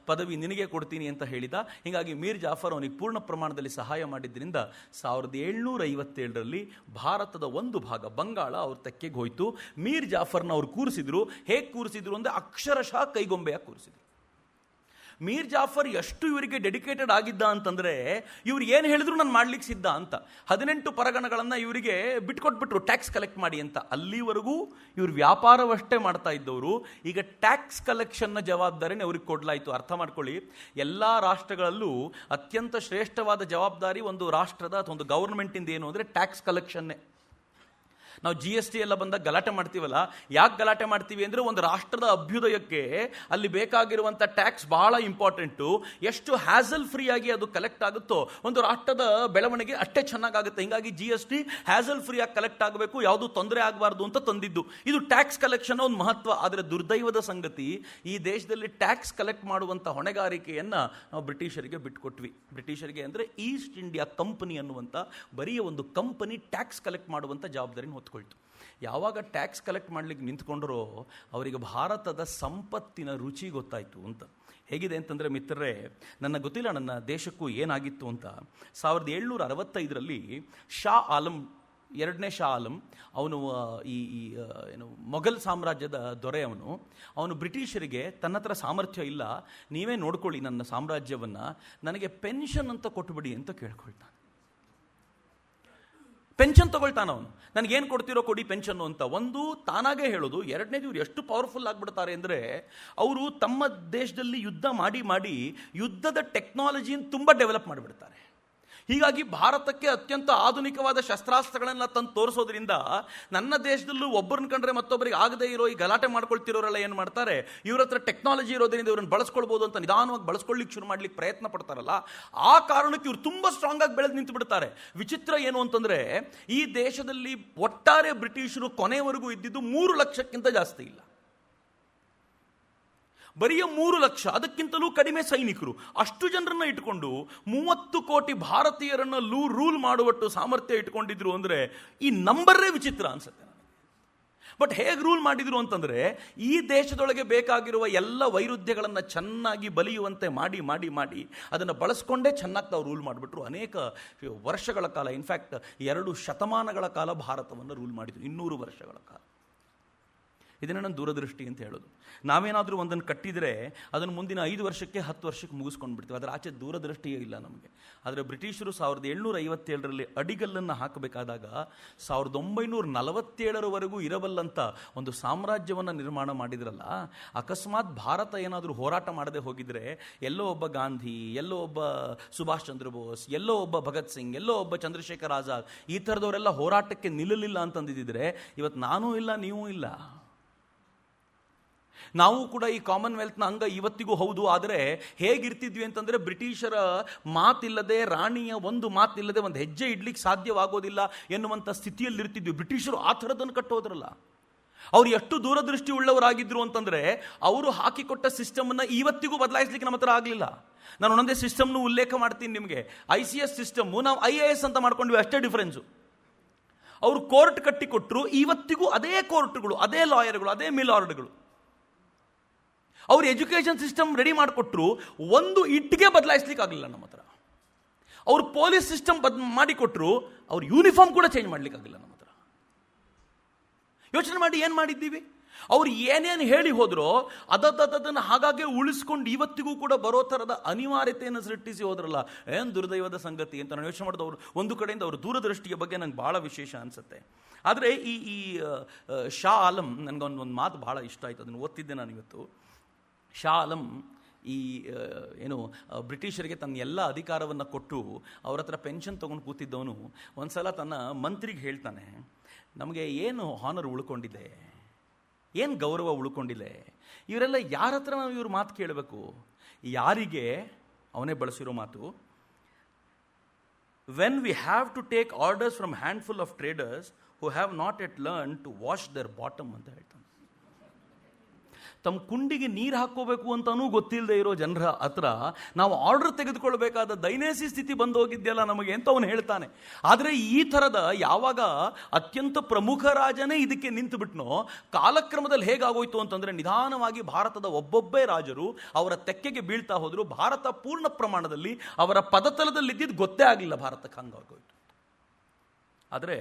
ಪದವಿ ನಿನಗೆ ಕೊಡ್ತೀನಿ ಅಂತ ಹೇಳಿದ. ಹೀಗಾಗಿ ಮೀರ್ ಜಾಫರ್ ಅವನಿಗೆ ಪೂರ್ಣ ಪ್ರಮಾಣದಲ್ಲಿ ಸಹಾಯ ಮಾಡಿದ್ರಿಂದ 1757ರಲ್ಲಿ ಭಾರತದ ಒಂದು ಭಾಗ ಬಂಗಾಳ ಅವ್ರ ತೆಕ್ಕೆಗೆ ಹೋಯಿತು. ಮೀರ್ ಜಾಫರ್ನ ಅವ್ರು ಕೂರಿಸಿದ್ರು. ಹೇಗೆ ಕೂರಿಸಿದ್ರು ಅಂದರೆ ಅಕ್ಷರಶಃ ಕೈಗೊಂಬೆಯಾಗಿ ಕೂರಿಸಿದ್ರು. ಮೀರ್ ಜಾಫರ್ ಎಷ್ಟು ಇವರಿಗೆ ಡೆಡಿಕೇಟೆಡ್ ಆಗಿದ್ದ ಅಂತಂದರೆ, ಇವ್ರು ಏನು ಹೇಳಿದ್ರು ನಾನು ಮಾಡ್ಲಿಕ್ಕೆ ಸಿದ್ಧ ಅಂತ. 18 ಪರಗಣಗಳನ್ನು ಇವರಿಗೆ ಬಿಟ್ಕೊಟ್ಬಿಟ್ರು ಟ್ಯಾಕ್ಸ್ ಕಲೆಕ್ಟ್ ಮಾಡಿ ಅಂತ. ಅಲ್ಲಿವರೆಗೂ ಇವ್ರು ವ್ಯಾಪಾರವಷ್ಟೇ ಮಾಡ್ತಾ ಇದ್ದವರು. ಈಗ ಟ್ಯಾಕ್ಸ್ ಕಲೆಕ್ಷನ್ನ ಜವಾಬ್ದಾರಿನೇ ಅವ್ರಿಗೆ ಕೊಡಲಾಯಿತು. ಅರ್ಥ ಮಾಡ್ಕೊಳ್ಳಿ, ಎಲ್ಲ ರಾಷ್ಟ್ರಗಳಲ್ಲೂ ಅತ್ಯಂತ ಶ್ರೇಷ್ಠವಾದ ಜವಾಬ್ದಾರಿ ಒಂದು ರಾಷ್ಟ್ರದ ಅಥವಾ ಒಂದು ಗೌರ್ಮೆಂಟಿಂದ ಏನು ಅಂದರೆ ಟ್ಯಾಕ್ಸ್ ಕಲೆಕ್ಷನ್ನೇ. ನಾವು GST ಎಲ್ಲ ಬಂದಾಗ ಗಲಾಟೆ ಮಾಡ್ತೀವಲ್ಲ, ಯಾಕೆ ಗಲಾಟೆ ಮಾಡ್ತೀವಿ ಅಂದರೆ ಒಂದು ರಾಷ್ಟ್ರದ ಅಭ್ಯುದಯಕ್ಕೆ ಅಲ್ಲಿ ಬೇಕಾಗಿರುವಂಥ ಟ್ಯಾಕ್ಸ್ ಬಹಳ ಇಂಪಾರ್ಟೆಂಟು. ಎಷ್ಟು ಹ್ಯಾಸಲ್ ಫ್ರೀ ಆಗಿ ಅದು ಕಲೆಕ್ಟ್ ಆಗುತ್ತೋ ಒಂದು ರಾಷ್ಟ್ರದ ಬೆಳವಣಿಗೆ ಅಷ್ಟೇ ಚೆನ್ನಾಗಾಗುತ್ತೆ. ಹೀಗಾಗಿ GST ಹ್ಯಾಸಲ್ ಫ್ರೀ ಆಗಿ ಕಲೆಕ್ಟ್ ಆಗಬೇಕು, ಯಾವುದು ತೊಂದರೆ ಆಗಬಾರ್ದು ಅಂತ ತಂದಿದ್ದು. ಇದು ಟ್ಯಾಕ್ಸ್ ಕಲೆಕ್ಷನ್ ಒಂದು ಮಹತ್ವ. ಆದರೆ ದುರ್ದೈವದ ಸಂಗತಿ, ಈ ದೇಶದಲ್ಲಿ ಟ್ಯಾಕ್ಸ್ ಕಲೆಕ್ಟ್ ಮಾಡುವಂಥ ಹೊಣೆಗಾರಿಕೆಯನ್ನು ನಾವು ಬ್ರಿಟಿಷರಿಗೆ ಬಿಟ್ಕೊಟ್ವಿ. ಬ್ರಿಟಿಷರಿಗೆ ಅಂದರೆ ಈಸ್ಟ್ ಇಂಡಿಯಾ ಕಂಪನಿ ಅನ್ನುವಂಥ ಬರೀ ಒಂದು ಕಂಪನಿ ಟ್ಯಾಕ್ಸ್ ಕಲೆಕ್ಟ್ ಮಾಡುವಂಥ ಜವಾಬ್ದಾರಿನ ಹೊತ್ಕೊಳ್ತು. ಯಾವಾಗ ಟ್ಯಾಕ್ಸ್ ಕಲೆಕ್ಟ್ ಮಾಡ್ಲಿಕ್ಕೆ ನಿಂತ್ಕೊಂಡ್ರೋ ಅವರಿಗೆ ಭಾರತದ ಸಂಪತ್ತಿನ ರುಚಿ ಗೊತ್ತಾಯಿತು ಅಂತ. ಹೇಗಿದೆ ಅಂತಂದರೆ ಮಿತ್ರರೇ, ನನ್ನ ಗೊತ್ತಿಲ್ಲ ನನ್ನ ದೇಶಕ್ಕೂ ಏನಾಗಿತ್ತು ಅಂತ. 1765ರಲ್ಲಿ ಶಾ ಆಲಂ, ಎರಡನೇ ಶಾ ಆಲಂ, ಅವನು ಏನು ಮೊಘಲ್ ಸಾಮ್ರಾಜ್ಯದ ದೊರೆ. ಅವನು ಬ್ರಿಟಿಷರಿಗೆ ತನ್ನ ಹತ್ರ ಸಾಮರ್ಥ್ಯ ಇಲ್ಲ, ನೀವೇ ನೋಡ್ಕೊಳ್ಳಿ ನನ್ನ ಸಾಮ್ರಾಜ್ಯವನ್ನು, ನನಗೆ ಪೆನ್ಷನ್ ಅಂತ ಕೊಟ್ಟುಬಿಡಿ ಅಂತ ಕೇಳ್ಕೊಳ್ತಾನೆ. ಪೆನ್ಷನ್ ತಗೊಳ್ತಾನ ಅವನು. ನನಗೇನು ಕೊಡ್ತಿರೋ ಕೊಡಿ ಪೆನ್ಷನ್ನು ಅಂತ. ಒಂದು ತಾನಾಗೇ ಹೇಳೋದು. ಎರಡನೇದು, ಇವ್ರು ಎಷ್ಟು ಪವರ್ಫುಲ್ ಆಗಿಬಿಡ್ತಾರೆ ಅಂದರೆ, ಅವರು ತಮ್ಮ ದೇಶದಲ್ಲಿ ಯುದ್ಧ ಮಾಡಿ ಮಾಡಿ ಯುದ್ಧದ ಟೆಕ್ನಾಲಜಿಯನ್ನು ತುಂಬ ಡೆವಲಪ್ ಮಾಡಿಬಿಡ್ತಾರೆ. ಹೀಗಾಗಿ ಭಾರತಕ್ಕೆ ಅತ್ಯಂತ ಆಧುನಿಕವಾದ ಶಸ್ತ್ರಾಸ್ತ್ರಗಳನ್ನ ತಂದು ತೋರಿಸೋದ್ರಿಂದ ನನ್ನ ದೇಶದಲ್ಲೂ ಒಬ್ಬರನ್ನ ಕಂಡ್ರೆ ಮತ್ತೊಬ್ಬರಿಗೆ ಆಗದೇ ಇರೋ ಈ ಗಲಾಟೆ ಮಾಡ್ಕೊಳ್ತಿರೋರೆಲ್ಲ ಏನು ಮಾಡ್ತಾರೆ, ಇವ್ರ ಹತ್ರ ಟೆಕ್ನಾಲಜಿ ಇರೋದ್ರಿಂದ ಇವ್ರನ್ನ ಬಳಸ್ಕೊಳ್ಬೋದು ಅಂತ ನಿಧಾನವಾಗಿ ಬಳಸ್ಕೊಳ್ಳಿಕ್ಕೆ ಶುರು ಮಾಡ್ಲಿಕ್ಕೆ ಪ್ರಯತ್ನ ಪಡ್ತಾರಲ್ಲ, ಆ ಕಾರಣಕ್ಕೆ ಇವ್ರು ತುಂಬ ಸ್ಟ್ರಾಂಗ್ ಆಗಿ ಬೆಳೆದು ನಿಂತು ಬಿಡ್ತಾರೆ. ವಿಚಿತ್ರ ಏನು ಅಂತಂದ್ರೆ, ಈ ದೇಶದಲ್ಲಿ ಒಟ್ಟಾರೆ ಬ್ರಿಟಿಷರು ಕೊನೆವರೆಗೂ ಇದ್ದಿದ್ದು 3 ಲಕ್ಷಕ್ಕಿಂತ ಜಾಸ್ತಿ ಇಲ್ಲ. ಬರೀ 3 ಲಕ್ಷ, ಅದಕ್ಕಿಂತಲೂ ಕಡಿಮೆ ಸೈನಿಕರು. ಅಷ್ಟು ಜನರನ್ನ ಇಟ್ಕೊಂಡು 30 ಕೋಟಿ ಭಾರತೀಯರನ್ನ ರೂಲ್ ಮಾಡುವಟ್ಟು ಸಾಮರ್ಥ್ಯ ಇಟ್ಕೊಂಡಿದ್ರು ಅಂದ್ರೆ ಈ ನಂಬರೇ ವಿಚಿತ್ರ ಅನ್ಸುತ್ತೆ. ಬಟ್ ಹೇಗೆ ರೂಲ್ ಮಾಡಿದ್ರು ಅಂತಂದ್ರೆ, ಈ ದೇಶದೊಳಗೆ ಬೇಕಾಗಿರುವ ಎಲ್ಲ ವೈರುಧ್ಯಗಳನ್ನು ಚೆನ್ನಾಗಿ ಬಲಿಯುವಂತೆ ಮಾಡಿ ಮಾಡಿ ಮಾಡಿ ಅದನ್ನು ಬಳಸ್ಕೊಂಡೇ ಚೆನ್ನಾಗಿ ತಾವು ರೂಲ್ ಮಾಡಿಬಿಟ್ರು. ಅನೇಕ ವರ್ಷಗಳ ಕಾಲ, ಇನ್ಫ್ಯಾಕ್ಟ್ 2 ಶತಮಾನಗಳ ಕಾಲ ಭಾರತವನ್ನು ರೂಲ್ ಮಾಡಿದ್ರು, 200 ವರ್ಷಗಳ ಕಾಲ. ಇದನ್ನು ನಾನು ದೂರದೃಷ್ಟಿ ಅಂತ ಹೇಳೋದು. ನಾವೇನಾದರೂ ಒಂದನ್ನು ಕಟ್ಟಿದರೆ ಅದನ್ನು ಮುಂದಿನ 5 ವರ್ಷಕ್ಕೆ 10 ವರ್ಷಕ್ಕೆ ಮುಗಿಸ್ಕೊಂಡು ಬಿಡ್ತೀವಿ. ಅದರ ಆಚೆ ದೂರದೃಷ್ಟಿಯೇ ಇಲ್ಲ ನಮಗೆ. ಆದರೆ ಬ್ರಿಟಿಷರು 1757ರಲ್ಲಿ ಅಡಿಗಲ್ಲನ್ನು ಹಾಕಬೇಕಾದಾಗ 1947ರವರೆಗೂ ಇರಬಲ್ಲಂಥ ಒಂದು ಸಾಮ್ರಾಜ್ಯವನ್ನು ನಿರ್ಮಾಣ ಮಾಡಿದ್ರಲ್ಲ, ಅಕಸ್ಮಾತ್ ಭಾರತ ಏನಾದರೂ ಹೋರಾಟ ಮಾಡದೆ ಹೋಗಿದ್ರೆ, ಎಲ್ಲೋ ಒಬ್ಬ ಗಾಂಧಿ, ಎಲ್ಲೋ ಒಬ್ಬ ಸುಭಾಷ್ ಚಂದ್ರ ಬೋಸ್, ಎಲ್ಲೋ ಒಬ್ಬ ಭಗತ್ ಸಿಂಗ್, ಎಲ್ಲೋ ಒಬ್ಬ ಚಂದ್ರಶೇಖರ್ ಆಜಾದ್, ಈ ಥರದವರೆಲ್ಲ ಹೋರಾಟಕ್ಕೆ ನಿಲ್ಲಲಿಲ್ಲ ಅಂತಂದಿದ್ದರೆ ಇವತ್ತು ನಾನೂ ಇಲ್ಲ, ನೀವೂ ಇಲ್ಲ. ನಾವು ಕೂಡ ಈ ಕಾಮನ್ವೆಲ್ತ್ನ ಅಂಗ ಇವತ್ತಿಗೂ ಹೌದು. ಆದರೆ ಹೇಗಿರ್ತಿದ್ವಿ ಅಂತಂದರೆ, ಬ್ರಿಟಿಷರ ಮಾತಿಲ್ಲದೆ, ರಾಣಿಯ ಒಂದು ಮಾತಿಲ್ಲದೆ ಒಂದು ಹೆಜ್ಜೆ ಇಡ್ಲಿಕ್ಕೆ ಸಾಧ್ಯವಾಗೋದಿಲ್ಲ ಎನ್ನುವಂಥ ಸ್ಥಿತಿಯಲ್ಲಿರ್ತಿದ್ವಿ. ಬ್ರಿಟಿಷರು ಆ ಥರದನ್ನು ಕಟ್ಟೋದ್ರಲ್ಲ. ಅವ್ರು ಎಷ್ಟು ದೂರದೃಷ್ಟಿ ಉಳ್ಳವರಾಗಿದ್ರು ಅಂತಂದರೆ, ಅವರು ಹಾಕಿಕೊಟ್ಟ ಸಿಸ್ಟಮನ್ನು ಇವತ್ತಿಗೂ ಬದಲಾಯಿಸಲಿಕ್ಕೆ ನಮ್ಮ ಹತ್ರ ಆಗಲಿಲ್ಲ. ನಾನು ಒಂದೊಂದೇ ಸಿಸ್ಟಮ್ನು ಉಲ್ಲೇಖ ಮಾಡ್ತೀನಿ ನಿಮಗೆ. ICS ಸಿಸ್ಟಮ್ಮು, ನಾವು IAS ಅಂತ ಮಾಡ್ಕೊಂಡ್ವಿ, ಅಷ್ಟೇ ಡಿಫರೆನ್ಸು. ಅವರು ಕೋರ್ಟ್ ಕಟ್ಟಿಕೊಟ್ರು, ಇವತ್ತಿಗೂ ಅದೇ ಕೋರ್ಟ್ಗಳು, ಅದೇ ಲಾಯರ್ಗಳು, ಅದೇ ಮಿಲಾರ್ಡ್ಗಳು. ಅವ್ರು ಎಜುಕೇಷನ್ ಸಿಸ್ಟಮ್ ರೆಡಿ ಮಾಡಿಕೊಟ್ರು, ಒಂದು ಇಟ್ಟಿಗೆ ಬದಲಾಯಿಸ್ಲಿಕ್ಕೆ ಆಗಲಿಲ್ಲ ನಮ್ಮ ಹತ್ರ. ಅವ್ರು ಪೊಲೀಸ್ ಸಿಸ್ಟಮ್ ಮಾಡಿಕೊಟ್ರು, ಅವ್ರು ಯೂನಿಫಾರ್ಮ್ ಕೂಡ ಚೇಂಜ್ ಮಾಡ್ಲಿಕ್ಕೆ ಆಗಲಿಲ್ಲ ನಮ್ಮ ಹತ್ರ. ಯೋಚನೆ ಮಾಡಿ ಏನು ಮಾಡಿದ್ದೀವಿ. ಅವ್ರು ಏನೇನು ಹೇಳಿ ಹೋದ್ರೋ ಅದನ್ನು ಹಾಗಾಗೆ ಉಳಿಸ್ಕೊಂಡು ಇವತ್ತಿಗೂ ಕೂಡ ಬರೋ ಥರದ ಅನಿವಾರ್ಯತೆಯನ್ನು ಸೃಷ್ಟಿಸಿ ಹೋದ್ರಲ್ಲ, ಏನು ದುರ್ದೈವದ ಸಂಗತಿ ಅಂತ ನಾನು ಯೋಚನೆ ಮಾಡಿದವರು. ಒಂದು ಕಡೆಯಿಂದ ಅವ್ರ ದೂರದೃಷ್ಟಿಯ ಬಗ್ಗೆ ನಂಗೆ ಭಾಳ ವಿಶೇಷ ಅನಿಸುತ್ತೆ. ಆದರೆ ಈ ಶಾ ಆಲಂ, ನನಗೊಂದು ಮಾತು ಭಾಳ ಇಷ್ಟ ಆಯಿತು, ಅದನ್ನು ಓದ್ತಿದ್ದೆ ನಾನು ಇವತ್ತು. ಶಾ ಆಲಂ ಈ ಏನು ಬ್ರಿಟಿಷರಿಗೆ ತನ್ನ ಎಲ್ಲ ಅಧಿಕಾರವನ್ನು ಕೊಟ್ಟು ಅವ್ರ ಹತ್ರ ಪೆನ್ಷನ್ ತೊಗೊಂಡು ಕೂತಿದ್ದವನು ಒಂದು ಸಲ ತನ್ನ ಮಂತ್ರಿಗೆ ಹೇಳ್ತಾನೆ, ನಮಗೆ ಏನು ಹಾನರ್ ಉಳ್ಕೊಂಡಿದೆ, ಏನು ಗೌರವ ಉಳ್ಕೊಂಡಿದೆ, ಇವರೆಲ್ಲ ಯಾರ ಹತ್ರ ನಾವು ಇವ್ರ ಮಾತು ಕೇಳಬೇಕು? ಯಾರಿಗೆ ಅವನೇ ಬಳಸಿರೋ ಮಾತು, when we have to take orders from handful of traders who have not yet learned to wash their bottom ಅಂತ ಹೇಳ್ತಾನೆ. ತಮ್ಮ ಕುಂಡಿಗೆ ನೀರು ಹಾಕೋಬೇಕು ಅಂತಾನೂ ಗೊತ್ತಿಲ್ಲದೆ ಇರೋ ಜನರ ಹತ್ರ ನಾವು ಆರ್ಡರ್ ತೆಗೆದುಕೊಳ್ಬೇಕಾದ ದೈನೇಸಿ ಸ್ಥಿತಿ ಬಂದು ಹೋಗಿದ್ಯಲ್ಲ ನಮಗೆ ಅಂತ ಅವನು ಹೇಳ್ತಾನೆ. ಆದರೆ ಈ ಥರದ ಯಾವಾಗ ಅತ್ಯಂತ ಪ್ರಮುಖ ರಾಜನೇ ಇದಕ್ಕೆ ನಿಂತು ಬಿಟ್ನೋ, ಕಾಲಕ್ರಮದಲ್ಲಿ ಹೇಗಾಗೋಯ್ತು ಅಂತಂದ್ರೆ ನಿಧಾನವಾಗಿ ಭಾರತದ ಒಬ್ಬೊಬ್ಬೇ ರಾಜರು ಅವರ ತೆಕ್ಕೆಗೆ ಬೀಳ್ತಾ ಹೋದ್ರು. ಭಾರತ ಪೂರ್ಣ ಪ್ರಮಾಣದಲ್ಲಿ ಅವರ ಪದತಲದಲ್ಲಿ ಇದ್ದಿದ್ದು ಗೊತ್ತೇ ಆಗಲಿಲ್ಲ ಭಾರತಕ್ಕೆ, ಹಂಗಾಗೋಯ್ತು. ಆದರೆ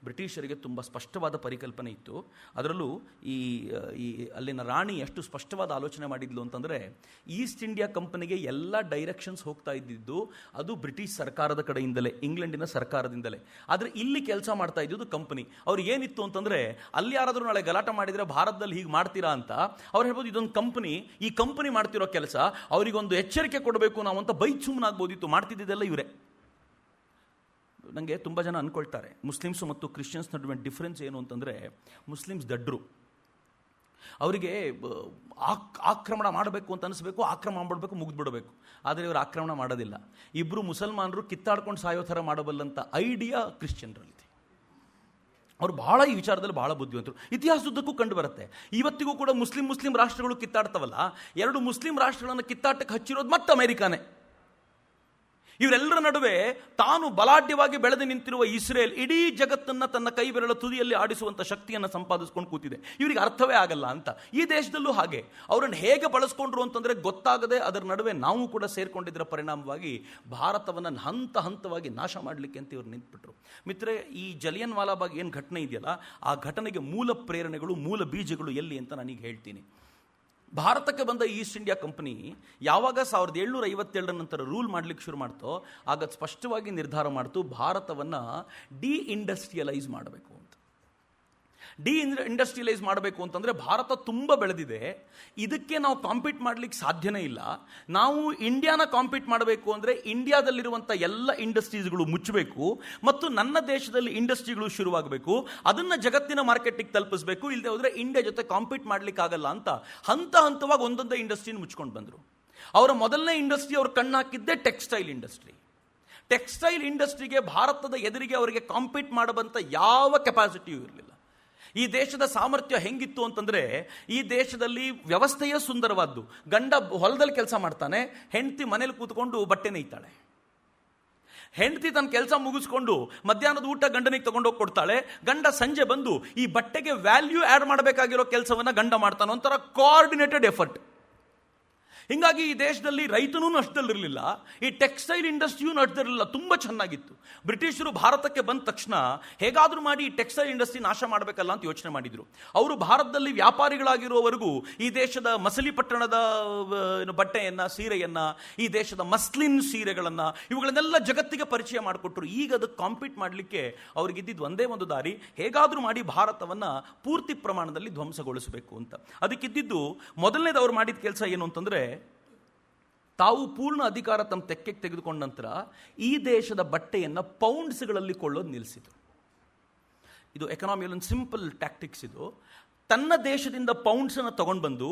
ಬ್ರಿಟಿಷರಿಗೆ ತುಂಬ ಸ್ಪಷ್ಟವಾದ ಪರಿಕಲ್ಪನೆ ಇತ್ತು. ಅದರಲ್ಲೂ ಈ ಅಲ್ಲಿನ ರಾಣಿ ಎಷ್ಟು ಸ್ಪಷ್ಟವಾದ ಆಲೋಚನೆ ಮಾಡಿದ್ಲು ಅಂತಂದರೆ, ಈಸ್ಟ್ ಇಂಡಿಯಾ ಕಂಪನಿಗೆ ಎಲ್ಲ ಡೈರೆಕ್ಷನ್ಸ್ ಹೋಗ್ತಾ ಇದ್ದಿದ್ದು ಅದು ಬ್ರಿಟಿಷ್ ಸರ್ಕಾರದ ಕಡೆಯಿಂದಲೇ, ಇಂಗ್ಲೆಂಡಿನ ಸರ್ಕಾರದಿಂದಲೇ. ಆದರೆ ಇಲ್ಲಿ ಕೆಲಸ ಮಾಡ್ತಾ ಇದ್ದಿದ್ದು ಕಂಪನಿ. ಅವ್ರಿಗೆ ಏನಿತ್ತು ಅಂತಂದರೆ, ಅಲ್ಲಿ ಯಾರಾದರೂ ನಾಳೆ ಗಲಾಟೆ ಮಾಡಿದರೆ ಭಾರತದಲ್ಲಿ ಹೀಗೆ ಮಾಡ್ತೀರಾ ಅಂತ ಅವ್ರು ಹೇಳ್ಬೋದು, ಇದೊಂದು ಕಂಪನಿ, ಈ ಕಂಪನಿ ಮಾಡ್ತಿರೋ ಕೆಲಸ, ಅವರಿಗೊಂದು ಎಚ್ಚರಿಕೆ ಕೊಡಬೇಕು ನಾವು ಅಂತ ಬೈದು ಸುಮ್ಮನಾಗ್ಬೋದಿತ್ತು. ಮಾಡ್ತಿದ್ದೆಲ್ಲ ಇವರೇ. ನನಗೆ ತುಂಬ ಜನ ಅಂದ್ಕೊಳ್ತಾರೆ ಮುಸ್ಲಿಮ್ಸು ಮತ್ತು ಕ್ರಿಶ್ಚಿಯನ್ಸ್ ನಡುವೆ ಡಿಫ್ರೆನ್ಸ್ ಏನು ಅಂತಂದರೆ, ಮುಸ್ಲಿಮ್ಸ್ ದಡ್ರು, ಅವರಿಗೆ ಆಕ್ರಮಣ ಮಾಡಬೇಕು ಅಂತ ಅನಿಸ್ಬೇಕು, ಆಕ್ರಮಣ ಮಾಡಬೇಕು, ಮುಗಿದ್ಬಿಡಬೇಕು. ಆದರೆ ಇವರು ಆಕ್ರಮಣ ಮಾಡೋದಿಲ್ಲ. ಇಬ್ಬರು ಮುಸಲ್ಮಾನರು ಕಿತ್ತಾಡ್ಕೊಂಡು ಸಾಯೋ ಥರ ಮಾಡಬಲ್ಲಂಥ ಐಡಿಯಾ ಕ್ರಿಶ್ಚಿಯನ್ರಲ್ಲಿದೆ. ಅವರು ಬಹಳ ಈ ವಿಚಾರದಲ್ಲಿ ಬಹಳ ಬುದ್ಧಿವಂತರು. ಇತಿಹಾಸದುದ್ದಕ್ಕೂ ಕಂಡು ಬರುತ್ತೆ. ಇವತ್ತಿಗೂ ಕೂಡ ಮುಸ್ಲಿಂ ರಾಷ್ಟ್ರಗಳು ಕಿತ್ತಾಡ್ತವಲ್ಲ, ಎರಡು ಮುಸ್ಲಿಂ ರಾಷ್ಟ್ರಗಳನ್ನು ಕಿತ್ತಾಟಕ್ಕೆ ಹಚ್ಚಿರೋದು ಮತ್ತೆ ಅಮೆರಿಕಾನೇ. ಇವರೆಲ್ಲರ ನಡುವೆ ತಾನು ಬಲಾಢ್ಯವಾಗಿ ಬೆಳೆದು ನಿಂತಿರುವ ಇಸ್ರೇಲ್ ಇಡೀ ಜಗತ್ತನ್ನು ತನ್ನ ಕೈ ಬೆರಳ ತುದಿಯಲ್ಲಿ ಆಡಿಸುವಂಥ ಶಕ್ತಿಯನ್ನು ಸಂಪಾದಿಸ್ಕೊಂಡು ಕೂತಿದೆ. ಇವರಿಗೆ ಅರ್ಥವೇ ಆಗಲ್ಲ ಅಂತ. ಈ ದೇಶದಲ್ಲೂ ಹಾಗೆ ಅವರನ್ನು ಹೇಗೆ ಬಳಸ್ಕೊಂಡ್ರು ಅಂತಂದರೆ ಗೊತ್ತಾಗದೆ ಅದರ ನಡುವೆ ನಾವು ಕೂಡ ಸೇರ್ಕೊಂಡಿದ್ದರ ಪರಿಣಾಮವಾಗಿ ಭಾರತವನ್ನು ಹಂತ ಹಂತವಾಗಿ ನಾಶ ಮಾಡಲಿಕ್ಕೆ ಅಂತ ಇವರು ನಿಂತುಬಿಟ್ರು. ಮಿತ್ರರೇ, ಈ ಜಲಿಯನ್ ವಾಲಾಬಾಗ್ ಏನು ಘಟನೆ ಇದೆಯಲ್ಲ, ಆ ಘಟನೆಗೆ ಮೂಲ ಪ್ರೇರಣೆಗಳು, ಮೂಲ ಬೀಜಗಳು ಎಲ್ಲಿ ಅಂತ ನಾನೀಗ ಹೇಳ್ತೀನಿ. ಭಾರತಕ್ಕೆ ಬಂದ ಈಸ್ಟ್ ಇಂಡಿಯಾ ಕಂಪನಿ ಯಾವಾಗ 1757 ನಂತರ ರೂಲ್ ಮಾಡಲಿಕ್ಕೆ ಶುರು ಮಾಡ್ತೋ, ಆಗ ಸ್ಪಷ್ಟವಾಗಿ ನಿರ್ಧಾರ ಮಾಡ್ತು ಭಾರತವನ್ನು ಡಿ-ಇಂಡಸ್ಟ್ರಿಯಲೈಸ್ ಮಾಡಬೇಕು ಅಂತ. ಡಿ-ಇಂಡಸ್ಟ್ರಿಯಲೈಸ್ ಮಾಡಬೇಕು ಅಂತಂದರೆ, ಭಾರತ ತುಂಬ ಬೆಳೆದಿದೆ, ಇದಕ್ಕೆ ನಾವು ಕಾಂಪೀಟ್ ಮಾಡಲಿಕ್ಕೆ ಸಾಧ್ಯನೇ ಇಲ್ಲ. ನಾವು ಇಂಡಿಯಾನ ಕಾಂಪೀಟ್ ಮಾಡಬೇಕು ಅಂದರೆ ಇಂಡಿಯಾದಲ್ಲಿರುವಂಥ ಎಲ್ಲ ಇಂಡಸ್ಟ್ರೀಸ್ಗಳು ಮುಚ್ಚಬೇಕು ಮತ್ತು ನನ್ನ ದೇಶದಲ್ಲಿ ಇಂಡಸ್ಟ್ರಿಗಳು ಶುರುವಾಗಬೇಕು, ಅದನ್ನು ಜಗತ್ತಿನ ಮಾರ್ಕೆಟಿಗೆ ತಲುಪಿಸಬೇಕು. ಇಲ್ಲದೆ ಹೋದರೆ ಇಂಡಿಯಾ ಜೊತೆ ಕಾಂಪೀಟ್ ಮಾಡಲಿಕ್ಕಾಗಲ್ಲ ಅಂತ ಹಂತ ಹಂತವಾಗಿ ಒಂದೊಂದೇ ಇಂಡಸ್ಟ್ರಿನ ಮುಚ್ಕೊಂಡು ಬಂದರು. ಅವರ ಮೊದಲನೇ ಇಂಡಸ್ಟ್ರಿ ಅವರು ಕಣ್ಣು ಹಾಕಿದ್ದೇ ಟೆಕ್ಸ್ಟೈಲ್ ಇಂಡಸ್ಟ್ರಿ. ಟೆಕ್ಸ್ಟೈಲ್ ಇಂಡಸ್ಟ್ರಿಗೆ ಭಾರತದ ಎದುರಿಗೆ ಅವರಿಗೆ ಕಾಂಪೀಟ್ ಮಾಡಬಂತ ಯಾವ ಕೆಪಾಸಿಟಿಯೂ ಇರಲಿಲ್ಲ. ಈ ದೇಶದ ಸಾಮರ್ಥ್ಯ ಹೆಂಗಿತ್ತು ಅಂತಂದರೆ, ಈ ದೇಶದಲ್ಲಿ ವ್ಯವಸ್ಥೆಯೇ ಸುಂದರವಾದ್ದು. ಗಂಡ ಹೊಲದಲ್ಲಿ ಕೆಲಸ ಮಾಡ್ತಾನೆ, ಹೆಂಡತಿ ಮನೇಲಿ ಕೂತ್ಕೊಂಡು ಬಟ್ಟೆ ನೇಯ್ತಾಳೆ. ಹೆಂಡತಿ ತನ್ನ ಕೆಲಸ ಮುಗಿಸ್ಕೊಂಡು ಮಧ್ಯಾಹ್ನದ ಊಟ ಗಂಡನಿಗೆ ತಗೊಂಡೋಗಿ ಕೊಡ್ತಾಳೆ. ಗಂಡ ಸಂಜೆ ಬಂದು ಈ ಬಟ್ಟೆಗೆ ವ್ಯಾಲ್ಯೂ ಆ್ಯಡ್ ಮಾಡಬೇಕಾಗಿರೋ ಕೆಲಸವನ್ನು ಗಂಡ ಮಾಡ್ತಾನೆ. ಒಂಥರ ಕೋಆರ್ಡಿನೇಟೆಡ್ ಎಫರ್ಟ್. ಹೀಗಾಗಿ ಈ ದೇಶದಲ್ಲಿ ರೈತನೂ ನಷ್ಟದಲ್ಲಿರಲಿಲ್ಲ, ಈ ಟೆಕ್ಸ್ಟೈಲ್ ಇಂಡಸ್ಟ್ರಿಯೂ ನಷ್ಟದಲ್ಲಿರಲಿಲ್ಲ, ತುಂಬ ಚೆನ್ನಾಗಿತ್ತು. ಬ್ರಿಟಿಷರು ಭಾರತಕ್ಕೆ ಬಂದ ತಕ್ಷಣ ಹೇಗಾದರೂ ಮಾಡಿ ಈ ಟೆಕ್ಸ್ಟೈಲ್ ಇಂಡಸ್ಟ್ರಿ ನಾಶ ಮಾಡಬೇಕಲ್ಲ ಅಂತ ಯೋಚನೆ ಮಾಡಿದರು. ಅವರು ಭಾರತದಲ್ಲಿ ವ್ಯಾಪಾರಿಗಳಾಗಿರುವವರೆಗೂ ಈ ದೇಶದ ಮಸಲಿಪಟ್ಟಣದ ಬಟ್ಟೆಯನ್ನು, ಸೀರೆಯನ್ನು, ಈ ದೇಶದ ಮಸ್ಲಿನ್ ಸೀರೆಗಳನ್ನು, ಇವುಗಳನ್ನೆಲ್ಲ ಜಗತ್ತಿಗೆ ಪರಿಚಯ ಮಾಡಿಕೊಟ್ರು. ಈಗ ಅದಕ್ಕೆ ಕಾಂಪೀಟ್ ಮಾಡಲಿಕ್ಕೆ ಅವ್ರಿಗಿದ್ದಿದ್ದು ಒಂದೇ ಒಂದು ದಾರಿ, ಹೇಗಾದರೂ ಮಾಡಿ ಭಾರತವನ್ನು ಪೂರ್ತಿ ಪ್ರಮಾಣದಲ್ಲಿ ಧ್ವಂಸಗೊಳಿಸಬೇಕು ಅಂತ. ಅದಕ್ಕಿದ್ದಿದ್ದು ಮೊದಲನೇದು ಅವ್ರು ಮಾಡಿದ ಕೆಲಸ ಏನು ಅಂತಂದರೆ, ತಾವು ಪೂರ್ಣ ಅಧಿಕಾರ ತಮ್ಮ ತೆಕ್ಕೆಗೆ ತೆಗೆದುಕೊಂಡ ನಂತರ ಈ ದೇಶದ ಬಟ್ಟೆಯನ್ನು ಪೌಂಡ್ಸ್ಗಳಲ್ಲಿ ಕೊಳ್ಳೋದು ನಿಲ್ಲಿಸಿದರು. ಇದು ಎಕನಾಮಿಯಲ್ಲಿ ಒಂದು ಸಿಂಪಲ್ ಟ್ಯಾಕ್ಟಿಕ್ಸ್. ಇದು ತನ್ನ ದೇಶದಿಂದ ಪೌಂಡ್ಸನ್ನು ತಗೊಂಡು ಬಂದು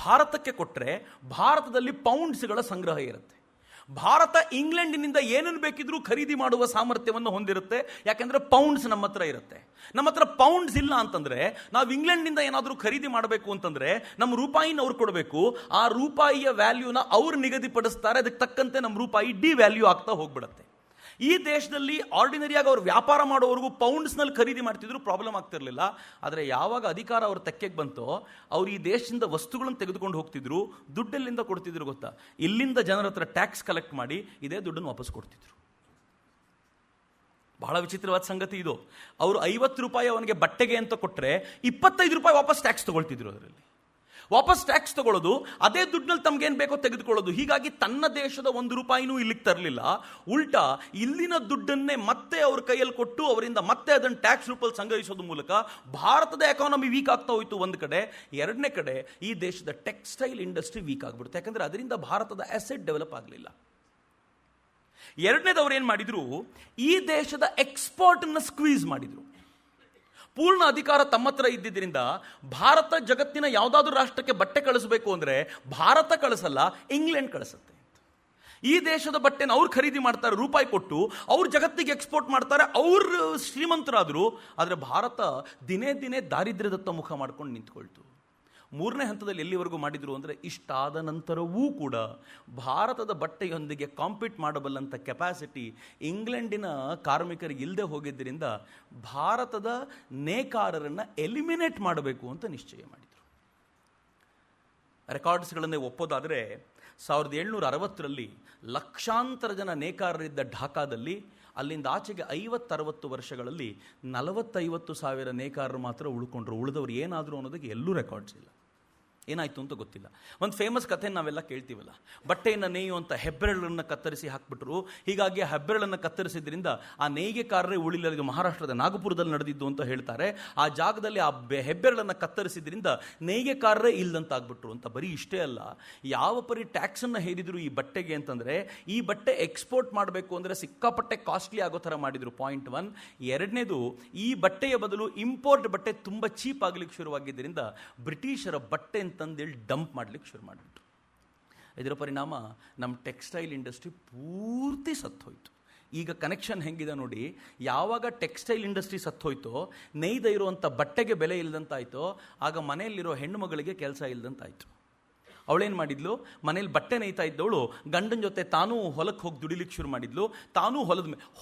ಭಾರತಕ್ಕೆ ಕೊಟ್ಟರೆ ಭಾರತದಲ್ಲಿ ಪೌಂಡ್ಸ್ಗಳ ಸಂಗ್ರಹ ಇರುತ್ತೆ. ಭಾರತ ಇಂಗ್ಲೆಂಡಿನಿಂದ ಏನನ್ನು ಬೇಕಿದ್ರೂ ಖರೀದಿ ಮಾಡುವ ಸಾಮರ್ಥ್ಯವನ್ನು ಹೊಂದಿರುತ್ತೆ. ಯಾಕೆಂದರೆ ಪೌಂಡ್ಸ್ ನಮ್ಮ ಹತ್ರ ಇರುತ್ತೆ. ನಮ್ಮ ಹತ್ರ ಪೌಂಡ್ಸ್ ಇಲ್ಲ ಅಂತಂದರೆ, ನಾವು ಇಂಗ್ಲೆಂಡ್ನಿಂದ ಏನಾದರೂ ಖರೀದಿ ಮಾಡಬೇಕು ಅಂತಂದರೆ ನಮ್ಮ ರೂಪಾಯಿನ ಅವ್ರು ಕೊಡಬೇಕು. ಆ ರೂಪಾಯಿಯ ವ್ಯಾಲ್ಯೂನ ಅವ್ರು ನಿಗದಿಪಡಿಸ್ತಾರೆ. ಅದಕ್ಕೆ ತಕ್ಕಂತೆ ನಮ್ಮ ರೂಪಾಯಿ ಡಿ ವ್ಯಾಲ್ಯೂ ಆಗ್ತಾ ಹೋಗ್ಬಿಡುತ್ತೆ. ಈ ದೇಶದಲ್ಲಿ ಆರ್ಡಿನರಿಯಾಗಿ ಅವರು ವ್ಯಾಪಾರ ಮಾಡೋವರೆಗೂ ಪೌಂಡ್ಸ್ನಲ್ಲಿ ಖರೀದಿ ಮಾಡ್ತಿದ್ರು, ಪ್ರಾಬ್ಲಮ್ ಆಗ್ತಿರಲಿಲ್ಲ. ಆದರೆ ಯಾವಾಗ ಅಧಿಕಾರ ಅವ್ರ ತೆಕ್ಕೆಗೆ ಬಂತೋ, ಅವ್ರು ಈ ದೇಶದಿಂದ ವಸ್ತುಗಳನ್ನು ತೆಗೆದುಕೊಂಡು ಹೋಗ್ತಿದ್ರು. ದುಡ್ಡೆಲ್ಲಿಂದ ಕೊಡ್ತಿದ್ರು ಗೊತ್ತಾ? ಇಲ್ಲಿಂದ ಜನರ ಹತ್ರ ಟ್ಯಾಕ್ಸ್ ಕಲೆಕ್ಟ್ ಮಾಡಿ ಇದೇ ದುಡ್ಡನ್ನು ವಾಪಸ್ ಕೊಡ್ತಿದ್ರು. ಬಹಳ ವಿಚಿತ್ರವಾದ ಸಂಗತಿ ಇದು. ಅವರು 50 ರೂಪಾಯಿ ಅವನಿಗೆ ಬಟ್ಟೆಗೆ ಅಂತ ಕೊಟ್ಟರೆ 25 ರೂಪಾಯಿ ವಾಪಸ್ ಟ್ಯಾಕ್ಸ್ ತಗೊಳ್ತಿದ್ರು. ಅದರಲ್ಲಿ ವಾಪಸ್ ಟ್ಯಾಕ್ಸ್ ತಗೊಳ್ಳೋದು, ಅದೇ ದುಡ್ಡಿನಲ್ಲಿ ತಮ್ಗೇನು ಬೇಕೋ ತೆಗೆದುಕೊಳ್ಳೋದು. ಹೀಗಾಗಿ ತನ್ನ ದೇಶದ 1 ರೂಪಾಯಿನೂ ಇಲ್ಲಿಗೆ ತರಲಿಲ್ಲ. ಉಲ್ಟಾ ಇಲ್ಲಿನ ದುಡ್ಡನ್ನೇ ಮತ್ತೆ ಅವ್ರ ಕೈಯಲ್ಲಿ ಕೊಟ್ಟು ಅವರಿಂದ ಮತ್ತೆ ಅದನ್ನು ಟ್ಯಾಕ್ಸ್ ರೂಪಲ್ಲಿ ಸಂಗ್ರಹಿಸೋದು ಮೂಲಕ ಭಾರತದ ಎಕಾನಮಿ ವೀಕ್ ಆಗ್ತಾ ಹೋಯ್ತು ಒಂದು ಕಡೆ. ಎರಡನೇ ಕಡೆ ಈ ದೇಶದ ಟೆಕ್ಸ್ಟೈಲ್ ಇಂಡಸ್ಟ್ರಿ ವೀಕ್ ಆಗ್ಬಿಡುತ್ತೆ, ಯಾಕಂದ್ರೆ ಅದರಿಂದ ಭಾರತದ ಅಸೆಟ್ ಡೆವಲಪ್ ಆಗಲಿಲ್ಲ. ಎರಡನೇದು ಅವ್ರು ಏನು ಮಾಡಿದ್ರು, ಈ ದೇಶದ ಎಕ್ಸ್ಪೋರ್ಟ್ನ ಸ್ಕ್ವೀಸ್ ಮಾಡಿದ್ರು. ಪೂರ್ಣ ಅಧಿಕಾರ ತಮ್ಮ ಹತ್ರ ಇದ್ದಿದ್ದರಿಂದ ಭಾರತ ಜಗತ್ತಿನ ಯಾವುದಾದ್ರೂ ರಾಷ್ಟ್ರಕ್ಕೆ ಬಟ್ಟೆ ಕಳಿಸಬೇಕು ಅಂದರೆ ಭಾರತ ಕಳಿಸಲ್ಲ, ಇಂಗ್ಲೆಂಡ್ ಕಳಿಸುತ್ತೆ. ಈ ದೇಶದ ಬಟ್ಟೆನ ಅವ್ರು ಖರೀದಿ ಮಾಡ್ತಾರೆ ರೂಪಾಯಿ ಕೊಟ್ಟು, ಅವ್ರು ಜಗತ್ತಿಗೆ ಎಕ್ಸ್ಪೋರ್ಟ್ ಮಾಡ್ತಾರೆ, ಅವ್ರು ಶ್ರೀಮಂತರಾದರು. ಆದರೆ ಭಾರತ ದಿನೇ ದಿನೇ ದಾರಿದ್ರ್ಯದತ್ತ ಮುಖ ಮಾಡ್ಕೊಂಡು ನಿಂತ್ಕೊಳ್ತು. ಮೂರನೇ ಹಂತದಲ್ಲಿ ಎಲ್ಲಿವರೆಗೂ ಮಾಡಿದ್ರು ಅಂದರೆ, ಇಷ್ಟಾದ ನಂತರವೂ ಕೂಡ ಭಾರತದ ಬಟ್ಟೆಯೊಂದಿಗೆ ಕಾಂಪೀಟ್ ಮಾಡಬಲ್ಲಂಥ ಕೆಪಾಸಿಟಿ ಇಂಗ್ಲೆಂಡಿನ ಕಾರ್ಮಿಕರಿಗೆ ಇಲ್ಲದೆ ಹೋಗಿದ್ದರಿಂದ ಭಾರತದ ನೇಕಾರರನ್ನು ಎಲಿಮಿನೇಟ್ ಮಾಡಬೇಕು ಅಂತ ನಿಶ್ಚಯ ಮಾಡಿದರು. ರೆಕಾರ್ಡ್ಸ್ಗಳನ್ನೇ ಒಪ್ಪೋದಾದರೆ 1760ರಲ್ಲಿ ಲಕ್ಷಾಂತರ ಜನ ನೇಕಾರರಿದ್ದ ಢಾಕಾದಲ್ಲಿ ಅಲ್ಲಿಂದ ಆಚೆಗೆ 50-60 ವರ್ಷಗಳಲ್ಲಿ 40-50 ಸಾವಿರ ನೇಕಾರರು ಮಾತ್ರ ಉಳ್ಕೊಂಡ್ರು. ಉಳಿದವರು ಏನಾದರೂ ಅನ್ನೋದಕ್ಕೆ ಎಲ್ಲೂ ರೆಕಾರ್ಡ್ಸ್ ಇಲ್ಲ. ಏನಾಯಿತು ಅಂತ ಗೊತ್ತಿಲ್ಲ. ಒಂದು ಫೇಮಸ್ ಕಥೆ ನಾವೆಲ್ಲ ಕೇಳ್ತೀವಲ್ಲ, ಬಟ್ಟೆಯನ್ನು ನೇಯುವಂಥ ಹೆಬ್ಬೆರಳನ್ನು ಕತ್ತರಿಸಿ ಹಾಕ್ಬಿಟ್ರು. ಹೀಗಾಗಿ ಆ ಹೆಬ್ಬೆರಳನ್ನು ಕತ್ತರಿಸಿದ್ರಿಂದ ಆ ನೇಯ್ಗೆಕಾರರೇ ಉಳಿಲ್ಲ. ಇದು ಮಹಾರಾಷ್ಟ್ರದ ನಾಗಪುರದಲ್ಲಿ ನಡೆದಿದ್ದು ಅಂತ ಹೇಳ್ತಾರೆ. ಆ ಜಾಗದಲ್ಲಿ ಆ ಹೆಬ್ಬೆರಳನ್ನು ಕತ್ತರಿಸಿದ್ರಿಂದ ನೇಯ್ಗೆಕಾರರೇ ಇಲ್ಲದಂತಾಗ್ಬಿಟ್ರು ಅಂತ. ಬರೀ ಇಷ್ಟೇ ಅಲ್ಲ, ಯಾವ ಪರಿ ಟ್ಯಾಕ್ಸನ್ನು ಹೇರಿದ್ರು ಈ ಬಟ್ಟೆಗೆ ಅಂತಂದರೆ, ಈ ಬಟ್ಟೆ ಎಕ್ಸ್ಪೋರ್ಟ್ ಮಾಡಬೇಕು ಅಂದರೆ ಸಿಕ್ಕಾಪಟ್ಟೆ ಕಾಸ್ಟ್ಲಿ ಆಗೋ ಥರ ಮಾಡಿದರು. ಪಾಯಿಂಟ್ 1. ಎರಡನೇದು, ಈ ಬಟ್ಟೆಯ ಬದಲು ಇಂಪೋರ್ಟ್ ಬಟ್ಟೆ ತುಂಬ ಚೀಪ್ ಆಗಲಿಕ್ಕೆ ಶುರುವಾಗಿದ್ದರಿಂದ ಬ್ರಿಟಿಷರ ಬಟ್ಟೆ ಅಂತಂದೇಳಿ ಡಂಪ್ ಮಾಡಲಿಕ್ಕೆ ಶುರು ಮಾಡಿಬಿಟ್ರು. ಇದರ ಪರಿಣಾಮ ನಮ್ಮ ಟೆಕ್ಸ್ಟೈಲ್ ಇಂಡಸ್ಟ್ರಿ ಪೂರ್ತಿ ಸತ್ತೋಯ್ತು. ಈಗ ಕನೆಕ್ಷನ್ ಹೆಂಗಿದೆ ನೋಡಿ, ಯಾವಾಗ ಟೆಕ್ಸ್ಟೈಲ್ ಇಂಡಸ್ಟ್ರಿ ಸತ್ತೋಯ್ತೋ, ನೇಯ್ದ ಇರುವಂಥ ಬಟ್ಟೆಗೆ ಬೆಲೆ ಇಲ್ಲದಂತಾಯ್ತೋ, ಆಗ ಮನೆಯಲ್ಲಿರೋ ಹೆಣ್ಣು ಮಗಳಿಗೆ ಕೆಲಸ ಇಲ್ಲದಂತಾಯ್ತು. ಅವಳೇನು ಮಾಡಿದ್ಲು, ಮನೇಲಿ ಬಟ್ಟೆ ನೇಯ್ತಾ ಇದ್ದವಳು ಗಂಡನ ಜೊತೆ ತಾನೂ ಹೊಲಕ್ಕೆ ಹೋಗಿ ದುಡಿಲಿಕ್ಕೆ ಶುರು ಮಾಡಿದ್ಲು. ತಾನೂ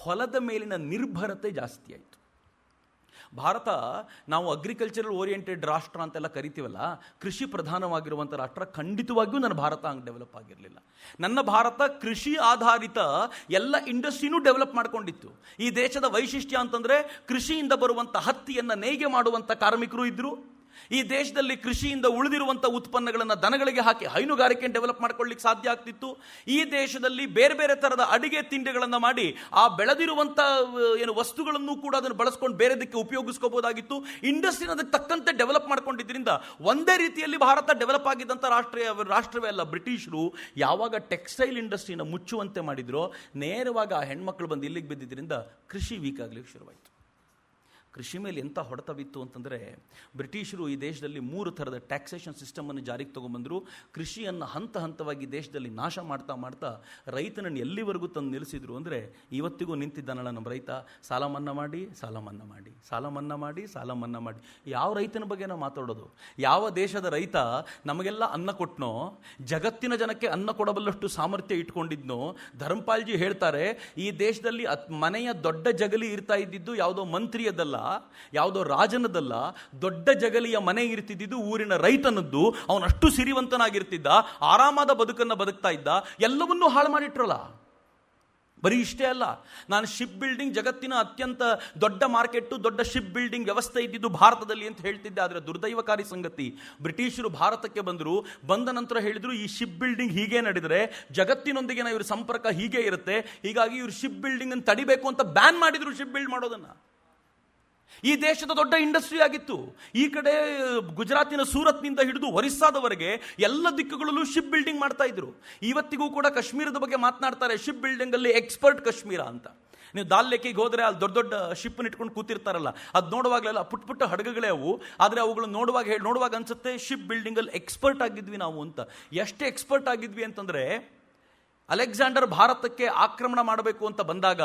ಹೊಲದ ಮೇಲಿನ ನಿರ್ಭರತೆ ಜಾಸ್ತಿ ಆಯಿತು. ಭಾರತ ನಾವು ಅಗ್ರಿಕಲ್ಚರಲ್ ಓರಿಯೆಂಟೆಡ್ ರಾಷ್ಟ್ರ ಅಂತೆಲ್ಲ ಕರಿತೀವಲ್ಲ, ಕೃಷಿ ಪ್ರಧಾನವಾಗಿರುವಂಥ ರಾಷ್ಟ್ರ. ಖಂಡಿತವಾಗಿಯೂ ನನ್ನ ಭಾರತ ಹಂಗೆ ಡೆವಲಪ್ ಆಗಿರಲಿಲ್ಲ. ನನ್ನ ಭಾರತ ಕೃಷಿ ಆಧಾರಿತ ಎಲ್ಲ ಇಂಡಸ್ಟ್ರಿನೂ ಡೆವಲಪ್ ಮಾಡ್ಕೊಂಡಿತ್ತು. ಈ ದೇಶದ ವೈಶಿಷ್ಟ್ಯ ಅಂತಂದರೆ, ಕೃಷಿಯಿಂದ ಬರುವಂಥ ಹತ್ತಿಯನ್ನು ನೇಯ್ಗೆ ಮಾಡುವಂಥ ಕಾರ್ಮಿಕರು ಇದ್ದರು. ಈ ದೇಶದಲ್ಲಿ ಕೃಷಿಯಿಂದ ಉಳಿದಿರುವಂಥ ಉತ್ಪನ್ನಗಳನ್ನು ದನಗಳಿಗೆ ಹಾಕಿ ಹೈನುಗಾರಿಕೆ ಡೆವಲಪ್ ಮಾಡ್ಕೊಳ್ಳಿಕ್ಕೆ ಸಾಧ್ಯ ಆಗ್ತಿತ್ತು. ಈ ದೇಶದಲ್ಲಿ ಬೇರೆ ಬೇರೆ ಥರದ ಅಡಿಗೆ ತಿಂಡಿಗಳನ್ನು ಮಾಡಿ ಆ ಬೆಳೆದಿರುವಂಥ ವಸ್ತುಗಳನ್ನು ಕೂಡ ಅದನ್ನು ಬಳಸ್ಕೊಂಡು ಬೇರೆದಕ್ಕೆ ಉಪಯೋಗಿಸ್ಕೋಬೋದಾಗಿತ್ತು. ಇಂಡಸ್ಟ್ರಿನ ಅದಕ್ಕೆ ತಕ್ಕಂತೆ ಡೆವಲಪ್ ಮಾಡ್ಕೊಂಡಿದ್ದರಿಂದ ಒಂದೇ ರೀತಿಯಲ್ಲಿ ಭಾರತ ಡೆವಲಪ್ ಆಗಿದ್ದಂಥ ರಾಷ್ಟ್ರವೇ ಅಲ್ಲ. ಬ್ರಿಟಿಷರು ಯಾವಾಗ ಟೆಕ್ಸ್ಟೈಲ್ ಇಂಡಸ್ಟ್ರಿನ ಮುಚ್ಚುವಂತೆ ಮಾಡಿದ್ರೋ, ನೇರವಾಗಿ ಆ ಹೆಣ್ಮಕ್ಳು ಬಂದು ಇಲ್ಲಿಗೆ ಬಿದ್ದಿದ್ದರಿಂದ ಕೃಷಿ ವೀಕ್ ಆಗಲಿಕ್ಕೆ ಶುರುವಾಯಿತು. ಕೃಷಿ ಮೇಲೆ ಎಂಥ ಹೊಡೆತವಿತ್ತು ಅಂತಂದರೆ, ಬ್ರಿಟಿಷರು ಈ ದೇಶದಲ್ಲಿ 3 ಥರದ ಟ್ಯಾಕ್ಸೇಷನ್ ಸಿಸ್ಟಮನ್ನು ಜಾರಿಗೆ ತೊಗೊಂಬಂದರು. ಕೃಷಿಯನ್ನು ಹಂತ ಹಂತವಾಗಿ ದೇಶದಲ್ಲಿ ನಾಶ ಮಾಡ್ತಾ ಮಾಡ್ತಾ ರೈತನನ್ನು ಎಲ್ಲಿವರೆಗೂ ತಂದು ನಿಲ್ಲಿಸಿದ್ರು ಅಂದರೆ, ಇವತ್ತಿಗೂ ನಿಂತಿದ್ದಾನಲ್ಲ ನಮ್ಮ ರೈತ, ಸಾಲ ಮನ್ನಾ ಮಾಡಿ, ಸಾಲ ಮನ್ನಾ ಮಾಡಿ, ಸಾಲ ಮನ್ನಾ ಮಾಡಿ, ಸಾಲ ಮನ್ನಾ ಮಾಡಿ. ಯಾವ ರೈತನ ಬಗ್ಗೆ ನಾವು ಮಾತಾಡೋದು? ಯಾವ ದೇಶದ ರೈತ ನಮಗೆಲ್ಲ ಅನ್ನ ಕೊಟ್ಟನೋ, ಜಗತ್ತಿನ ಜನಕ್ಕೆ ಅನ್ನ ಕೊಡಬಲ್ಲಷ್ಟು ಸಾಮರ್ಥ್ಯ ಇಟ್ಕೊಂಡಿದ್ನೋ? ಧರ್ಮಪಾಲ್ಜಿ ಹೇಳ್ತಾರೆ, ಈ ದೇಶದಲ್ಲಿ ಮನೆಯ ದೊಡ್ಡ ಜಗಲಿ ಇರ್ತಾ ಇದ್ದಿದ್ದು ಯಾವುದೋ ಮಂತ್ರಿಯದಲ್ಲ, ಯಾವುದೋ ರಾಜನದಲ್ಲ, ದೊಡ್ಡ ಜಗಲಿಯ ಮನೆ ಇರ್ತಿದ್ದು ಊರಿನ ರೈತನದ್ದು. ಅವನಷ್ಟು ಸಿರಿವಂತನಾಗಿರ್ತಿದ್ದ, ಆರಾಮಾದ ಬದುಕನ್ನು ಬದುಕ್ತಾ ಇದ್ದ. ಎಲ್ಲವನ್ನೂ ಹಾಳು ಮಾಡಿಟ್ರಲ್ಲ. ಬರೀ ಇಷ್ಟೇ ಅಲ್ಲ, ನಾನು ಶಿಪ್ ಬಿಲ್ಡಿಂಗ್, ಜಗತ್ತಿನ ಅತ್ಯಂತ ದೊಡ್ಡ ಮಾರ್ಕೆಟ್ಟು, ದೊಡ್ಡ ಶಿಪ್ ಬಿಲ್ಡಿಂಗ್ ವ್ಯವಸ್ಥೆ ಇದ್ದಿದ್ದು ಭಾರತದಲ್ಲಿ ಅಂತ ಹೇಳ್ತಿದ್ದೆ. ಆದರೆ ದುರ್ದೈವಕಾರಿ ಸಂಗತಿ, ಬ್ರಿಟಿಷರು ಭಾರತಕ್ಕೆ ಬಂದರು. ಬಂದ ನಂತರ ಹೇಳಿದ್ರು, ಈ ಶಿಪ್ ಬಿಲ್ಡಿಂಗ್ ಹೀಗೆ ನಡೆದರೆ ಜಗತ್ತಿನೊಂದಿಗೆ ಇವ್ರ ಸಂಪರ್ಕ ಹೀಗೆ ಇರುತ್ತೆ, ಹೀಗಾಗಿ ಇವರು ಶಿಪ್ ಬಿಲ್ಡಿಂಗ್ ಅನ್ನು ತಡಿಬೇಕು ಅಂತ ಬ್ಯಾನ್ ಮಾಡಿದ್ರು ಶಿಪ್ ಬಿಲ್ಡ್ ಮಾಡೋದನ್ನು. ಈ ದೇಶದ ದೊಡ್ಡ ಇಂಡಸ್ಟ್ರಿ ಆಗಿತ್ತು. ಈ ಕಡೆ ಗುಜರಾತಿನ ಸೂರತ್ನಿಂದ ಹಿಡಿದು ಒರಿಸ್ಸಾದವರೆಗೆ ಎಲ್ಲ ದಿಕ್ಕುಗಳಲ್ಲೂ ಶಿಪ್ ಬಿಲ್ಡಿಂಗ್ ಮಾಡ್ತಾ ಇದ್ರು. ಇವತ್ತಿಗೂ ಕೂಡ ಕಾಶ್ಮೀರದ ಬಗ್ಗೆ ಮಾತನಾಡ್ತಾರೆ, ಶಿಪ್ ಬಿಲ್ಡಿಂಗ್ ಅಲ್ಲಿ ಎಕ್ಸ್ಪರ್ಟ್ ಕಾಶ್ಮೀರ ಅಂತ. ನೀವು ದಾಲ್ ಲೇಕಿಗೆ ಹೋದರೆ ಅಲ್ಲಿ ದೊಡ್ಡ ದೊಡ್ಡ ಶಿಪ್ಪನ್ನು ಇಟ್ಕೊಂಡು ಕೂತಿರ್ತಾರಲ್ಲ, ಅದು ನೋಡುವಾಗಲೆಲ್ಲ ಪುಟ್ಟ ಪುಟ್ಟ ಹಡಗುಗಳೇ ಅವು. ಆದರೆ ಅವುಗಳು ನೋಡುವಾಗ ಅನ್ಸುತ್ತೆ ಶಿಪ್ ಬಿಲ್ಡಿಂಗ್ ಅಲ್ಲಿ ಎಕ್ಸ್ಪರ್ಟ್ ಆಗಿದ್ವಿ ನಾವು ಅಂತ. ಎಷ್ಟು ಎಕ್ಸ್ಪರ್ಟ್ ಆಗಿದ್ವಿ ಅಂತಂದ್ರೆ, ಅಲೆಕ್ಸಾಂಡರ್ ಭಾರತಕ್ಕೆ ಆಕ್ರಮಣ ಮಾಡಬೇಕು ಅಂತ ಬಂದಾಗ,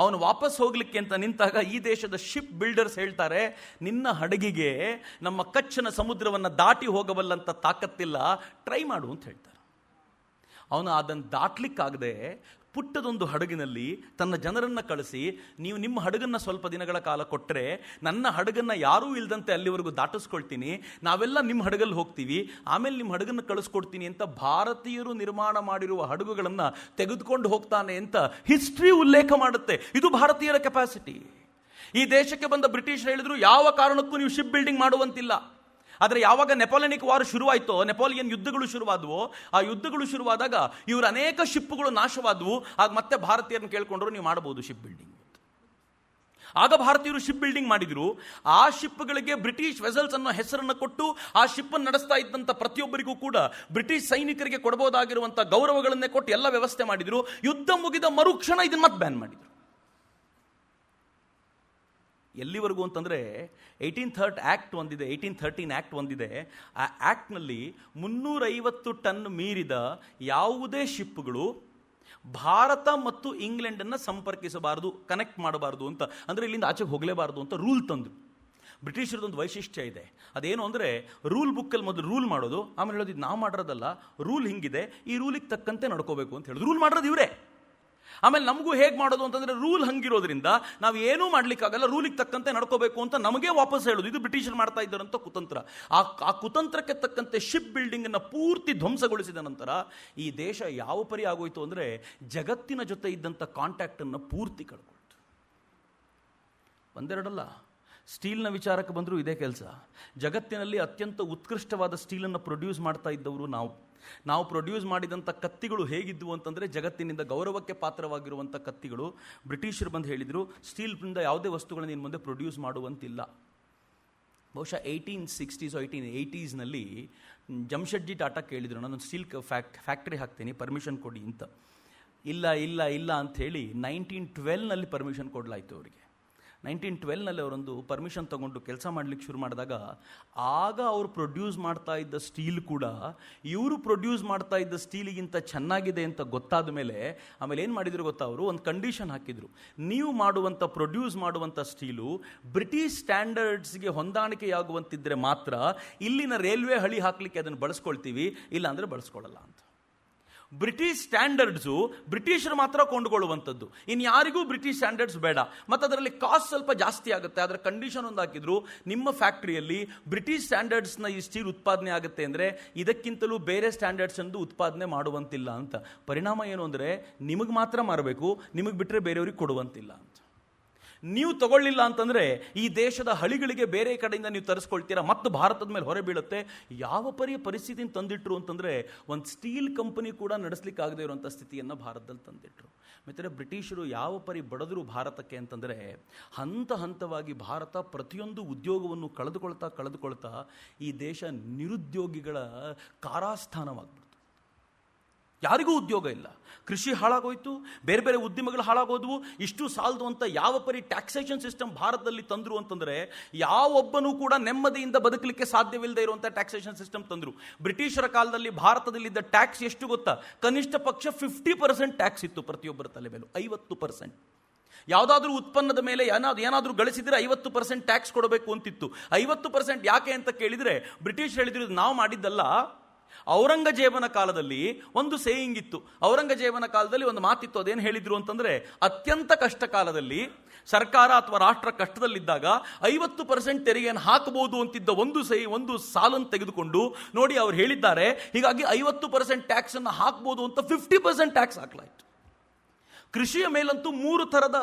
ಅವನು ವಾಪಸ್ ಹೋಗ್ಲಿಕ್ಕೆ ಅಂತ ನಿಂತಾಗ ಈ ದೇಶದ ಶಿಪ್ ಬಿಲ್ಡರ್ಸ್ ಹೇಳ್ತಾರೆ, ನಿನ್ನ ಹಡಗಿಗೆ ನಮ್ಮ ಕಚ್ಚಿನ ಸಮುದ್ರವನ್ನು ದಾಟಿ ಹೋಗಬಲ್ಲಂತ ತಾಕತ್ತಿಲ್ಲ, ಟ್ರೈ ಮಾಡು ಅಂತ ಹೇಳ್ತಾರೆ. ಅವನು ಅದನ್ನು ದಾಟ್ಲಿಕ್ಕಾಗದೆ ಪುಟ್ಟದೊಂದು ಹಡಗಿನಲ್ಲಿ ತನ್ನ ಜನರನ್ನು ಕಳಿಸಿ, ನೀವು ನಿಮ್ಮ ಹಡಗನ್ನು ಸ್ವಲ್ಪ ದಿನಗಳ ಕಾಲ ಕೊಟ್ಟರೆ ನನ್ನ ಹಡಗನ್ನು ಯಾರೂ ಇಲ್ಲದಂತೆ ಅಲ್ಲಿವರೆಗೂ ದಾಟಿಸ್ಕೊಳ್ತೀನಿ, ನಾವೆಲ್ಲ ನಿಮ್ಮ ಹಡಗಲ್ಲಿ ಹೋಗ್ತೀವಿ, ಆಮೇಲೆ ನಿಮ್ಮ ಹಡಗನ್ನು ಕಳಿಸ್ಕೊಡ್ತೀನಿ ಅಂತ ಭಾರತೀಯರು ನಿರ್ಮಾಣ ಮಾಡಿರುವ ಹಡಗುಗಳನ್ನು ತೆಗೆದುಕೊಂಡು ಹೋಗ್ತಾನೆ ಅಂತ ಹಿಸ್ಟ್ರಿ ಉಲ್ಲೇಖ ಮಾಡುತ್ತೆ. ಇದು ಭಾರತೀಯರ ಕೆಪಾಸಿಟಿ. ಈ ದೇಶಕ್ಕೆ ಬಂದ ಬ್ರಿಟಿಷ್ ಹೇಳಿದ್ರು, ಯಾವ ಕಾರಣಕ್ಕೂ ನೀವು ಶಿಪ್ ಬಿಲ್ಡಿಂಗ್ ಮಾಡುವಂತಿಲ್ಲ. ಆದರೆ ಯಾವಾಗ ನೆಪೋಲಿಯನಿಕ್ ವಾರ್ ಶುರುವಾಯಿತೋ, ನೆಪೋಲಿಯನ್ ಯುದ್ಧಗಳು ಶುರುವಾದವು, ಆ ಯುದ್ಧಗಳು ಶುರುವಾದಾಗ ಇವರು ಅನೇಕ ಶಿಪ್ಗಳು ನಾಶವಾದವು. ಆಗ ಮತ್ತೆ ಭಾರತೀಯರನ್ನು ಕೇಳ್ಕೊಂಡ್ರು, ನೀವು ಮಾಡಬಹುದು ಶಿಪ್ ಬಿಲ್ಡಿಂಗ್. ಆಗ ಭಾರತೀಯರು ಶಿಪ್ ಬಿಲ್ಡಿಂಗ್ ಮಾಡಿದ್ರು. ಆ ಶಿಪ್ಗಳಿಗೆ ಬ್ರಿಟಿಷ್ ವೆಸಲ್ಸ್ ಅನ್ನೋ ಹೆಸರನ್ನು ಕೊಟ್ಟು ಆ ಶಿಪ್ ಅನ್ನು ನಡೆಸ್ತಾ ಇದ್ದಂಥ ಪ್ರತಿಯೊಬ್ಬರಿಗೂ ಕೂಡ ಬ್ರಿಟಿಷ್ ಸೈನಿಕರಿಗೆ ಕೊಡಬಹುದಾಗಿರುವಂತಹ ಗೌರವಗಳನ್ನೇ ಕೊಟ್ಟು ಎಲ್ಲ ವ್ಯವಸ್ಥೆ ಮಾಡಿದ್ರು. ಯುದ್ಧ ಮುಗಿದ ಮರುಕ್ಷಣ ಇದನ್ನ ಮತ್ತೆ ಬ್ಯಾನ್ ಮಾಡಿದ್ರು. ಎಲ್ಲಿವರೆಗೂ ಅಂತಂದ್ರೆ 1813 ಆಕ್ಟ್ ಒಂದಿದೆ. ಆ ಆಕ್ಟ್ನಲ್ಲಿ 350 ಟನ್ ಮೀರಿದ ಯಾವುದೇ ಶಿಪ್ಗಳು ಭಾರತ ಮತ್ತು ಇಂಗ್ಲೆಂಡನ್ನು ಸಂಪರ್ಕಿಸಬಾರದು, ಕನೆಕ್ಟ್ ಮಾಡಬಾರದು ಅಂತ, ಅಂದರೆ ಇಲ್ಲಿಂದ ಆಚೆಗೆ ಹೋಗಲೇಬಾರದು ಅಂತ ರೂಲ್ ತಂದರು. ಬ್ರಿಟಿಷರದೊಂದು ವೈಶಿಷ್ಟ್ಯ ಇದೆ. ಅದೇನು ಅಂದರೆ, ರೂಲ್ ಬುಕ್ಕಲ್ಲಿ ಮೊದಲು ರೂಲ್ ಮಾಡೋದು, ಆಮೇಲೆ ಹೇಳೋದು ಇದು ನಾವು ಮಾಡಿರೋದಲ್ಲ, ರೂಲ್ ಹಿಂಗಿದೆ, ಈ ರೂಲಿಗೆ ತಕ್ಕಂತೆ ನಡ್ಕೋಬೇಕು ಅಂತ ಹೇಳೋದು. ರೂಲ್ ಮಾಡೋದು ಇವರೇ. ಆಮೇಲೆ ನಮಗೂ ಹೇಗೆ ಮಾಡೋದು ಅಂತಂದರೆ, ರೂಲ್ ಹಂಗಿರೋದ್ರಿಂದ ನಾವು ಏನೂ ಮಾಡ್ಲಿಕ್ಕಾಗಲ್ಲ, ರೂಲಿಗೆ ತಕ್ಕಂತೆ ನಡ್ಕೋಬೇಕು ಅಂತ ನಮಗೆ ವಾಪಸ್ ಹೇಳೋದು. ಇದು ಬ್ರಿಟಿಷರು ಮಾಡ್ತಾ ಇದ್ದಾರಂತ ಕುತಂತ್ರ. ಆ ಕುತಂತ್ರಕ್ಕೆ ತಕ್ಕಂತೆ ಶಿಪ್ ಬಿಲ್ಡಿಂಗ್ ಅನ್ನು ಪೂರ್ತಿ ಧ್ವಂಸಗೊಳಿಸಿದ ನಂತರ ಈ ದೇಶ ಯಾವ ಪರಿ ಆಗೋಯ್ತು ಅಂದರೆ, ಜಗತ್ತಿನ ಜೊತೆ ಇದ್ದಂಥ ಕಾಂಟ್ಯಾಕ್ಟ್ ಅನ್ನು ಪೂರ್ತಿ ಕಳ್ಕೊಳ್ತು. ಒಂದೆರಡಲ್ಲ, ಸ್ಟೀಲ್ನ ವಿಚಾರಕ್ಕೆ ಬಂದರೂ ಇದೇ ಕೆಲಸ. ಜಗತ್ತಿನಲ್ಲಿ ಅತ್ಯಂತ ಉತ್ಕೃಷ್ಟವಾದ ಸ್ಟೀಲನ್ನು ಪ್ರೊಡ್ಯೂಸ್ ಮಾಡ್ತಾ ಇದ್ದವರು ನಾವು ಪ್ರೊಡ್ಯೂಸ್ ಮಾಡಿದಂಥ ಕತ್ತಿಗಳು ಹೇಗಿದ್ದವು ಅಂತಂದರೆ, ಜಗತ್ತಿನಿಂದ ಗೌರವಕ್ಕೆ ಪಾತ್ರವಾಗಿರುವಂಥ ಕತ್ತಿಗಳು. ಬ್ರಿಟಿಷರು ಬಂದು ಹೇಳಿದರು, ಸ್ಟೀಲ್ನಿಂದ ಯಾವುದೇ ವಸ್ತುಗಳನ್ನು ಇನ್ನು ಮುಂದೆ ಪ್ರೊಡ್ಯೂಸ್ ಮಾಡುವಂತಿಲ್ಲ. ಬಹುಶಃ 1860s 1880s ಜಮ್ಶೆಡ್ಜಿ ಟಾಟಾ ಕೇಳಿದರು, ನಾನು ಸ್ಟೀಲ್ ಫ್ಯಾಕ್ಟ್ರಿ ಹಾಕ್ತೀನಿ, ಪರ್ಮಿಷನ್ ಕೊಡಿ ಅಂತ. ಇಲ್ಲ ಇಲ್ಲ ಇಲ್ಲ ಅಂಥೇಳಿ 1912 ಪರ್ಮಿಷನ್ ಕೊಡಲಾಯಿತು ಅವರಿಗೆ. 1912 ಅವರೊಂದು ಪರ್ಮಿಷನ್ ತಗೊಂಡು ಕೆಲಸ ಮಾಡಲಿಕ್ಕೆ ಶುರು ಮಾಡಿದಾಗ, ಆಗ ಅವರು ಪ್ರೊಡ್ಯೂಸ್ ಮಾಡ್ತಾ ಇದ್ದ ಸ್ಟೀಲ್ ಕೂಡ ಇವರು ಪ್ರೊಡ್ಯೂಸ್ ಮಾಡ್ತಾ ಇದ್ದ ಸ್ಟೀಲಿಗಿಂತ ಚೆನ್ನಾಗಿದೆ ಅಂತ ಗೊತ್ತಾದ ಮೇಲೆ ಆಮೇಲೆ ಏನು ಮಾಡಿದ್ರು ಗೊತ್ತಾ, ಅವರು ಒಂದು ಕಂಡೀಷನ್ ಹಾಕಿದ್ರು. ನೀವು ಪ್ರೊಡ್ಯೂಸ್ ಮಾಡುವಂಥ ಸ್ಟೀಲು ಬ್ರಿಟಿಷ್ ಸ್ಟ್ಯಾಂಡರ್ಡ್ಸ್ಗೆ ಹೊಂದಾಣಿಕೆಯಾಗುವಂತಿದ್ರೆ ಮಾತ್ರ ಇಲ್ಲಿನ ರೈಲ್ವೆ ಹಳಿ ಹಾಕಲಿಕ್ಕೆ ಅದನ್ನು ಬಳಸ್ಕೊಳ್ತೀವಿ, ಇಲ್ಲ ಅಂದರೆ ಬಳಸ್ಕೊಳ್ಳಲ್ಲ ಅಂತ. ಬ್ರಿಟಿಷ್ ಸ್ಟ್ಯಾಂಡರ್ಡ್ಸು ಬ್ರಿಟಿಷರು ಮಾತ್ರ ಕೊಂಡುಕೊಳ್ಳುವಂಥದ್ದು, ಇನ್ಯಾರಿಗೂ ಬ್ರಿಟಿಷ್ ಸ್ಟ್ಯಾಂಡರ್ಡ್ಸ್ ಬೇಡ, ಮತ್ತು ಅದರಲ್ಲಿ ಕಾಸ್ಟ್ ಸ್ವಲ್ಪ ಜಾಸ್ತಿ ಆಗುತ್ತೆ. ಅದರ ಕಂಡೀಷನ್ ಒಂದು ಹಾಕಿದ್ರು, ನಿಮ್ಮ ಫ್ಯಾಕ್ಟ್ರಿಯಲ್ಲಿ ಬ್ರಿಟಿಷ್ ಸ್ಟ್ಯಾಂಡರ್ಡ್ಸ್ನ ಈ ಸ್ಟೀಲ್ ಉತ್ಪಾದನೆ ಆಗುತ್ತೆ ಅಂದರೆ ಇದಕ್ಕಿಂತಲೂ ಬೇರೆ ಸ್ಟ್ಯಾಂಡರ್ಡ್ಸ್ ಎಂದು ಉತ್ಪಾದನೆ ಮಾಡುವಂತಿಲ್ಲ ಅಂತ. ಪರಿಣಾಮ ಏನು ಅಂದರೆ, ನಿಮಗೆ ಮಾತ್ರ ಮಾರಬೇಕು, ನಿಮಗೆ ಬಿಟ್ಟರೆ ಬೇರೆಯವ್ರಿಗೆ ಕೊಡುವಂತಿಲ್ಲ ಅಂತ. ನೀವು ತಗೊಳ್ಳಿಲ್ಲ ಅಂತಂದರೆ ಈ ದೇಶದ ಹಳಿಗಳಿಗೆ ಬೇರೆ ಕಡೆಯಿಂದ ನೀವು ತರಿಸ್ಕೊಳ್ತೀರಾ, ಮತ್ತು ಭಾರತದ ಮೇಲೆ ಹೊರೆ ಬೀಳುತ್ತೆ. ಯಾವ ಪರಿಸ್ಥಿತಿನ ತಂದಿಟ್ರು ಅಂತಂದರೆ, ಒಂದು ಸ್ಟೀಲ್ ಕಂಪನಿ ಕೂಡ ನಡೆಸಲಿಕ್ಕೆ ಆಗದೆ ಇರುವಂಥ ಸ್ಥಿತಿಯನ್ನು ಭಾರತದಲ್ಲಿ ತಂದಿಟ್ರು. ಮತ್ತು ಬ್ರಿಟಿಷರು ಯಾವ ಪರಿ ಬಡದರು ಭಾರತಕ್ಕೆ ಅಂತಂದರೆ, ಹಂತವಾಗಿ ಭಾರತ ಪ್ರತಿಯೊಂದು ಉದ್ಯೋಗವನ್ನು ಕಳೆದುಕೊಳ್ತಾ ಈ ದೇಶ ನಿರುದ್ಯೋಗಿಗಳ ಕಾರಾಸ್ಥಾನವಾಗ್ಬಿಡ್ತು. ಯಾರಿಗೂ ಉದ್ಯೋಗ ಇಲ್ಲ, ಕೃಷಿ ಹಾಳಾಗೋಯ್ತು, ಬೇರೆ ಬೇರೆ ಉದ್ಯಮಗಳು ಹಾಳಾಗೋದ್ವು. ಇಷ್ಟು ಸಾಲದು ಅಂತ ಯಾವ ಪರಿ ಟ್ಯಾಕ್ಸೇಷನ್ ಸಿಸ್ಟಮ್ ಭಾರತದಲ್ಲಿ ತಂದರು ಅಂತಂದರೆ, ಯಾವೊಬ್ಬನೂ ಕೂಡ ನೆಮ್ಮದಿಯಿಂದ ಬದುಕಲಿಕ್ಕೆ ಸಾಧ್ಯವಿಲ್ಲದೆ ಇರುವಂಥ ಟ್ಯಾಕ್ಸೇಷನ್ ಸಿಸ್ಟಮ್ ತಂದರು. ಬ್ರಿಟಿಷರ ಕಾಲದಲ್ಲಿ ಭಾರತದಲ್ಲಿದ್ದ ಟ್ಯಾಕ್ಸ್ ಎಷ್ಟು ಗೊತ್ತಾ, ಕನಿಷ್ಠ ಪಕ್ಷ 50% ಟ್ಯಾಕ್ಸ್ ಇತ್ತು ಪ್ರತಿಯೊಬ್ಬರ ತಲೆ ಮೇಲೂ. 50%. ಯಾವುದಾದ್ರೂ ಉತ್ಪನ್ನದ ಮೇಲೆ ಏನಾದರೂ ಗಳಿಸಿದರೆ 50% ಟ್ಯಾಕ್ಸ್ ಕೊಡಬೇಕು ಅಂತಿತ್ತು. 50% ಯಾಕೆ ಅಂತ ಕೇಳಿದರೆ, ಬ್ರಿಟಿಷ್ ಹೇಳಿದ್ರು ನಾವು ಮಾಡಿದ್ದಲ್ಲ. ಔರಂಗಜೇಬನ ಕಾಲದಲ್ಲಿ ಒಂದು ಸೇಯಿಂಗ್ ಇತ್ತು. ಔರಂಗಜೇಬನ ಕಾಲದಲ್ಲಿ ಒಂದು ಮಾತಿತ್ತು. ಅದೇನು ಹೇಳಿದ್ರು ಅಂತಂದ್ರೆ, ಅತ್ಯಂತ ಕಷ್ಟ ಕಾಲದಲ್ಲಿ ಸರ್ಕಾರ ಅಥವಾ ರಾಷ್ಟ್ರ ಕಷ್ಟದಲ್ಲಿದ್ದಾಗ 50% ತೆರಿಗೆಯನ್ನು ಹಾಕಬಹುದು ಅಂತಿದ್ದ ಒಂದು ಸಾಲನ್ನು ತೆಗೆದುಕೊಂಡು ನೋಡಿ ಅವ್ರು ಹೇಳಿದ್ದಾರೆ. ಹೀಗಾಗಿ 50% ಟ್ಯಾಕ್ಸ್ ಅನ್ನು ಹಾಕಬಹುದು ಅಂತ 50% ಟ್ಯಾಕ್ಸ್ ಹಾಕಲಾಯಿತು. ಕೃಷಿಯ ಮೇಲಂತೂ 3 ಥರದ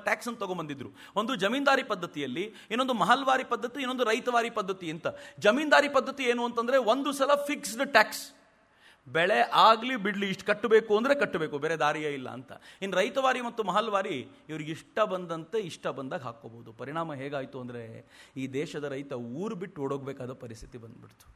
ಟ್ಯಾಕ್ಸ್ ಅನ್ನು ತಗೊಂಡ್ಬಂದಿದ್ರು. ಒಂದು ಜಮೀನ್ದಾರಿ ಪದ್ಧತಿಯಲ್ಲಿ, ಇನ್ನೊಂದು ಮಹಲ್ವಾರಿ ಪದ್ಧತಿ, ಇನ್ನೊಂದು ರೈತವಾರಿ ಪದ್ಧತಿ ಅಂತ. ಜಮೀನ್ದಾರಿ ಪದ್ಧತಿ ಏನು ಅಂತಂದ್ರೆ, ಒಂದು ಸಲ ಫಿಕ್ಸ್ಡ್ ಟ್ಯಾಕ್ಸ್, ಬೆಳೆ ಆಗಲಿ ಬಿಡ್ಲಿ ಇಷ್ಟು ಕಟ್ಟಬೇಕು ಅಂದರೆ ಕಟ್ಟಬೇಕು, ಬೇರೆ ದಾರಿಯೇ ಇಲ್ಲ ಅಂತ. ಇನ್ನು ರೈತವಾರಿ ಮತ್ತು ಮಹಲ್ವಾರಿ ಇವ್ರಿಗೆ ಇಷ್ಟ ಬಂದಾಗ ಹಾಕ್ಕೋಬಹುದು. ಪರಿಣಾಮ ಹೇಗಾಯಿತು ಅಂದರೆ, ಈ ದೇಶದ ರೈತ ಊರು ಬಿಟ್ಟು ಓಡೋಗ್ಬೇಕಾದ ಪರಿಸ್ಥಿತಿ ಬಂದ್ಬಿಡ್ತು.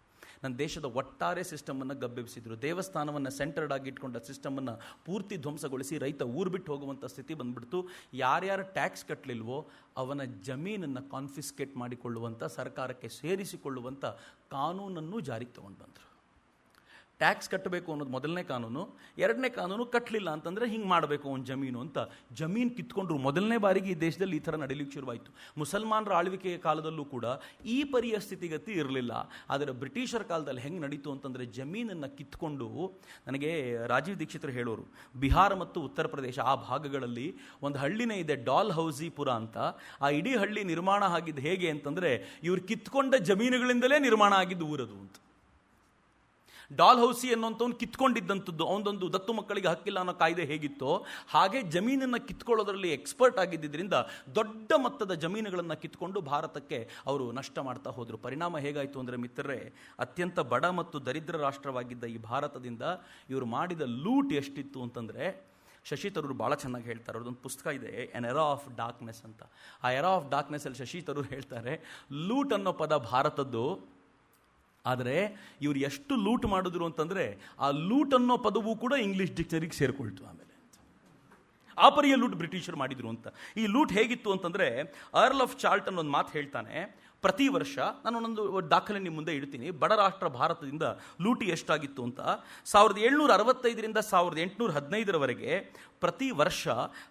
ನನ್ನ ದೇಶದ ಒಟ್ಟಾರೆ ಸಿಸ್ಟಮನ್ನು ಗಬ್ಬೆಬ್ಬಿಸಿದ್ರು. ದೇವಸ್ಥಾನವನ್ನು ಸೆಂಟರ್ಡ್ ಆಗಿ ಇಟ್ಕೊಂಡ ಸಿಸ್ಟಮನ್ನು ಪೂರ್ತಿ ಧ್ವಂಸಗೊಳಿಸಿ ರೈತ ಊರು ಬಿಟ್ಟು ಹೋಗುವಂಥ ಸ್ಥಿತಿ ಬಂದ್ಬಿಡ್ತು. ಯಾರ್ಯಾರು ಟ್ಯಾಕ್ಸ್ ಕಟ್ಟಲಿಲ್ವೋ ಅವನ ಜಮೀನನ್ನು ಕಾನ್ಫಿಸ್ಕೇಟ್ ಮಾಡಿಕೊಳ್ಳುವಂಥ, ಸರ್ಕಾರಕ್ಕೆ ಸೇರಿಸಿಕೊಳ್ಳುವಂಥ ಕಾನೂನನ್ನು ಜಾರಿಗೆ ತಗೊಂಡು ಬಂದರು. ಟ್ಯಾಕ್ಸ್ ಕಟ್ಟಬೇಕು ಅನ್ನೋದು ಮೊದಲನೇ ಕಾನೂನು. ಎರಡನೇ ಕಾನೂನು, ಕಟ್ಟಲಿಲ್ಲ ಅಂತಂದರೆ ಹಿಂಗೆ ಮಾಡಬೇಕು ಒಂದು ಜಮೀನು ಅಂತ. ಜಮೀನು ಕಿತ್ಕೊಂಡ್ರು. ಮೊದಲನೇ ಬಾರಿಗೆ ಈ ದೇಶದಲ್ಲಿ ಈ ಥರ ನಡೀಲಿಕ್ಕೆ ಶುರುವಾಯಿತು. ಮುಸಲ್ಮಾನರ ಆಳ್ವಿಕೆಯ ಕಾಲದಲ್ಲೂ ಕೂಡ ಈ ಪರಿಯ ಸ್ಥಿತಿಗತಿ ಇರಲಿಲ್ಲ. ಆದರೆ ಬ್ರಿಟಿಷರ ಕಾಲದಲ್ಲಿ ಹೆಂಗೆ ನಡೀತು ಅಂತಂದರೆ, ಜಮೀನನ್ನು ಕಿತ್ಕೊಂಡು, ನನಗೆ ರಾಜೀವ್ ದೀಕ್ಷಿತರು ಹೇಳೋರು, ಬಿಹಾರ ಮತ್ತು ಉತ್ತರ ಪ್ರದೇಶ ಆ ಭಾಗಗಳಲ್ಲಿ ಒಂದು ಹಳ್ಳಿನೇ ಇದೆ, ಡಾಲ್ ಹೌಸಿಪುರ ಅಂತ. ಆ ಇಡೀ ಹಳ್ಳಿ ನಿರ್ಮಾಣ ಆಗಿದ್ದು ಹೇಗೆ ಅಂತಂದರೆ, ಇವ್ರು ಕಿತ್ಕೊಂಡ ಜಮೀನುಗಳಿಂದಲೇ ನಿರ್ಮಾಣ ಆಗಿದ್ದು ಊರದು ಅಂತ. ಡಾಲ್ ಹೌಸಿ ಅನ್ನೋಂಥವ್ನು ಕಿತ್ಕೊಂಡಿದ್ದಂಥದ್ದು, ಅವನದೊಂದು ದತ್ತು ಮಕ್ಕಳಿಗೆ ಹಕ್ಕಿಲ್ಲ ಅನ್ನೋ ಕಾಯ್ದೆ ಹೇಗಿತ್ತೋ ಹಾಗೆ ಜಮೀನನ್ನು ಕಿತ್ಕೊಳ್ಳೋದ್ರಲ್ಲಿ ಎಕ್ಸ್ಪರ್ಟ್ ಆಗಿದ್ದರಿಂದ ದೊಡ್ಡ ಮೊತ್ತದ ಜಮೀನುಗಳನ್ನು ಕಿತ್ಕೊಂಡು ಭಾರತಕ್ಕೆ ಅವರು ನಷ್ಟ ಮಾಡ್ತಾ ಹೋದರು. ಪರಿಣಾಮ ಹೇಗಾಯಿತು ಅಂದರೆ ಮಿತ್ರರೇ, ಅತ್ಯಂತ ಬಡ ಮತ್ತು ದರಿದ್ರ ರಾಷ್ಟ್ರವಾಗಿದ್ದ ಈ ಭಾರತದಿಂದ ಇವರು ಮಾಡಿದ ಲೂಟ್ ಎಷ್ಟಿತ್ತು ಅಂತಂದರೆ, ಶಶಿ ತರೂರ್ ಭಾಳ ಚೆನ್ನಾಗಿ ಹೇಳ್ತಾರೆ. ಅವ್ರದ್ದೊಂದು ಪುಸ್ತಕ ಇದೆ, ಎನ್ ಎರಾ ಆಫ್ ಡಾರ್ಕ್ನೆಸ್ ಅಂತ. ಆ ಎರಾ ಆಫ್ ಡಾರ್ಕ್ನೆಸ್ಸಲ್ಲಿ ಶಶಿ ತರೂರ್ ಹೇಳ್ತಾರೆ, ಲೂಟ್ ಅನ್ನೋ ಪದ ಭಾರತದ್ದು, ಆದರೆ ಇವರು ಎಷ್ಟು ಲೂಟ್ ಮಾಡಿದ್ರು ಅಂತಂದರೆ ಆ ಲೂಟ್ ಅನ್ನೋ ಪದವೂ ಕೂಡ ಇಂಗ್ಲೀಷ್ ಡಿಕ್ಷನರಿಗೆ ಸೇರಿಕೊಳ್ತು. ಆಮೇಲೆ ಆ ಪರಿಯ ಲೂಟ್ ಬ್ರಿಟಿಷರು ಮಾಡಿದ್ರು ಅಂತ. ಈ ಲೂಟ್ ಹೇಗಿತ್ತು ಅಂತಂದರೆ, ಅರ್ಲ್ ಆಫ್ ಚಾರ್ಲ್ಟನ್ ಒಂದು ಮಾತು ಹೇಳ್ತಾನೆ, ಪ್ರತಿ ವರ್ಷ ನಾನು ಒಂದೊಂದು ದಾಖಲೆ ನಿಮ್ಮ ಮುಂದೆ ಇಡ್ತೀನಿ, ಬಡ ರಾಷ್ಟ್ರ ಭಾರತದಿಂದ ಲೂಟಿ ಎಷ್ಟಾಗಿತ್ತು ಅಂತ. 1765ರಿಂದ 1815ರವರೆಗೆ ಪ್ರತಿ ವರ್ಷ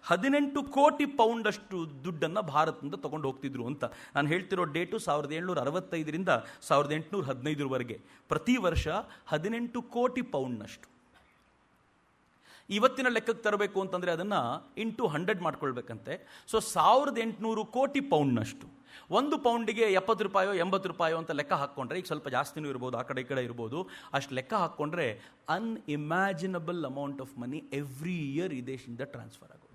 18 ಕೋಟಿ ಪೌಂಡಷ್ಟು ದುಡ್ಡನ್ನು ಭಾರತದಿಂದ ತಗೊಂಡು ಹೋಗ್ತಿದ್ರು ಅಂತ. ನಾನು ಹೇಳ್ತಿರೋ ಡೇಟು 1765ರಿಂದ 1815ರವರೆಗೆ ಪ್ರತಿ ವರ್ಷ 18 ಕೋಟಿ ಪೌಂಡ್ನಷ್ಟು. ಇವತ್ತಿನ ಲೆಕ್ಕಕ್ಕೆ ತರಬೇಕು ಅಂತಂದರೆ ಅದನ್ನು ಇಂಟು 100 ಮಾಡ್ಕೊಳ್ಬೇಕಂತೆ. ಸೊ 1800 ಕೋಟಿ ಪೌಂಡ್ನಷ್ಟು. ಒಂದು ಪೌಂಡಿಗೆ 70 ರೂಪಾಯೋ 80 ರೂಪಾಯೋ ಅಂತ ಲೆಕ್ಕ ಹಾಕ್ಕೊಂಡ್ರೆ, ಈಗ ಸ್ವಲ್ಪ ಜಾಸ್ತಿನೂ ಇರ್ಬೋದು, ಆ ಕಡೆ ಈ ಕಡೆ ಇರ್ಬೋದು, ಅಷ್ಟು ಲೆಕ್ಕ ಹಾಕ್ಕೊಂಡ್ರೆ unimaginable amount of money every year ಈ ದೇಶದಿಂದ ಟ್ರಾನ್ಸ್ಫರ್ ಆಗೋಗಿದೆ.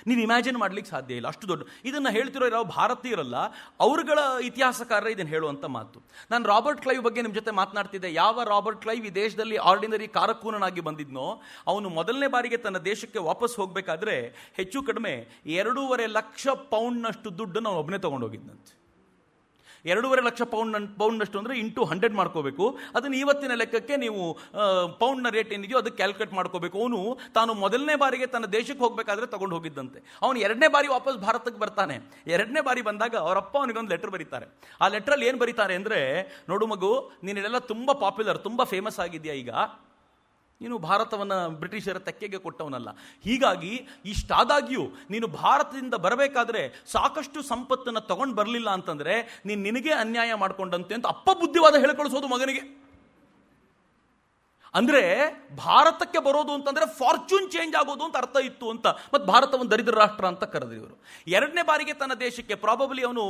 ನೀವು ಇಮ್ಯಾಜಿನ್ ಮಾಡ್ಲಿಕ್ಕೆ ಸಾಧ್ಯ ಇಲ್ಲ, ಅಷ್ಟು ದೊಡ್ಡ. ಇದನ್ನು ಹೇಳ್ತಿರೋ ಯಾವ ಭಾರತೀಯರಲ್ಲ, ಅವರುಗಳ ಇತಿಹಾಸಕಾರರೇ ಇದನ್ನು ಹೇಳುವಂಥ ಮಾತು. ನಾನು ರಾಬರ್ಟ್ ಕ್ಲೈವ್ ಬಗ್ಗೆ ನಿಮ್ಮ ಜೊತೆ ಮಾತನಾಡ್ತಿದ್ದೆ. ಯಾವ ರಾಬರ್ಟ್ ಕ್ಲೈವ್ ಈ ದೇಶದಲ್ಲಿ ಆರ್ಡಿನರಿ ಕಾರಕೂನನಾಗಿ ಬಂದಿದ್ನೋ, ಅವನು ಮೊದಲನೇ ಬಾರಿಗೆ ತನ್ನ ದೇಶಕ್ಕೆ ವಾಪಸ್ ಹೋಗಬೇಕಾದ್ರೆ ಹೆಚ್ಚು ಕಡಿಮೆ 2.5 ಲಕ್ಷ ಪೌಂಡ್ನಷ್ಟು ದುಡ್ಡನ್ನು ಅವನು ಒಬ್ಬನೇ ತೊಗೊಂಡೋಗಿದ್ದಂತೆ. 2.5 ಲಕ್ಷ ಪೌಂಡ್ನಷ್ಟು ಅಂದರೆ ಇಂಟು 100 ಮಾಡ್ಕೋಬೇಕು. ಅದನ್ನು ಇವತ್ತಿನ ಲೆಕ್ಕಕ್ಕೆ ನೀವು ಪೌಂಡ್ನ ರೇಟ್ ಏನಿದೆಯೋ ಅದಕ್ಕೆ ಕ್ಯಾಲ್ಕುಲೇಟ್ ಮಾಡ್ಕೋಬೇಕು. ಅವನು ತಾನು ಮೊದಲನೇ ಬಾರಿಗೆ ತನ್ನ ದೇಶಕ್ಕೆ ಹೋಗಬೇಕಾದ್ರೆ ತಗೊಂಡು ಹೋಗಿದ್ದಂತೆ. ಅವನು 2ನೇ ಬಾರಿ ವಾಪಸ್ ಭಾರತಕ್ಕೆ ಬರ್ತಾನೆ. 2ನೇ ಬಾರಿ ಬಂದಾಗ ಅವರಪ್ಪ ಅವನಿಗೊಂದು ಲೆಟರ್ ಬರೀತಾರೆ. ಆ ಲೆಟ್ರಲ್ಲಿ ಏನು ಬರೀತಾರೆ ಅಂದರೆ, ನೋಡು ಮಗು, ನೀನೆಲ್ಲ ತುಂಬ ಪಾಪ್ಯುಲರ್, ತುಂಬ ಫೇಮಸ್ ಆಗಿದೆಯಾ, ಈಗ ನೀನು ಭಾರತವನ್ನು ಬ್ರಿಟಿಷರ ತೆಕ್ಕೆಗೆ ಕೊಟ್ಟವನಲ್ಲ. ಹೀಗಾಗಿ ಇಷ್ಟಾದಾಗಿಯೂ ನೀನು ಭಾರತದಿಂದ ಬರಬೇಕಾದ್ರೆ ಸಾಕಷ್ಟು ಸಂಪತ್ತನ್ನು ತಗೊಂಡು ಬರಲಿಲ್ಲ ಅಂತಂದರೆ ನಿನಗೆ ಅನ್ಯಾಯ ಮಾಡಿಕೊಂಡಂತೆ ಅಂತ ಅಪ್ಪ ಬುದ್ಧಿವಾದ ಹೇಳ್ಕೊಳಿಸೋದು ಮಗನಿಗೆ. ಅಂದರೆ ಭಾರತಕ್ಕೆ ಬರೋದು ಅಂತಂದರೆ ಫಾರ್ಚೂನ್ ಚೇಂಜ್ ಆಗೋದು ಅಂತ ಅರ್ಥ ಇತ್ತು ಅಂತ. ಮತ್ತು ಭಾರತವನ್ನು ದರಿದ್ರ ರಾಷ್ಟ್ರ ಅಂತ ಕರೆದ್ರು ಇವರು. 2ನೇ ಬಾರಿಗೆ ತನ್ನ ದೇಶಕ್ಕೆ, ಪ್ರಾಬಬ್ಲಿ ಅವನು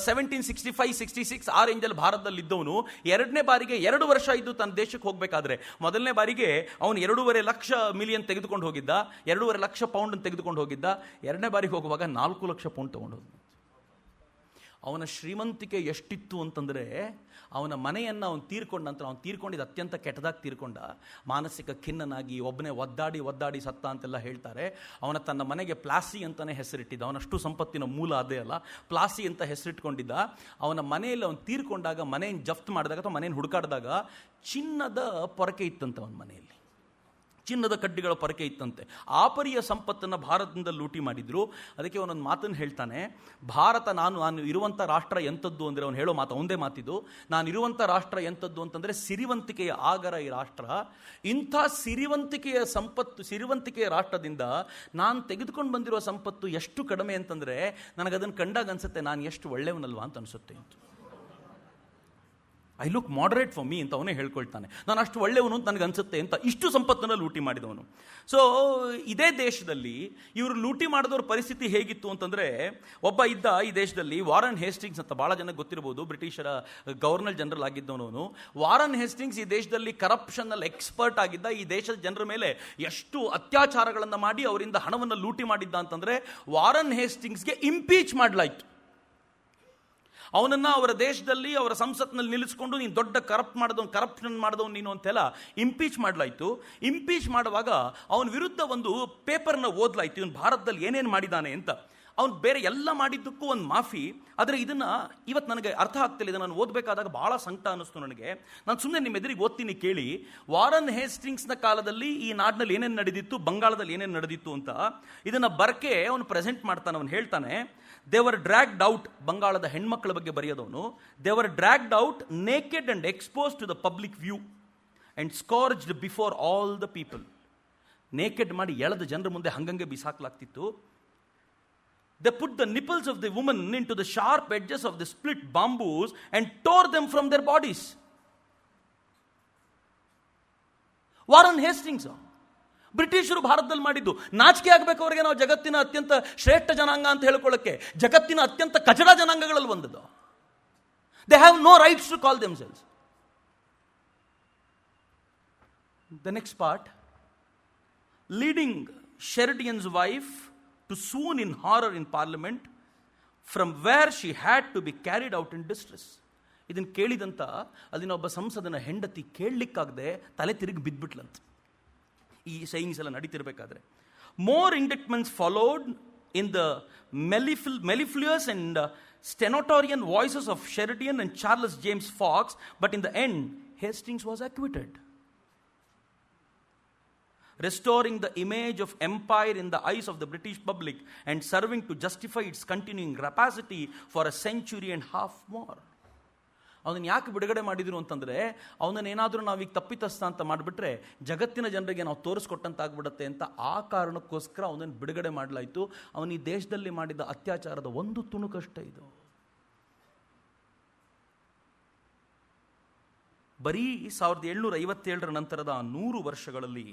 1765-66 ಆ ರೇಂಜಲ್ಲಿ ಭಾರತದಲ್ಲಿ ಇದ್ದವನು 2ನೇ ಬಾರಿಗೆ 2 ವರ್ಷ ಇದ್ದು ತನ್ನ ದೇಶಕ್ಕೆ ಹೋಗಬೇಕಾದ್ರೆ, ಮೊದಲನೇ ಬಾರಿಗೆ ಅವನು 2.5 ಲಕ್ಷ ಮಿಲಿಯನ್ ತೆಗೆದುಕೊಂಡು ಹೋಗಿದ್ದ, 2.5 ಲಕ್ಷ ಪೌಂಡ್ ತೆಗೆದುಕೊಂಡು ಹೋಗಿದ್ದ. 2ನೇ ಬಾರಿಗೆ ಹೋಗುವಾಗ 4 ಲಕ್ಷ ಪೌಂಡ್ ತಗೊಂಡು ಹೋದ. ಅವನ ಶ್ರೀಮಂತಿಕೆ ಎಷ್ಟಿತ್ತು ಅಂತಂದರೆ, ಅವನ ಮನೆಯನ್ನು ಅವನು ತೀರ್ಕೊಂಡ ನಂತರ, ಅವನು ತೀರ್ಕೊಂಡಿದ್ದು ಅತ್ಯಂತ ಕೆಟ್ಟದಾಗಿ ತೀರ್ಕೊಂಡ, ಮಾನಸಿಕ ಖಿನ್ನನಾಗಿ ಒಬ್ಬನೇ ಒದ್ದಾಡಿ ಸತ್ತ ಅಂತೆಲ್ಲ ಹೇಳ್ತಾರೆ. ಅವನ ತನ್ನ ಮನೆಗೆ ಪ್ಲಾಸಿ ಅಂತಲೇ ಹೆಸರಿಟ್ಟಿದ್ದ. ಅವನಷ್ಟು ಸಂಪತ್ತಿನ ಮೂಲ ಅದೇ ಅಲ್ಲ, ಪ್ಲಾಸಿ ಅಂತ ಹೆಸರಿಟ್ಕೊಂಡಿದ್ದ. ಅವನ ಮನೆಯಲ್ಲಿ ಅವನು ತೀರ್ಕೊಂಡಾಗ, ಮನೆಯನ್ನು ಜಫ್ತ್ ಮಾಡಿದಾಗ ಅಥವಾ ಮನೆಯನ್ನು ಹುಡುಕಾಡಿದಾಗ ಚಿನ್ನದ ಪೊರಕೆ ಇತ್ತಂತೆ ಅವನ ಮನೆಯಲ್ಲಿ, ಚಿನ್ನದ ಕಡ್ಡಿಗಳ ಪೊರಕೆ ಇತ್ತಂತೆ. ಆ ಪರಿಯ ಸಂಪತ್ತನ್ನು ಭಾರತದಿಂದ ಲೂಟಿ ಮಾಡಿದ್ರು. ಅದಕ್ಕೆ ಅವನೊಂದು ಮಾತನ್ನು ಹೇಳ್ತಾನೆ, ಭಾರತ ನಾನು ಇರುವಂಥ ರಾಷ್ಟ್ರ ಎಂಥದ್ದು ಅಂದರೆ, ಅವನು ಹೇಳೋ ಮಾತು ಒಂದೇ ಮಾತಿದು, ನಾನು ಇರುವಂಥ ರಾಷ್ಟ್ರ ಎಂಥದ್ದು ಅಂತಂದರೆ ಸಿರಿವಂತಿಕೆಯ ಆಗರ ಈ ರಾಷ್ಟ್ರ. ಇಂಥ ಸಿರಿವಂತಿಕೆಯ ಸಿರಿವಂತಿಕೆಯ ರಾಷ್ಟ್ರದಿಂದ ನಾನು ತೆಗೆದುಕೊಂಡು ಬಂದಿರೋ ಸಂಪತ್ತು ಎಷ್ಟು ಕಡಿಮೆ ಅಂತಂದರೆ, ನನಗದನ್ನು ಕಂಡಾಗ ಅನಿಸುತ್ತೆ ನಾನು ಎಷ್ಟು ಒಳ್ಳೆಯವನಲ್ವಾ ಅಂತ ಅನಿಸುತ್ತೆ ಅಂತ. I look moderate for me ಅಂತ ಅವನೇ ಹೇಳ್ಕೊಳ್ತಾನೆ. ನಾನು ಅಷ್ಟು ಒಳ್ಳೆಯವನು ಅಂತ ನನಗೆ ಅನಿಸುತ್ತೆ ಅಂತ. ಇಷ್ಟು ಸಂಪತ್ತನ್ನು ಲೂಟಿ ಮಾಡಿದವನು. ಸೊ ಇದೇ ದೇಶದಲ್ಲಿ ಇವರು ಲೂಟಿ ಮಾಡಿದವ್ರ ಪರಿಸ್ಥಿತಿ ಹೇಗಿತ್ತು ಅಂತಂದರೆ, ಒಬ್ಬ ಇದ್ದ ಈ ದೇಶದಲ್ಲಿ, ವಾರನ್ ಹೇಸ್ಟಿಂಗ್ಸ್ ಅಂತ, ಭಾಳ ಜನಕ್ಕೆ ಗೊತ್ತಿರ್ಬೋದು, ಬ್ರಿಟಿಷರ ಗವರ್ನರ್ ಜನರಲ್ ಆಗಿದ್ದವನು. ವಾರನ್ ಹೇಸ್ಟಿಂಗ್ಸ್ ಈ ದೇಶದಲ್ಲಿ ಕರಪ್ಷನ್ನಲ್ಲಿ ಎಕ್ಸ್ಪರ್ಟ್ ಆಗಿದ್ದ. ಈ ದೇಶದ ಜನರ ಮೇಲೆ ಎಷ್ಟು ಅತ್ಯಾಚಾರಗಳನ್ನು ಮಾಡಿ ಅವರಿಂದ ಹಣವನ್ನು ಲೂಟಿ ಮಾಡಿದ್ದ ಅಂತಂದರೆ, ವಾರನ್ ಹೇಸ್ಟಿಂಗ್ಸ್ಗೆ ಇಂಪೀಚ್ ಮಾಡಲಾಯಿತು. ಅವನನ್ನು ಅವರ ದೇಶದಲ್ಲಿ, ಅವರ ಸಂಸತ್ನಲ್ಲಿ ನಿಲ್ಲಿಸ್ಕೊಂಡು, ನೀನು ದೊಡ್ಡ ಕರಪ್ಷನ್ ಮಾಡಿದವನು ನೀನು ಅಂತೆಲ್ಲ ಇಂಪೀಚ್ ಮಾಡಲಾಯಿತು. ಇಂಪೀಚ್ ಮಾಡುವಾಗ ಅವನ ವಿರುದ್ಧ ಒಂದು ಪೇಪರ್ನ ಓದಲಾಯಿತು, ಇವನು ಭಾರತದಲ್ಲಿ ಏನೇನು ಮಾಡಿದ್ದಾನೆ ಅಂತ. ಅವನು ಬೇರೆ ಎಲ್ಲ ಮಾಡಿದ್ದಕ್ಕೂ ಒಂದು ಮಾಫಿ. ಆದರೆ ಇದನ್ನು ಇವತ್ತು ನನಗೆ ಅರ್ಥ ಆಗ್ತಿಲ್ಲ. ಇದನ್ನು ನಾನು ಓದಬೇಕಾದಾಗ ಭಾಳ ಸಂಕಟ ಅನ್ನಿಸ್ತು ನನಗೆ. ನಾನು ಸುಮ್ಮನೆ ನಿಮ್ಮ ಎದುರಿಗೆ ಓದ್ತೀನಿ ಕೇಳಿ. ವಾರನ್ ಹೇಸ್ಟಿಂಗ್ಸ್ನ ಕಾಲದಲ್ಲಿ ಈ ನಾಡಿನಲ್ಲಿ ಏನೇನು ನಡೆದಿತ್ತು, ಬಂಗಾಳದಲ್ಲಿ ಏನೇನು ನಡೆದಿತ್ತು ಅಂತ ಇದನ್ನು ಬರ್ಕೆ ಅವನು ಪ್ರೆಸೆಂಟ್ ಮಾಡ್ತಾನೆ. ಅವನು ಹೇಳ್ತಾನೆ, ದೇ ವರ್ ಡ್ರ್ಯಾಗ್ಡ್ ಔಟ್, ಬಂಗಾಳದ ಹೆಣ್ಮಕ್ಳ ಬಗ್ಗೆ ಬರೆಯೋದವನು, they were dragged out naked and expose to the public view and scourged before all the people. Naked ಮಾಡಿ ಎಳೆದ ಜನರ ಮುಂದೆ ಹಂಗಂಗೆ ಬಿಸಾಕಲಾಗ್ತಿತ್ತು. They put the nipples of the woman into the sharp edges of the split bamboos and tore them from their bodies. Warren Hastings ಬ್ರಿಟಿಷರು ಭಾರತದಲ್ಲಿ ಮಾಡಿದ್ದು. ನಾಚಿಕೆ ಆಗಬೇಕು ಅವರಿಗೆ. ನಾವು ಜಗತ್ತಿನ ಅತ್ಯಂತ ಶ್ರೇಷ್ಠ ಜನಾಂಗ ಅಂತ ಹೇಳ್ಕೊಳ್ಳೋಕ್ಕೆ, ಜಗತ್ತಿನ ಅತ್ಯಂತ ಕಚಡ ಜನಾಂಗಗಳಲ್ಲಿ ಒಂದದು. They have no rights to call themselves. The next part, leading Sheridan's wife to swoon in horror in parliament, from where she had to be carried out in distress. ಇದನ್ನು ಕೇಳಿದಂತ ಅಲ್ಲಿನ ಒಬ್ಬ ಸಂಸದನ ಹೆಂಡತಿ ಕೇಳಲಿಕ್ಕಾಗದೆ ತಲೆ ತಿರುಗಿ ಬಿದ್ಬಿಟ್ಲಂತ. ಈ ಸೈನ್ಸ್ ಎಲ್ಲ ನಡೀತಿರ್ಬೇಕಾದ್ರೆ more indictments followed in the mellifluous and stentorian voices of Sheridan and Charles James Fox, but in the end Hastings was acquitted, restoring the image of empire in the eyes of the British public and serving to justify its continuing rapacity for a century and half more. ಅವನನ್ನು ಯಾಕೆ ಬಿಡುಗಡೆ ಮಾಡಿದ್ರು ಅಂತಂದರೆ, ಅವನನ್ನೇನಾದರೂ ನಾವೀಗ ತಪ್ಪಿತಸ್ಥ ಅಂತ ಮಾಡಿಬಿಟ್ರೆ ಜಗತ್ತಿನ ಜನರಿಗೆ ನಾವು ತೋರಿಸ್ಕೊಟ್ಟಂತಾಗ್ಬಿಡುತ್ತೆ ಅಂತ ಆ ಕಾರಣಕ್ಕೋಸ್ಕರ ಅವನನ್ನು ಬಿಡುಗಡೆ ಮಾಡಲಾಯಿತು. ಅವನು ಈ ದೇಶದಲ್ಲಿ ಮಾಡಿದ ಅತ್ಯಾಚಾರದ ಒಂದು ತುಣುಕಷ್ಟೇ ಇದು. ಬರೀ 1757 ನಂತರದ 100 ವರ್ಷಗಳಲ್ಲಿ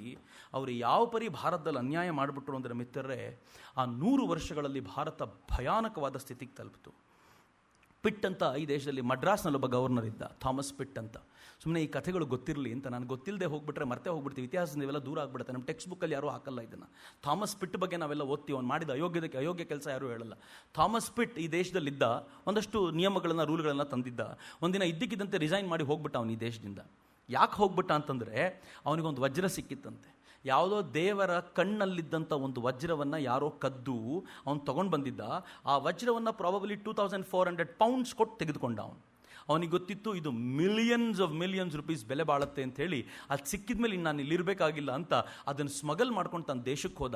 ಅವರು ಯಾವ ಪರಿ ಭಾರತದಲ್ಲಿ ಅನ್ಯಾಯ ಮಾಡಿಬಿಟ್ರು ಅಂದರೆ ಮಿತ್ರರೇ, ಆ 100 ವರ್ಷಗಳಲ್ಲಿ ಭಾರತ ಭಯಾನಕವಾದ ಸ್ಥಿತಿಗೆ ತಲುಪಿತು. ಪಿಟ್ ಅಂತ ಈ ದೇಶದಲ್ಲಿ ಮಡ್ರಾಸ್ನಲ್ಲಿ ಒಬ್ಬ ಗವರ್ನರ್ ಇದ್ದ, ಥಾಮಸ್ ಪಿಟ್ ಅಂತ. ಸುಮ್ಮನೆ ಈ ಕಥೆಗಳು ಗೊತ್ತಿರಲಿ ಅಂತ, ನಾನು ಗೊತ್ತಿಲ್ಲದೆ ಹೋಗ್ಬಿಟ್ರೆ ಮರ್ತೇ ಹೋಗ್ಬಿಡ್ತೀವಿ, ಇತಿಹಾಸದಿಂದ ಇವೆಲ್ಲ ದೂರ ಆಗ್ಬಿಡುತ್ತೆ. ನಮ್ಮ ಟೆಕ್ಸ್ಟ್ ಬುಕ್ಕಲ್ಲಿ ಯಾರೂ ಹಾಕಲ್ಲ ಇದನ್ನು. ಥಾಮಸ್ ಪಿಟ್ ಬಗ್ಗೆ ನಾವೆಲ್ಲ ಓದ್ತೀವಿ, ಅವ್ನು ಮಾಡಿದ ಅಯೋಗ್ಯ ಕೆಲಸ ಯಾರೂ ಹೇಳಲ್ಲ. ಥಾಮಸ್ ಪಿಟ್ ಈ ದೇಶದಲ್ಲಿದ್ದ, ಒಂದಷ್ಟು ನಿಯಮಗಳನ್ನು ರೂಲ್ಗಳನ್ನು ತಂದಿದ್ದ. ಒಂದಿನ ಇದ್ದಕ್ಕಿದ್ದಂತೆ ರಿಸೈನ್ ಮಾಡಿ ಹೋಗ್ಬಿಟ್ಟ ಅವನು ಈ ದೇಶದಿಂದ. ಯಾಕೆ ಹೋಗ್ಬಿಟ್ಟ ಅಂತಂದರೆ, ಅವನಿಗೊಂದು ವಜ್ರ ಸಿಕ್ಕಿತ್ತಂತೆ. ಯಾವುದೋ ದೇವರ ಕಣ್ಣಲ್ಲಿದ್ದಂಥ ಒಂದು ವಜ್ರವನ್ನು ಯಾರೋ ಕದ್ದು ಅವನು ತೊಗೊಂಡು ಬಂದಿದ್ದ. ಆ ವಜ್ರವನ್ನು ಪ್ರಾಬಬ್ಲಿ 2400 ಪೌಂಡ್ಸ್ ಕೊಟ್ಟು ತೆಗೆದುಕೊಂಡ ಅವನು. ಅವನಿಗೆ ಗೊತ್ತಿತ್ತು ಇದು ಮಿಲಿಯನ್ಸ್ ರೂಪೀಸ್ ಬೆಲೆ ಬಾಳುತ್ತೆ ಅಂತ ಹೇಳಿ, ಅದು ಸಿಕ್ಕಿದ ಮೇಲೆ ಇನ್ನು ನಾನು ಇಲ್ಲಿರಬೇಕಾಗಿಲ್ಲ ಅಂತ ಅದನ್ನು ಸ್ಮಗಲ್ ಮಾಡ್ಕೊಂಡು ತನ್ನ ದೇಶಕ್ಕೆ ಹೋದ.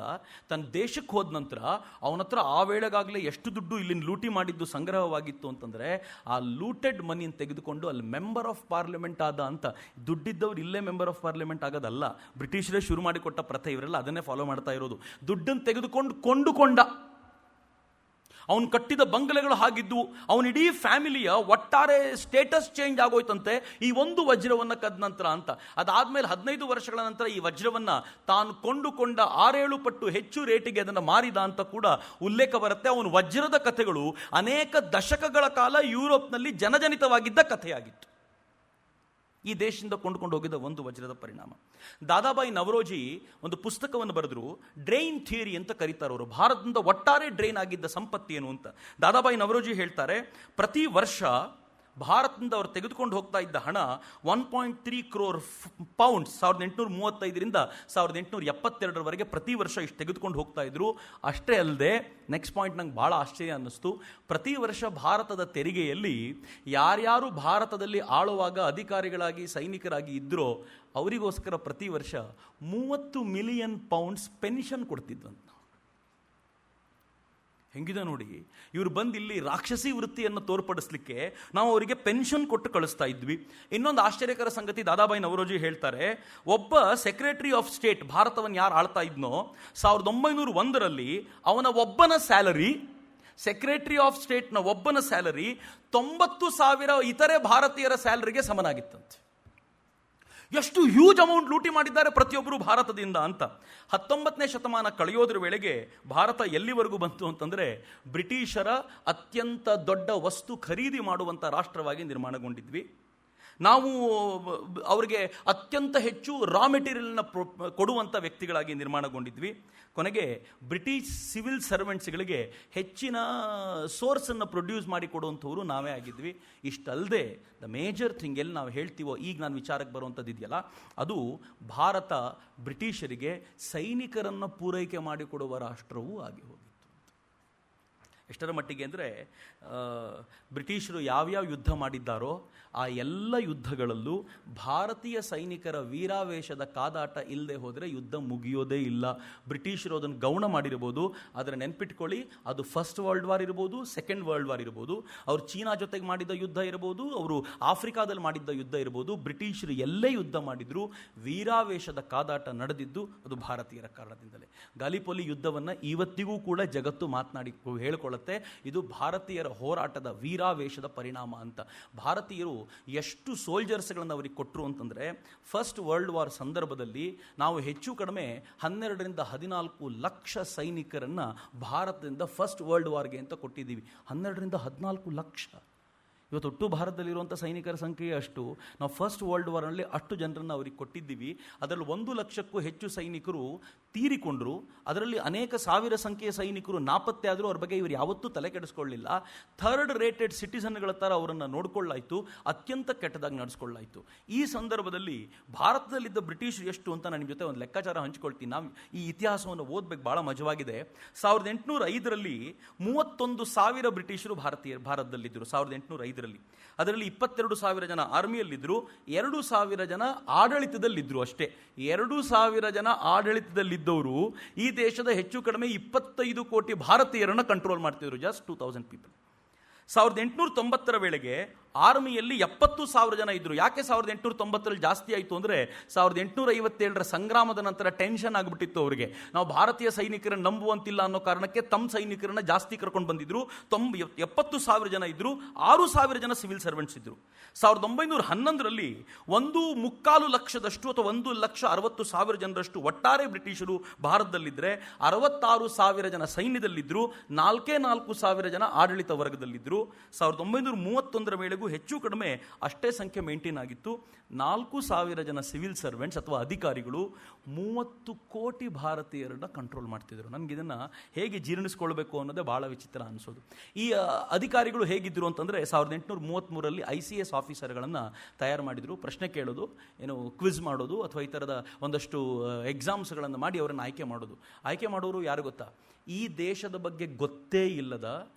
ತನ್ನ ದೇಶಕ್ಕೆ ಹೋದ ನಂತರ ಅವನ ಹತ್ರ ಆ ವೇಳೆಗಾಗಲೇ ಎಷ್ಟು ದುಡ್ಡು ಇಲ್ಲಿನ ಲೂಟಿ ಮಾಡಿದ್ದು ಸಂಗ್ರಹವಾಗಿತ್ತು ಅಂತಂದರೆ, ಆ ಲೂಟೆಡ್ ಮನಿಯನ್ನು ತೆಗೆದುಕೊಂಡು ಅಲ್ಲಿ ಮೆಂಬರ್ ಆಫ್ ಪಾರ್ಲಿಮೆಂಟ್ ಆದ ಅಂತ. ದುಡ್ಡಿದ್ದವ್ರು ಇಲ್ಲೇ ಮೆಂಬರ್ ಆಫ್ ಪಾರ್ಲಿಮೆಂಟ್ ಆಗೋದಲ್ಲ, ಬ್ರಿಟಿಷರೇ ಶುರು ಮಾಡಿಕೊಟ್ಟ ಪ್ರಥೆ, ಇವರೆಲ್ಲ ಅದನ್ನೇ ಫಾಲೋ ಮಾಡ್ತಾ ಇರೋದು. ದುಡ್ಡನ್ನು ತೆಗೆದುಕೊಂಡು ಕೊಂಡುಕೊಂಡ. ಅವನು ಕಟ್ಟಿದ ಬಂಗಲೆಗಳು ಹಾಗಿದ್ದು, ಅವನಿಡೀ ಫ್ಯಾಮಿಲಿಯ ಒಟ್ಟಾರೆ ಸ್ಟೇಟಸ್ ಚೇಂಜ್ ಆಗೋಯ್ತಂತೆ ಈ ಒಂದು ವಜ್ರವನ್ನು ಕದ್ದ ನಂತರ ಅಂತ. ಅದಾದ್ಮೇಲೆ 15 ವರ್ಷಗಳ ನಂತರ ಈ ವಜ್ರವನ್ನು ತಾನು ಕೊಂಡುಕೊಂಡ 6-7 ಪಟ್ಟು ಹೆಚ್ಚು ರೇಟಿಗೆ ಅದನ್ನು ಮಾರಿದ ಅಂತ ಕೂಡ ಉಲ್ಲೇಖ ಬರುತ್ತೆ. ಅವನು ವಜ್ರದ ಕಥೆಗಳು ಅನೇಕ ದಶಕಗಳ ಕಾಲ ಯುರೋಪ್ನಲ್ಲಿ ಜನಜನಿತವಾಗಿದ್ದ ಕಥೆಯಾಗಿತ್ತು. ಈ ದೇಶದಿಂದ ಕೊಂಡುಕೊಂಡು ಹೋಗಿದ್ದ ಒಂದು ವಜ್ರದ ಪರಿಣಾಮ. ದಾದಾಬಾಯಿ ನವರೋಜಿ ಒಂದು ಪುಸ್ತಕವನ್ನು ಬರೆದ್ರು, ಡ್ರೈನ್ ಥಿಯರಿ ಅಂತ ಕರೀತಾರೆ ಅವರು. ಭಾರತದಿಂದ ಒಟ್ಟಾರೆ ಡ್ರೈನ್ ಆಗಿದ್ದ ಸಂಪತ್ತಿ ಏನು ಅಂತ ದಾದಾಬಾಯಿ ನವರೋಜಿ ಹೇಳ್ತಾರೆ. ಪ್ರತಿ ವರ್ಷ ಭಾರತದಿಂದ ಅವರು ತೆಗೆದುಕೊಂಡು ಹೋಗ್ತಾ ಇದ್ದ ಹಣ 1.3 crore ಪೌಂಡ್ಸ್ 1835ರಿಂದ 1872 ಪ್ರತಿ ವರ್ಷ ಇಷ್ಟು ತೆಗೆದುಕೊಂಡು ಹೋಗ್ತಾ ಇದ್ರು. ಅಷ್ಟೇ ಅಲ್ಲದೆ, ನೆಕ್ಸ್ಟ್ ಪಾಯಿಂಟ್ ನಂಗೆ ಭಾಳ ಆಶ್ಚರ್ಯ ಅನ್ನಿಸ್ತು, ಪ್ರತಿ ವರ್ಷ ಭಾರತದ ತೆರಿಗೆಯಲ್ಲಿ ಯಾರ್ಯಾರು ಭಾರತದಲ್ಲಿ ಆಳುವಾಗ ಅಧಿಕಾರಿಗಳಾಗಿ ಸೈನಿಕರಾಗಿ ಇದ್ದರೋ ಅವರಿಗೋಸ್ಕರ ಪ್ರತಿ ವರ್ಷ 30 ಮಿಲಿಯನ್ ಪೌಂಡ್ಸ್ ಪೆನ್ಷನ್ ಕೊಡ್ತಿದ್ವಂತ. ಹೆಂಗಿದೆ ನೋಡಿ, ಇವರು ಬಂದು ಇಲ್ಲಿ ರಾಕ್ಷಸಿ ವೃತ್ತಿಯನ್ನು ತೋರ್ಪಡಿಸ್ಲಿಕ್ಕೆ ನಾವು ಅವರಿಗೆ ಪೆನ್ಷನ್ ಕೊಟ್ಟು ಕಳಿಸ್ತಾ ಇದ್ವಿ. ಇನ್ನೊಂದು ಆಶ್ಚರ್ಯಕರ ಸಂಗತಿ ದಾದಾಬಾಯಿ ನವರೋಜಿ ಹೇಳ್ತಾರೆ, ಒಬ್ಬ ಸೆಕ್ರೆಟರಿ ಆಫ್ ಸ್ಟೇಟ್ ಭಾರತವನ್ನು ಯಾರು ಆಳ್ತಾ ಇದ್ನೋ 1901ರಲ್ಲಿ ಅವನ ಒಬ್ಬನ ಸ್ಯಾಲರಿ, ಸೆಕ್ರೆಟರಿ ಆಫ್ ಸ್ಟೇಟ್ನ ಒಬ್ಬನ ಸ್ಯಾಲರಿ 90,000 ಇತರೆ ಭಾರತೀಯರ ಸ್ಯಾಲರಿಗೆ ಸಮನಾಗಿತ್ತಂತೆ. ಎಷ್ಟು ಹ್ಯೂಜ್ ಅಮೌಂಟ್ ಲೂಟಿ ಮಾಡಿದ್ದಾರೆ ಪ್ರತಿಯೊಬ್ಬರು ಭಾರತದಿಂದ ಅಂತ. 19ನೇ ಶತಮಾನ ಕಳೆಯೋದ್ರ ವೇಳೆಗೆ ಭಾರತ ಎಲ್ಲಿವರೆಗೂ ಬಂತು ಅಂತಂದರೆ, ಬ್ರಿಟಿಷರ ಅತ್ಯಂತ ದೊಡ್ಡ ವಸ್ತು ಖರೀದಿ ಮಾಡುವಂಥ ರಾಷ್ಟ್ರವಾಗಿ ನಿರ್ಮಾಣಗೊಂಡಿದ್ವಿ. ನಾವು ಅವರಿಗೆ ಅತ್ಯಂತ ಹೆಚ್ಚು ರಾ ಮೆಟೀರಿಯಲ್ನ ಕೊಡುವಂಥ ವ್ಯಕ್ತಿಗಳಾಗಿ ನಿರ್ಮಾಣಗೊಂಡಿದ್ವಿ. ಕೊನೆಗೆ ಬ್ರಿಟಿಷ್ ಸಿವಿಲ್ ಸರ್ವೆಂಟ್ಸ್ಗಳಿಗೆ ಹೆಚ್ಚಿನ ಸೋರ್ಸನ್ನು ಪ್ರೊಡ್ಯೂಸ್ ಮಾಡಿ ಕೊಡುವಂಥವ್ರು ನಾವೇ ಆಗಿದ್ವಿ. ಇಷ್ಟಲ್ಲದೆ ದ ಮೇಜರ್ ಥಿಂಗ್ ಎಲ್ಲಿ ನಾವು ಹೇಳ್ತೀವೋ, ಈಗ ನಾನು ವಿಚಾರಕ್ಕೆ ಬರುವಂಥದ್ದು ಇದೆಯಲ್ಲ, ಅದು ಭಾರತ ಬ್ರಿಟಿಷರಿಗೆ ಸೈನಿಕರನ್ನು ಪೂರೈಕೆ ಮಾಡಿಕೊಡುವ ರಾಷ್ಟ್ರವೂ ಆಗಿ ಹೋಗಿತ್ತು. ಎಷ್ಟರ ಮಟ್ಟಿಗೆ ಅಂದರೆ, ಬ್ರಿಟಿಷರು ಯಾವ್ಯಾವ ಯುದ್ಧ ಮಾಡಿದ್ದಾರೋ ಆ ಎಲ್ಲ ಯುದ್ಧಗಳಲ್ಲೂ ಭಾರತೀಯ ಸೈನಿಕರ ವೀರಾವೇಶದ ಕಾದಾಟ ಇಲ್ಲದೆ ಹೋದರೆ ಯುದ್ಧ ಮುಗಿಯೋದೇ ಇಲ್ಲ. ಬ್ರಿಟಿಷರು ಅದನ್ನು ಗೌಣ ಮಾಡಿರ್ಬೋದು, ಆದರೆ ನೆನ್ಪಿಟ್ಕೊಳ್ಳಿ, ಅದು ಫಸ್ಟ್ ವರ್ಲ್ಡ್ ವಾರ್ ಇರ್ಬೋದು, ಸೆಕೆಂಡ್ ವರ್ಲ್ಡ್ ವಾರ್ ಇರ್ಬೋದು, ಅವರು ಚೀನಾ ಜೊತೆಗೆ ಮಾಡಿದ ಯುದ್ಧ ಇರ್ಬೋದು, ಅವರು ಆಫ್ರಿಕಾದಲ್ಲಿ ಮಾಡಿದ್ದ ಯುದ್ಧ ಇರ್ಬೋದು, ಬ್ರಿಟಿಷರು ಎಲ್ಲೇ ಯುದ್ಧ ಮಾಡಿದ್ರು ವೀರಾವೇಶದ ಕಾದಾಟ ನಡೆದಿದ್ದು ಅದು ಭಾರತೀಯರ ಕಾರಣದಿಂದಲೇ. ಗಾಲಿಪೋಲಿ ಯುದ್ಧವನ್ನು ಇವತ್ತಿಗೂ ಕೂಡ ಜಗತ್ತು ಮಾತನಾಡಿ ಹೇಳಿಕೊಳ್ಳುತ್ತೆ, ಇದು ಭಾರತೀಯರ ಹೋರಾಟದ ವೀರಾವೇಶದ ಪರಿಣಾಮ ಅಂತ. ಭಾರತೀಯರು ಎಷ್ಟು ಸೋಲ್ಜರ್ಸ್ಗಳನ್ನು ಅವರಿಗೆ ಕೊಟ್ಟರು ಅಂತಂದರೆ, ಫಸ್ಟ್ ವರ್ಲ್ಡ್ ವಾರ್ ಸಂದರ್ಭದಲ್ಲಿ ನಾವು ಹೆಚ್ಚು ಕಡಿಮೆ 12ರಿಂದ 14 ಲಕ್ಷ ಸೈನಿಕರನ್ನು ಭಾರತದಿಂದ ಫಸ್ಟ್ ವರ್ಲ್ಡ್ ವಾರ್ಗೆ ಅಂತ ಕೊಟ್ಟಿದ್ದೀವಿ. 12ರಿಂದ 14 ಲಕ್ಷ. ಇವತ್ತು ಒಟ್ಟು ಭಾರತದಲ್ಲಿರುವಂಥ ಸೈನಿಕರ ಸಂಖ್ಯೆ ಅಷ್ಟು. ನಾವು ಫಸ್ಟ್ ವರ್ಲ್ಡ್ ವಾರ್ನಲ್ಲಿ ಅಷ್ಟು ಜನರನ್ನು ಅವ್ರಿಗೆ ಕೊಟ್ಟಿದ್ದೀವಿ. ಅದರಲ್ಲಿ 1,00,000ಕ್ಕೂ ಹೆಚ್ಚು ಸೈನಿಕರು ತೀರಿಕೊಂಡ್ರು. ಅದರಲ್ಲಿ ಅನೇಕ ಸಾವಿರ ಸಂಖ್ಯೆಯ ಸೈನಿಕರು ನಾಪತ್ತೆ ಆದರೂ ಅವ್ರ ಬಗ್ಗೆ ಇವರು ಯಾವತ್ತೂ ತಲೆ ಕೆಡಿಸ್ಕೊಳ್ಳಿಲ್ಲ. ಥರ್ಡ್ ರೇಟೆಡ್ ಸಿಟಿಸನ್ಗಳ ಥರ ಅವರನ್ನು ನೋಡ್ಕೊಳ್ಳಾಯಿತು, ಅತ್ಯಂತ ಕೆಟ್ಟದಾಗಿ ನಡೆಸ್ಕೊಳ್ಳಾಯಿತು. ಈ ಸಂದರ್ಭದಲ್ಲಿ ಭಾರತದಲ್ಲಿದ್ದ ಬ್ರಿಟಿಷರು ಎಷ್ಟು ಅಂತ ನಾನು ನಿಮ್ಮ ಜೊತೆ ಒಂದು ಲೆಕ್ಕಾಚಾರ ಹಂಚ್ಕೊಳ್ತೀನಿ. ನಾವು ಈ ಇತಿಹಾಸವನ್ನು ಓದಬೇಕು, ಭಾಳ ಮಜವಾಗಿದೆ. 1805ರಲ್ಲಿ 31,000 ಬ್ರಿಟಿಷರು ಭಾರತದಲ್ಲಿದ್ದರು. 1805ರಲ್ಲಿ ಅದರಲ್ಲಿ 22,000 ಜನ ಆರ್ಮಿಯಲ್ಲಿದ್ದರು, 2,000 ಜನ ಆಡಳಿತದಲ್ಲಿದ್ದರು ಅಷ್ಟೇ. 2,000 ಜನ ಆಡಳಿತದಲ್ಲಿದ್ದವರು ಈ ದೇಶದ ಹೆಚ್ಚು ಕಡಿಮೆ 25 ಕೋಟಿ ಭಾರತೀಯರನ್ನು ಕಂಟ್ರೋಲ್ ಮಾಡ್ತಿದ್ರು. Just 2,000 people. 1890ರ ವೇಳೆಗೆ ಆರ್ಮಿಯಲ್ಲಿ 70,000 ಜನ ಇದ್ದರು. ಯಾಕೆ 1890ರಲ್ಲಿ ಜಾಸ್ತಿ ಆಯಿತು ಅಂದರೆ 1857ರ ಸಂಗ್ರಾಮದ ನಂತರ ಟೆನ್ಷನ್ ಆಗಿಬಿಟ್ಟಿತ್ತು ಅವರಿಗೆ. ನಾವು ಭಾರತೀಯ ಸೈನಿಕರನ್ನು ನಂಬುವಂತಿಲ್ಲ ಅನ್ನೋ ಕಾರಣಕ್ಕೆ ತಮ್ಮ ಸೈನಿಕರನ್ನ ಜಾಸ್ತಿ ಕರ್ಕೊಂಡು ಬಂದಿದ್ರು. 70,000 ಜನ ಇದ್ದರು, 6,000 ಜನ ಸಿವಿಲ್ ಸರ್ವೆಂಟ್ಸ್ ಇದ್ದರು. 1911ರಲ್ಲಿ 1.25 ಲಕ್ಷದಷ್ಟು ಅಥವಾ 1,60,000 ಜನರಷ್ಟು ಒಟ್ಟಾರೆ ಬ್ರಿಟಿಷರು ಭಾರತದಲ್ಲಿದ್ದರೆ 66,000 ಜನ ಸೈನ್ಯದಲ್ಲಿದ್ದರು, 4,000 ಜನ ಆಡಳಿತ ವರ್ಗದಲ್ಲಿದ್ದರು. 1931ರ ವೇಳೆಗೂ ಹೆಚ್ಚು ಕಡಿಮೆ ಅಷ್ಟೇ ಸಂಖ್ಯೆ ಮೇಂಟೈನ್ ಆಗಿತ್ತು. 4,000 ಜನ ಸಿವಿಲ್ ಸರ್ವೆಂಟ್ಸ್ ಅಥವಾ ಅಧಿಕಾರಿಗಳು 30 ಕೋಟಿ ಭಾರತೀಯರನ್ನ ಕಂಟ್ರೋಲ್ ಮಾಡ್ತಿದ್ರು. ನನಗೆ ಇದನ್ನು ಹೇಗೆ ಜೀರ್ಣಿಸ್ಕೊಳ್ಬೇಕು ಅನ್ನೋದೇ ಭಾಳ ವಿಚಿತ್ರ ಅನಿಸೋದು. ಈ ಅಧಿಕಾರಿಗಳು ಹೇಗಿದ್ದರು ಅಂತಂದರೆ 1833ರಲ್ಲಿ ICS ಆಫೀಸರ್ಗಳನ್ನು ತಯಾರು ಮಾಡಿದರು. ಪ್ರಶ್ನೆ ಕೇಳೋದು, ಏನು ಕ್ವಿಜ್ ಮಾಡೋದು ಅಥವಾ ಈ ಥರದ ಒಂದಷ್ಟು ಎಕ್ಸಾಮ್ಸ್ಗಳನ್ನು ಮಾಡಿ ಅವರನ್ನು ಆಯ್ಕೆ ಮಾಡೋದು. ಆಯ್ಕೆ ಮಾಡೋರು ಯಾರು ಗೊತ್ತಾ? ಈ ದೇಶದ ಬಗ್ಗೆ ಗೊತ್ತೇ ಇಲ್ಲದ,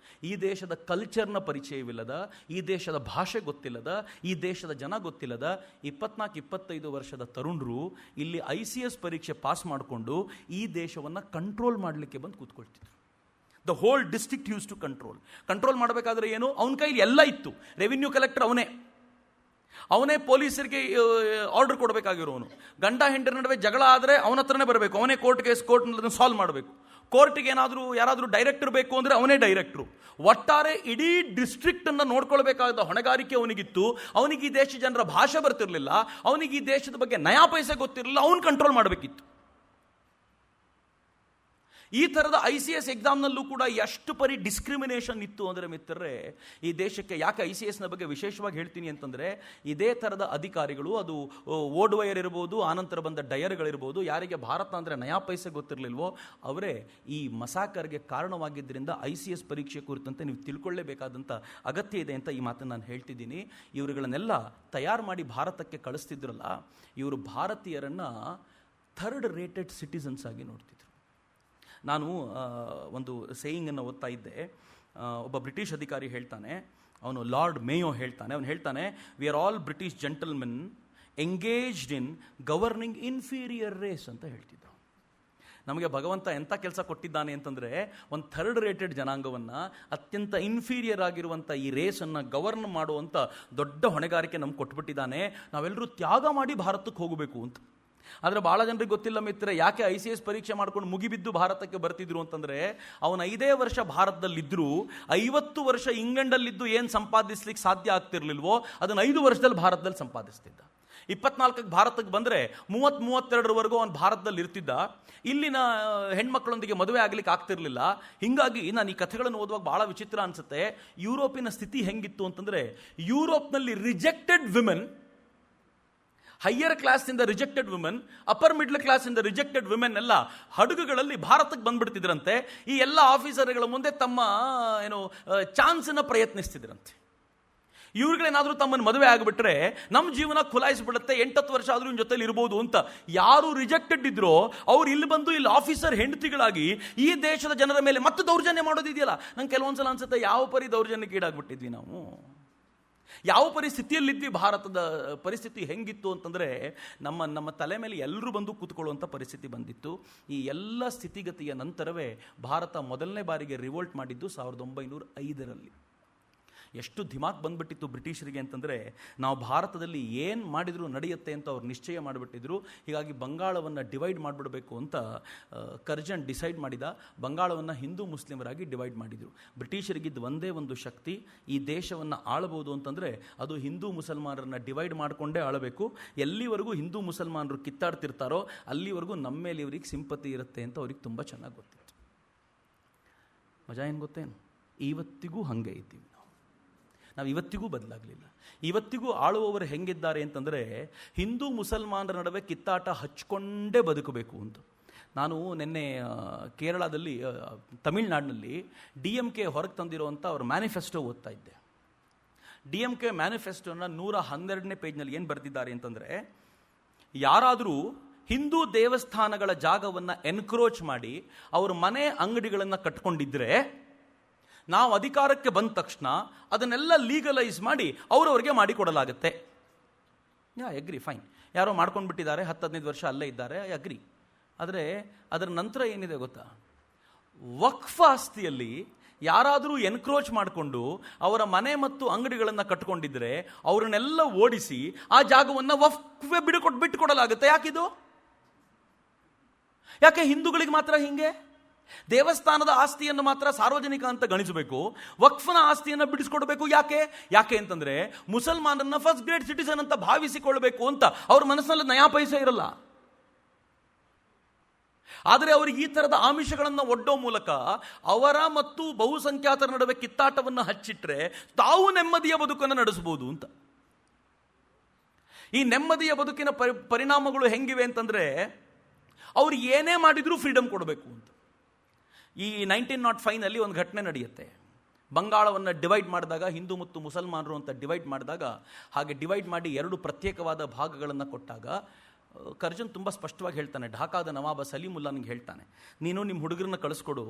ಈ ದೇಶದ ಕಲ್ಚರ್ನ ಪರಿಚಯವಿಲ್ಲದ, ಈ ದೇಶದ ಭಾಷೆ ಗೊತ್ತಿಲ್ಲದ, ಈ ದೇಶದ ಜನ ಗೊತ್ತಿಲ್ಲದ 24-25 ವರ್ಷದ ತರುಣರು ಇಲ್ಲಿ ICS ಪರೀಕ್ಷೆ ಪಾಸ್ ಮಾಡಿಕೊಂಡು ಈ ದೇಶವನ್ನು ಕಂಟ್ರೋಲ್ ಮಾಡಲಿಕ್ಕೆ ಬಂದು ಕೂತ್ಕೊಳ್ತಿದ್ರು. The whole district use to control ಮಾಡಬೇಕಾದ್ರೆ ಏನು, ಅವನ ಕೈಲಿ ಎಲ್ಲ ಇತ್ತು. ರೆವಿನ್ಯೂ ಕಲೆಕ್ಟರ್ ಅವನೇ ಪೊಲೀಸರಿಗೆ ಆರ್ಡರ್ ಕೊಡಬೇಕಾಗಿರೋನು. ಗಂಡ ಹೆಂಡರ ನಡುವೆ ಜಗಳ ಆದರೆ ಅವನ ಹತ್ರನೇ ಬರಬೇಕು, ಅವನೇ ಕೋರ್ಟ್ ಸಾಲ್ವ್ ಮಾಡಬೇಕು. ಕೋರ್ಟ್ಗೆ ಯಾರಾದರೂ ಡೈರೆಕ್ಟರ್ ಬೇಕು ಅಂದರೆ ಅವನೇ ಡೈರೆಕ್ಟ್ರು. ಒಟ್ಟಾರೆ ಇಡೀ ಡಿಸ್ಟ್ರಿಕ್ಟನ್ನು ನೋಡ್ಕೊಳ್ಬೇಕಾದ ಹೊಣೆಗಾರಿಕೆ ಅವನಿಗಿತ್ತು. ಅವನಿಗೆ ಈ ದೇಶ ಜನರ ಭಾಷೆ ಬರ್ತಿರಲಿಲ್ಲ, ಅವನಿಗೆ ಈ ದೇಶದ ಬಗ್ಗೆ ನಯಾ ಪೈಸೆ ಗೊತ್ತಿರಲಿಲ್ಲ, ಅವನು ಕಂಟ್ರೋಲ್ ಮಾಡಬೇಕಿತ್ತು. ಈ ಥರದ ICS ಎಕ್ಸಾಮ್ನಲ್ಲೂ ಕೂಡ ಎಷ್ಟು ಪರಿ ಡಿಸ್ಕ್ರಿಮಿನೇಷನ್ ಇತ್ತು ಅಂದರೆ ಮಿತ್ರರೇ, ಈ ದೇಶಕ್ಕೆ ಯಾಕೆ ICSನ ಬಗ್ಗೆ ವಿಶೇಷವಾಗಿ ಹೇಳ್ತೀನಿ ಅಂತಂದರೆ, ಇದೇ ಥರದ ಅಧಿಕಾರಿಗಳು, ಅದು ಓಡ್ವಯರ್ ಇರ್ಬೋದು, ಆನಂತರ ಬಂದ ಡಯರ್ಗಳಿರ್ಬೋದು, ಯಾರಿಗೆ ಭಾರತ ಅಂದರೆ ನಯಾ ಪೈಸೆ ಗೊತ್ತಿರಲಿಲ್ವೋ ಅವರೇ ಈ ಮಸಾಕರ್ಗೆ ಕಾರಣವಾಗಿದ್ದರಿಂದ ICS ಪರೀಕ್ಷೆ ಕುರಿತಂತೆ ನೀವು ತಿಳ್ಕೊಳ್ಳೇಬೇಕಾದಂಥ ಅಗತ್ಯ ಇದೆ ಅಂತ ಈ ಮಾತನ್ನು ನಾನು ಹೇಳ್ತಿದ್ದೀನಿ. ಇವರುಗಳನ್ನೆಲ್ಲ ತಯಾರು ಮಾಡಿ ಭಾರತಕ್ಕೆ ಕಳಿಸ್ತಿದ್ರಲ್ಲ, ಇವರು ಭಾರತೀಯರನ್ನು ಥರ್ಡ್ ರೇಟೆಡ್ ಸಿಟಿಸನ್ಸ್ ಆಗಿ ನೋಡ್ತಿದ್ರು. ನಾನು ಒಂದು ಸೇಯಿಂಗನ್ನು ಓದ್ತಾ ಇದ್ದೆ. ಒಬ್ಬ ಬ್ರಿಟಿಷ್ ಅಧಿಕಾರಿ ಹೇಳ್ತಾನೆ, ಅವನು ಲಾರ್ಡ್ ಮೇಯೋ ಹೇಳ್ತಾನೆ, ಅವನು ಹೇಳ್ತಾನೆ, we are all British gentlemen engaged in governing inferior race ಅಂತ ಹೇಳ್ತಿದ್ದ. ನಮಗೆ ಭಗವಂತ ಎಂಥ ಕೆಲಸ ಕೊಟ್ಟಿದ್ದಾನೆ ಅಂತಂದರೆ, ಒಂದು ಥರ್ಡ್ ರೇಟೆಡ್ ಜನಾಂಗವನ್ನು, ಅತ್ಯಂತ ಇನ್ಫೀರಿಯರ್ ಆಗಿರುವಂಥ ಈ ರೇಸನ್ನು ಗವರ್ನ್ ಮಾಡುವಂಥ ದೊಡ್ಡ ಹೊಣೆಗಾರಿಕೆ ನಮ್ಗೆ ಕೊಟ್ಬಿಟ್ಟಿದ್ದಾನೆ. ನಾವೆಲ್ಲರೂ ತ್ಯಾಗ ಮಾಡಿ ಭಾರತಕ್ಕೆ ಹೋಗಬೇಕು ಅಂತ. ಆದರೆ ಭಾಳ ಜನರಿಗೆ ಗೊತ್ತಿಲ್ಲ ಮಿತ್ರ, ಯಾಕೆ ICS ಪರೀಕ್ಷೆ ಮಾಡ್ಕೊಂಡು ಮುಗಿಬಿದ್ದು ಭಾರತಕ್ಕೆ ಬರ್ತಿದ್ರು ಅಂತಂದರೆ, ಅವನು 5 ವರ್ಷ ಭಾರತದಲ್ಲಿದ್ದರೂ 50 ವರ್ಷ ಇಂಗ್ಲೆಂಡಲ್ಲಿದ್ದು ಏನು ಸಂಪಾದಿಸ್ಲಿಕ್ಕೆ ಸಾಧ್ಯ ಆಗ್ತಿರ್ಲಿಲ್ವೋ ಅದನ್ನು 5 ವರ್ಷದಲ್ಲಿ ಭಾರತದಲ್ಲಿ ಸಂಪಾದಿಸ್ತಿದ್ದ. 24ಕ್ಕೆ ಭಾರತಕ್ಕೆ ಬಂದರೆ 30-32ರವರೆಗೂ ಅವನು ಭಾರತದಲ್ಲಿ ಇರ್ತಿದ್ದ. ಇಲ್ಲಿನ ಹೆಣ್ಮಕ್ಳೊಂದಿಗೆ ಮದುವೆ ಆಗ್ಲಿಕ್ಕೆ ಆಗ್ತಿರ್ಲಿಲ್ಲ. ಹೀಗಾಗಿ ನಾನು ಈ ಕಥೆಗಳನ್ನು ಓದುವಾಗ ಭಾಳ ವಿಚಿತ್ರ ಅನಿಸುತ್ತೆ. ಯುರೋಪಿನ ಸ್ಥಿತಿ ಹೆಂಗಿತ್ತು ಅಂತಂದರೆ, ಯುರೋಪ್ನಲ್ಲಿ ರಿಜೆಕ್ಟೆಡ್ ವಿಮೆನ್, ಹೈಯರ್ ಕ್ಲಾಸಿಂದ ರಿಜೆಕ್ಟೆಡ್ ವಿಮೆನ್, ಅಪ್ಪರ್ ಮಿಡ್ಲ್ ಕ್ಲಾಸಿಂದ ರಿಜೆಕ್ಟೆಡ್ ವಿಮೆನ್ ಎಲ್ಲ ಹಡಗುಗಳಲ್ಲಿ ಭಾರತಕ್ಕೆ ಬಂದ್ಬಿಡ್ತಿದ್ರಂತೆ. ಈ ಎಲ್ಲ ಆಫೀಸರ್ಗಳ ಮುಂದೆ ತಮ್ಮ ಚಾನ್ಸನ್ನು ಪ್ರಯತ್ನಿಸ್ತಿದ್ರಂತೆ. ಇವ್ರುಗಳೇನಾದರೂ ತಮ್ಮನ್ನು ಮದುವೆ ಆಗಿಬಿಟ್ರೆ ನಮ್ಮ ಜೀವನ ಖುಲಾಯಿಸ್ಬಿಡುತ್ತೆ, 8-10 ವರ್ಷ ಆದರೂ ಇವ್ನ ಜೊತೆಲಿ ಇರ್ಬೋದು ಅಂತ. ಯಾರು ರಿಜೆಕ್ಟೆಡ್ ಇದ್ರೋ ಅವ್ರು ಇಲ್ಲಿ ಬಂದು ಇಲ್ಲಿ ಆಫೀಸರ್ ಹೆಂಡತಿಗಳಾಗಿ ಈ ದೇಶದ ಜನರ ಮೇಲೆ ಮತ್ತೆ ದೌರ್ಜನ್ಯ ಮಾಡೋದಿದೆಯಲ್ಲ, ನಂಗೆ ಕೆಲವೊಂದ್ಸಲ ಅನ್ಸುತ್ತೆ, ಯಾವ ಪರಿ ದೌರ್ಜನ್ಯಕ್ಕೆ ಈಡಾಗ್ಬಿಟ್ಟಿದ್ವಿ ನಾವು, ಯಾವ ಪರಿಸ್ಥಿತಿಯಲ್ಲಿದ್ವಿ. ಭಾರತದ ಪರಿಸ್ಥಿತಿ ಹೆಂಗಿತ್ತು ಅಂತಂದರೆ, ನಮ್ಮ ತಲೆ ಮೇಲೆ ಎಲ್ಲರೂ ಬಂದು ಕೂತ್ಕೊಳ್ಳುವಂಥ ಪರಿಸ್ಥಿತಿ ಬಂದಿತ್ತು. ಈ ಎಲ್ಲ ಸ್ಥಿತಿಗತಿಯ ನಂತರವೇ ಭಾರತ ಮೊದಲನೇ ಬಾರಿಗೆ ರಿವೋಲ್ಟ್ ಮಾಡಿದ್ದು 1905ರಲ್ಲಿ. ಎಷ್ಟು ಧಿಮಾಕ್ ಬಂದ್ಬಿಟ್ಟಿತ್ತು ಬ್ರಿಟಿಷರಿಗೆ ಅಂತಂದರೆ, ನಾವು ಭಾರತದಲ್ಲಿ ಏನು ಮಾಡಿದರೂ ನಡೆಯುತ್ತೆ ಅಂತ ಅವ್ರು ನಿಶ್ಚಯ ಮಾಡಿಬಿಟ್ಟಿದ್ರು. ಹೀಗಾಗಿ ಬಂಗಾಳವನ್ನು ಡಿವೈಡ್ ಮಾಡಿಬಿಡಬೇಕು ಅಂತ ಕರ್ಜನ್ ಡಿಸೈಡ್ ಮಾಡಿದ. ಬಂಗಾಳವನ್ನು ಹಿಂದೂ ಮುಸ್ಲಿಮರಾಗಿ ಡಿವೈಡ್ ಮಾಡಿದರು. ಬ್ರಿಟಿಷರಿಗಿದ್ದು ಒಂದೇ ಒಂದು ಶಕ್ತಿ, ಈ ದೇಶವನ್ನು ಆಳಬಹುದು ಅಂತಂದರೆ ಅದು ಹಿಂದೂ ಮುಸಲ್ಮಾನರನ್ನು ಡಿವೈಡ್ ಮಾಡಿಕೊಂಡೇ ಆಳಬೇಕು. ಎಲ್ಲಿವರೆಗೂ ಹಿಂದೂ ಮುಸಲ್ಮಾನರು ಕಿತ್ತಾಡ್ತಿರ್ತಾರೋ ಅಲ್ಲಿವರೆಗೂ ನಮ್ಮ ಮೇಲೆ ಇವ್ರಿಗೆ ಸಿಂಪತಿ ಇರುತ್ತೆ ಅಂತ ಅವ್ರಿಗೆ ತುಂಬ ಚೆನ್ನಾಗಿ ಗೊತ್ತಿತ್ತು. ಮಜಾ ಏನು ಗೊತ್ತೇನು, ಇವತ್ತಿಗೂ ಹಾಗೆ ಇದ್ದೀವಿ. ನಾವು ಇವತ್ತಿಗೂ ಬದಲಾಗಲಿಲ್ಲ. ಇವತ್ತಿಗೂ ಆಳುವವರು ಹೆಂಗಿದ್ದಾರೆ ಅಂತಂದರೆ, ಹಿಂದೂ ಮುಸಲ್ಮಾನರ ನಡುವೆ ಕಿತ್ತಾಟ ಹಚ್ಕೊಂಡೇ ಬದುಕಬೇಕು ಅಂತ. ನಾನು ನಿನ್ನೆ ಕೇರಳದಲ್ಲಿ, ತಮಿಳ್ನಾಡಿನಲ್ಲಿ DMK ಹೊರಗೆ ತಂದಿರುವಂಥ ಅವ್ರ ಮ್ಯಾನಿಫೆಸ್ಟೋ ಓದ್ತಾ ಇದ್ದೆ. DMK ಮ್ಯಾನಿಫೆಸ್ಟೋನ 112ನೇ ಪೇಜ್ನಲ್ಲಿ ಏನು ಬರೆದಿದ್ದಾರೆ ಅಂತಂದರೆ, ಯಾರಾದರೂ ಹಿಂದೂ ದೇವಸ್ಥಾನಗಳ ಜಾಗವನ್ನು ಎನ್ಕ್ರೋಚ್ ಮಾಡಿ ಅವ್ರ ಮನೆ ಅಂಗಡಿಗಳನ್ನು ಕಟ್ಕೊಂಡಿದ್ರೆ, ನಾವು ಅಧಿಕಾರಕ್ಕೆ ಬಂದ ತಕ್ಷಣ ಅದನ್ನೆಲ್ಲ ಲೀಗಲೈಸ್ ಮಾಡಿ ಅವರವರಿಗೆ ಮಾಡಿಕೊಡಲಾಗುತ್ತೆ. Agri, fine. ಯಾರೋ ಮಾಡ್ಕೊಂಡ್ಬಿಟ್ಟಿದ್ದಾರೆ, 10-15 ವರ್ಷ ಅಲ್ಲೇ ಇದ್ದಾರೆ, ಅಗ್ರಿ. ಆದರೆ ಅದರ ನಂತರ ಏನಿದೆ ಗೊತ್ತಾ? ವಕ್ಫ್ ಆಸ್ತಿಯಲ್ಲಿ ಯಾರಾದರೂ ಎನ್ಕ್ರೋಚ್ ಮಾಡಿಕೊಂಡು ಅವರ ಮನೆ ಮತ್ತು ಅಂಗಡಿಗಳನ್ನು ಕಟ್ಕೊಂಡಿದ್ರೆ ಅವರನ್ನೆಲ್ಲ ಓಡಿಸಿ ಆ ಜಾಗವನ್ನು ವಕ್ಫ್ಗೆ ಬಿಟ್ಟುಕೊಡಲಾಗುತ್ತೆ. ಯಾಕಿದು? ಯಾಕೆ ಹಿಂದೂಗಳಿಗೆ ಮಾತ್ರ ಹಿಂಗೆ? ದೇವಸ್ಥಾನದ ಆಸ್ತಿಯನ್ನು ಮಾತ್ರ ಸಾರ್ವಜನಿಕ ಅಂತ ಗಣಿಸಬೇಕು, ವಕ್ಫ್ನ ಆಸ್ತಿಯನ್ನು ಬಿಡಿಸ್ಕೊಡ್ಬೇಕು. ಯಾಕೆ ಅಂತಂದ್ರೆ ಮುಸಲ್ಮಾನರನ್ನ ಫಸ್ಟ್ ಗ್ರೇಡ್ ಸಿಟಿಸನ್ ಅಂತ ಭಾವಿಸಿಕೊಳ್ಬೇಕು ಅಂತ ಅವ್ರ ಮನಸ್ಸಿನಲ್ಲಿ ನಯಾ ಪೈಸೆ ಇರಲ್ಲ. ಆದರೆ ಅವರಿಗೆ ಈ ತರದ ಆಮಿಷಗಳನ್ನು ಒಡ್ಡೋ ಮೂಲಕ ಅವರ ಮತ್ತು ಬಹುಸಂಖ್ಯಾತರ ನಡುವೆ ಕಿತ್ತಾಟವನ್ನು ಹಚ್ಚಿಟ್ರೆ ತಾವು ನೆಮ್ಮದಿಯ ಬದುಕನ್ನು ನಡೆಸಬಹುದು ಅಂತ. ಈ ನೆಮ್ಮದಿಯ ಬದುಕಿನ ಪರಿಣಾಮಗಳು ಹೆಂಗಿವೆ ಅಂತಂದ್ರೆ, ಅವ್ರು ಏನೇ ಮಾಡಿದ್ರೂ ಫ್ರೀಡಮ್ ಕೊಡಬೇಕು ಅಂತ. ಈ 1905ನಲ್ಲಿ ಒಂದು ಘಟನೆ ನಡೆಯುತ್ತೆ. ಬಂಗಾಳವನ್ನು ಡಿವೈಡ್ ಮಾಡಿದಾಗ, ಹಿಂದೂ ಮತ್ತು ಮುಸಲ್ಮಾನರು ಅಂತ ಡಿವೈಡ್ ಮಾಡಿದಾಗ, ಹಾಗೆ ಡಿವೈಡ್ ಮಾಡಿ 2 ಪ್ರತ್ಯೇಕವಾದ ಭಾಗಗಳನ್ನು ಕೊಟ್ಟಾಗ ಕರ್ಜನ್ ತುಂಬ ಸ್ಪಷ್ಟವಾಗಿ ಹೇಳ್ತಾನೆ. ಢಾಕಾದ ನವಾಬ ಸಲೀಮುಲ್ಲಾನಿಗೆ ಹೇಳ್ತಾನೆ, ನೀನು ನಿಮ್ಮ ಹುಡುಗರನ್ನ ಕಳಿಸ್ಕೊಡು,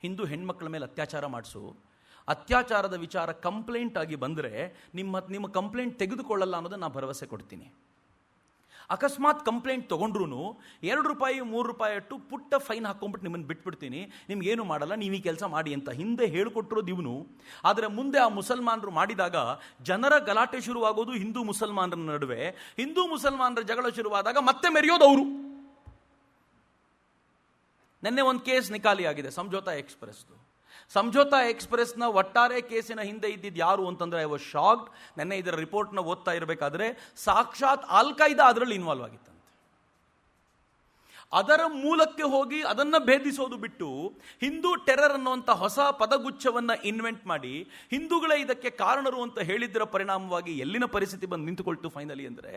ಹಿಂದೂ ಹೆಣ್ಮಕ್ಳ ಮೇಲೆ ಅತ್ಯಾಚಾರ ಮಾಡಿಸು, ಅತ್ಯಾಚಾರದ ವಿಚಾರ ಕಂಪ್ಲೇಂಟ್ ಆಗಿ ಬಂದರೆ ನಿಮ್ಮ ಕಂಪ್ಲೇಂಟ್ ತೆಗೆದುಕೊಳ್ಳಲ್ಲ ಅನ್ನೋದನ್ನು ನಾನು ಭರವಸೆ ಕೊಡ್ತೀನಿ. ಅಕಸ್ಮಾತ್ ಕಂಪ್ಲೇಂಟ್ ತೊಗೊಂಡ್ರು ₹2 ₹3 ಅಟ್ಟು ಪುಟ್ಟ ಫೈನ್ ಹಾಕೊಂಡ್ಬಿಟ್ಟು ನಿಮ್ಮನ್ನು ಬಿಟ್ಬಿಡ್ತೀನಿ, ನಿಮ್ಗೇನು ಮಾಡಲ್ಲ, ನೀವು ಈ ಕೆಲಸ ಮಾಡಿ ಅಂತ ಹಿಂದೆ ಹೇಳಿಕೊಟ್ಟಿರೋದು ಇವನು. ಆದರೆ ಮುಂದೆ ಆ ಮುಸಲ್ಮಾನರು ಮಾಡಿದಾಗ ಜನರ ಗಲಾಟೆ ಶುರುವಾಗೋದು ಹಿಂದೂ ಮುಸಲ್ಮಾನರ ನಡುವೆ. ಹಿಂದೂ ಮುಸಲ್ಮಾನರ ಜಗಳ ಶುರುವಾದಾಗ ಮತ್ತೆ ಮೆರೆಯೋದು ಅವರು. ನಿನ್ನೆ ಒಂದು ಕೇಸ್ ನಿಕಾಲಿ ಆಗಿದೆ, ಸಮझौता ಎಕ್ಸ್‌ಪ್ರೆಸ್ದು. ಸಮझौता ಎಕ್ಸ್‌ಪ್ರೆಸ್ನ ಒಟ್ಟಾರೆ ಕೇಸಿನ ಹಿಂದೆ ಇದ್ದಿದ್ದು ಯಾರು ಅಂತಂದ್ರೆ, ಐ ವಾಸ್ ಶಾಕ್ಡ್. ನೆನ್ನೆ ಇದರ ರಿಪೋರ್ಟ್ನ ಓದ್ತಾ ಇರಬೇಕಾದ್ರೆ ಸಾಕ್ಷಾತ್ ಅಲ್ ಖೈದಾ ಅದರಲ್ಲಿ ಇನ್ವಾಲ್ವ್ ಆಗಿತ್ತಂತೆ. ಅದರ ಮೂಲಕ್ಕೆ ಹೋಗಿ ಅದನ್ನ ಭೇದಿಸೋದು ಬಿಟ್ಟು ಹಿಂದೂ ಟೆರರ್ ಅನ್ನುವಂಥ ಹೊಸ ಪದಗುಚ್ಛವನ್ನ ಇನ್ವೆಂಟ್ ಮಾಡಿ ಹಿಂದೂಗಳೇ ಇದಕ್ಕೆ ಕಾರಣರು ಅಂತ ಹೇಳಿದ್ದರ ಪರಿಣಾಮವಾಗಿ ಎಲ್ಲಿನ ಪರಿಸ್ಥಿತಿ ಬಂದು ನಿಂತುಕೊಳ್ತು ಫೈನಲಿ ಅಂದರೆ,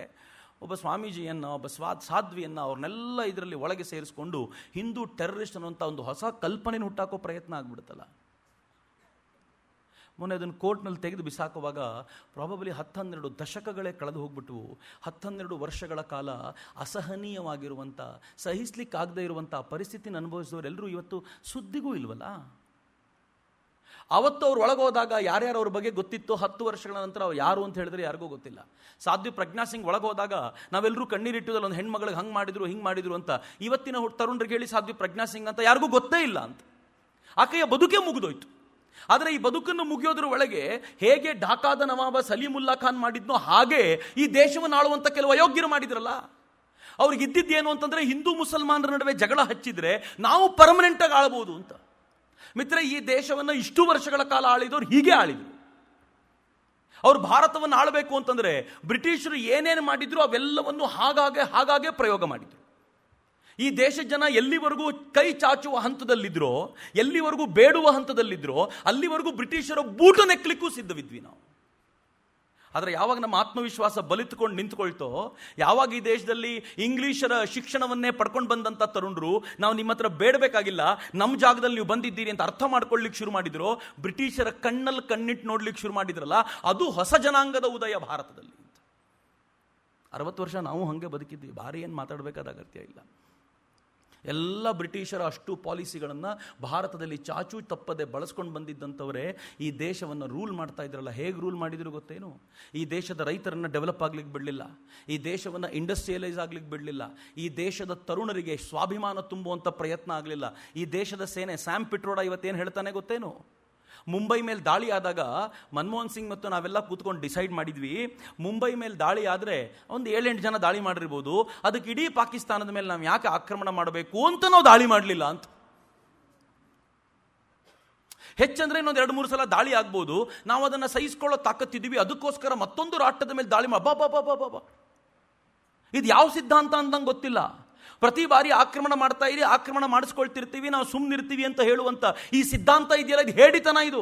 ಒಬ್ಬ ಸ್ವಾಮೀಜಿಯನ್ನು, ಒಬ್ಬ ಸಾಧ್ವಿಯನ್ನು ಅವ್ರನ್ನೆಲ್ಲ ಇದರಲ್ಲಿ ಒಳಗೆ ಸೇರಿಸ್ಕೊಂಡು ಹಿಂದೂ ಟೆರರಿಸ್ಟ್ ಅನ್ನುವಂಥ ಒಂದು ಹೊಸ ಕಲ್ಪನೆನ ಹುಟ್ಟಾಕೋ ಪ್ರಯತ್ನ ಆಗ್ಬಿಡುತ್ತಲ್ಲ. ಮೊನ್ನೆ ಅದನ್ನು ಕೋರ್ಟ್ನಲ್ಲಿ ತೆಗೆದು ಬಿಸಾಕುವಾಗ ಪ್ರಾಬಬಲಿ 10-12 ದಶಕಗಳೇ ಕಳೆದು ಹೋಗ್ಬಿಟ್ಟು 10-12 ವರ್ಷಗಳ ಕಾಲ ಅಸಹನೀಯವಾಗಿರುವಂಥ, ಸಹಿಸ್ಲಿಕ್ಕಾಗದೇ ಇರುವಂಥ ಪರಿಸ್ಥಿತಿನ ಅನುಭವಿಸಿದವರೆಲ್ಲರೂ ಇವತ್ತು ಸುದ್ದಿಗೂ ಇಲ್ವಲ್ಲ. ಅವತ್ತು ಅವ್ರು ಒಳಗೋದಾಗ ಯಾರ್ಯಾರು ಅವ್ರ ಬಗ್ಗೆ ಗೊತ್ತಿತ್ತು, 10 ವರ್ಷಗಳ ನಂತರ ಅವ್ರು ಯಾರು ಅಂತ ಹೇಳಿದ್ರೆ ಯಾರಿಗೂ ಗೊತ್ತಿಲ್ಲ. ಸಾಧ್ವಿ ಪ್ರಜ್ಞಾ ಸಿಂಗ್ ಒಳಗೋದಾಗ ನಾವೆಲ್ಲರೂ ಕಣ್ಣೀರಿಟ್ಟಿದ್ದಲ್ಲಿ ಒಂದು ಹೆಣ್ಮಗಳಿಗೆ ಹಂಗೆ ಮಾಡಿದ್ರು ಹಿಂಗೆ ಮಾಡಿದ್ರು ಅಂತ. ಇವತ್ತಿನ ತರುಣರಿಗೆ ಹೇಳಿ ಸಾಧ್ವಿ ಪ್ರಜ್ಞಾ ಸಿಂಗ್ ಅಂತ ಯಾರಿಗೂ ಗೊತ್ತೇ ಇಲ್ಲ ಅಂತ. ಆಕೆಯ ಬದುಕೇ ಮುಗಿದೋಯ್ತು. ಆದರೆ ಈ ಬದುಕನ್ನು ಮುಗಿಯೋದ್ರ ಒಳಗೆ ಹೇಗೆ ಢಾಕಾದ ನವಾಬ ಸಲೀಮುಲ್ಲಾ ಖಾನ್ ಮಾಡಿದ್ನೋ ಹಾಗೆ ಈ ದೇಶವನ್ನು ಆಳುವಂಥ ಕೆಲವು ಅಯೋಗ್ಯರು ಮಾಡಿದ್ರಲ್ಲ. ಅವ್ರಿಗೆ ಇದ್ದಿದ್ದೇನು ಅಂತಂದ್ರೆ, ಹಿಂದೂ ಮುಸಲ್ಮಾನರ ನಡುವೆ ಜಗಳ ಹಚ್ಚಿದ್ರೆ ನಾವು ಪರ್ಮನೆಂಟ್ ಆಗಿ ಆಳಬಹುದು ಅಂತ. ಮಿತ್ರ, ಈ ದೇಶವನ್ನು ಇಷ್ಟು ವರ್ಷಗಳ ಕಾಲ ಆಳಿದವರು ಹೀಗೆ ಆಳಿದ್ರು. ಅವರು ಭಾರತವನ್ನು ಆಳಬೇಕು ಅಂತಂದ್ರೆ ಬ್ರಿಟಿಷರು ಏನೇನು ಮಾಡಿದ್ರು ಅವೆಲ್ಲವನ್ನು ಹಾಗಾಗೆ ಪ್ರಯೋಗ ಮಾಡಿದ್ರು. ಈ ದೇಶದ ಜನ ಎಲ್ಲಿವರೆಗೂ ಕೈ ಚಾಚುವ ಹಂತದಲ್ಲಿದ್ರೋ, ಎಲ್ಲಿವರೆಗೂ ಬೇಡುವ ಹಂತದಲ್ಲಿದ್ರೋ ಅಲ್ಲಿವರೆಗೂ ಬ್ರಿಟಿಷರ ಬೂಟು ನೆಕ್ಲಿಕ್ಕೂ ಸಿದ್ಧವಿದ್ವಿ ನಾವು. ಆದರೆ ಯಾವಾಗ ನಮ್ಮ ಆತ್ಮವಿಶ್ವಾಸ ಬಲಿತುಕೊಂಡು ನಿಂತ್ಕೊಳ್ತೋ, ಯಾವಾಗ ಈ ದೇಶದಲ್ಲಿ ಇಂಗ್ಲಿಷರ ಶಿಕ್ಷಣವನ್ನೇ ಪಡ್ಕೊಂಡು ಬಂದಂಥ ತರುಣರು ನಾವು ನಿಮ್ಮ ಹತ್ರ ಬೇಡಬೇಕಾಗಿಲ್ಲ, ನಮ್ಮ ಜಾಗದಲ್ಲಿ ನೀವು ಬಂದಿದ್ದೀರಿ ಅಂತ ಅರ್ಥ ಮಾಡ್ಕೊಳ್ಳಿಕ್ಕೆ ಶುರು ಮಾಡಿದ್ರು, ಬ್ರಿಟಿಷರ ಕಣ್ಣಲ್ಲಿ ಕಣ್ಣಿಟ್ಟು ನೋಡ್ಲಿಕ್ಕೆ ಶುರು ಮಾಡಿದ್ರಲ್ಲ, ಅದು ಹೊಸ ಜನಾಂಗದ ಉದಯ ಭಾರತದಲ್ಲಿ. 60 ವರ್ಷ ನಾವು ಹಾಗೆ ಬದುಕಿದ್ವಿ, ಭಾರಿ ಏನು ಮಾತಾಡಬೇಕಾದ ಅಗತ್ಯ ಇಲ್ಲ. ಎಲ್ಲ ಬ್ರಿಟಿಷರ ಅಷ್ಟು ಪಾಲಿಸಿಗಳನ್ನು ಭಾರತದಲ್ಲಿ ಚಾಚು ತಪ್ಪದೆ ಬಳಸ್ಕೊಂಡು ಬಂದಿದ್ದಂಥವರೇ ಈ ದೇಶವನ್ನು ರೂಲ್ ಮಾಡ್ತಾ ಇದ್ರಲ್ಲ. ಹೇಗೆ ರೂಲ್ ಮಾಡಿದ್ರು ಗೊತ್ತೇನು? ಈ ದೇಶದ ರೈತರನ್ನು ಡೆವಲಪ್ ಆಗ್ಲಿಕ್ಕೆ ಬಿಡಲಿಲ್ಲ, ಈ ದೇಶವನ್ನು ಇಂಡಸ್ಟ್ರಿಯಲೈಸ್ ಆಗ್ಲಿಕ್ಕೆ ಬಿಡಲಿಲ್ಲ, ಈ ದೇಶದ ತರುಣರಿಗೆ ಸ್ವಾಭಿಮಾನ ತುಂಬುವಂಥ ಪ್ರಯತ್ನ ಆಗಲಿಲ್ಲ. ಈ ದೇಶದ ಸೇನೆ ಸ್ಯಾಮ್ ಪಿಟ್ರೋಡ ಇವತ್ತೇನು ಹೇಳ್ತಾನೆ ಗೊತ್ತೇನು? ಮುಂಬೈ ಮೇಲೆ ದಾಳಿ ಆದಾಗ ಮನಮೋಹನ್ ಸಿಂಗ್ ಮತ್ತು ನಾವೆಲ್ಲ ಕೂತ್ಕೊಂಡು ಡಿಸೈಡ್ ಮಾಡಿದ್ವಿ, ಮುಂಬೈ ಮೇಲೆ ದಾಳಿ ಆದರೆ ಒಂದು 7-8 ಜನ ದಾಳಿ ಮಾಡಿರ್ಬೋದು, ಅದಕ್ಕೆ ಇಡೀ ಪಾಕಿಸ್ತಾನದ ಮೇಲೆ ನಾವು ಯಾಕೆ ಆಕ್ರಮಣ ಮಾಡಬೇಕು ಅಂತ ನಾವು ದಾಳಿ ಮಾಡಲಿಲ್ಲ ಅಂತ. ಹೆಚ್ಚಂದ್ರೆ ಇನ್ನೊಂದು 2-3 ಸಲ ದಾಳಿ ಆಗ್ಬೋದು, ನಾವು ಅದನ್ನು ಸಹಿಸ್ಕೊಳ್ಳೋ ತಾಕತ್ತಿದ್ದೀವಿ, ಅದಕ್ಕೋಸ್ಕರ ಮತ್ತೊಂದು ರಾಷ್ಟ್ರದ ಮೇಲೆ ದಾಳಿ ಬಾಬಾ. ಇದು ಯಾವ ಸಿದ್ಧಾಂತ ಅಂತ ನಂಗೆ ಗೊತ್ತಿಲ್ಲ. ಪ್ರತಿ ಬಾರಿ ಆಕ್ರಮಣ ಮಾಡ್ತಾ ಇರಿ, ಆಕ್ರಮಣ ಮಾಡಿಸ್ಕೊಳ್ತಿರ್ತೀವಿ, ನಾವು ಸುಮ್ಮನಿರ್ತೀವಿ ಅಂತ ಹೇಳುವಂತ ಈ ಸಿದ್ಧಾಂತ ಇದೆಯಲ್ಲ, ಇದು ಹೇಡಿತನ. ಇದು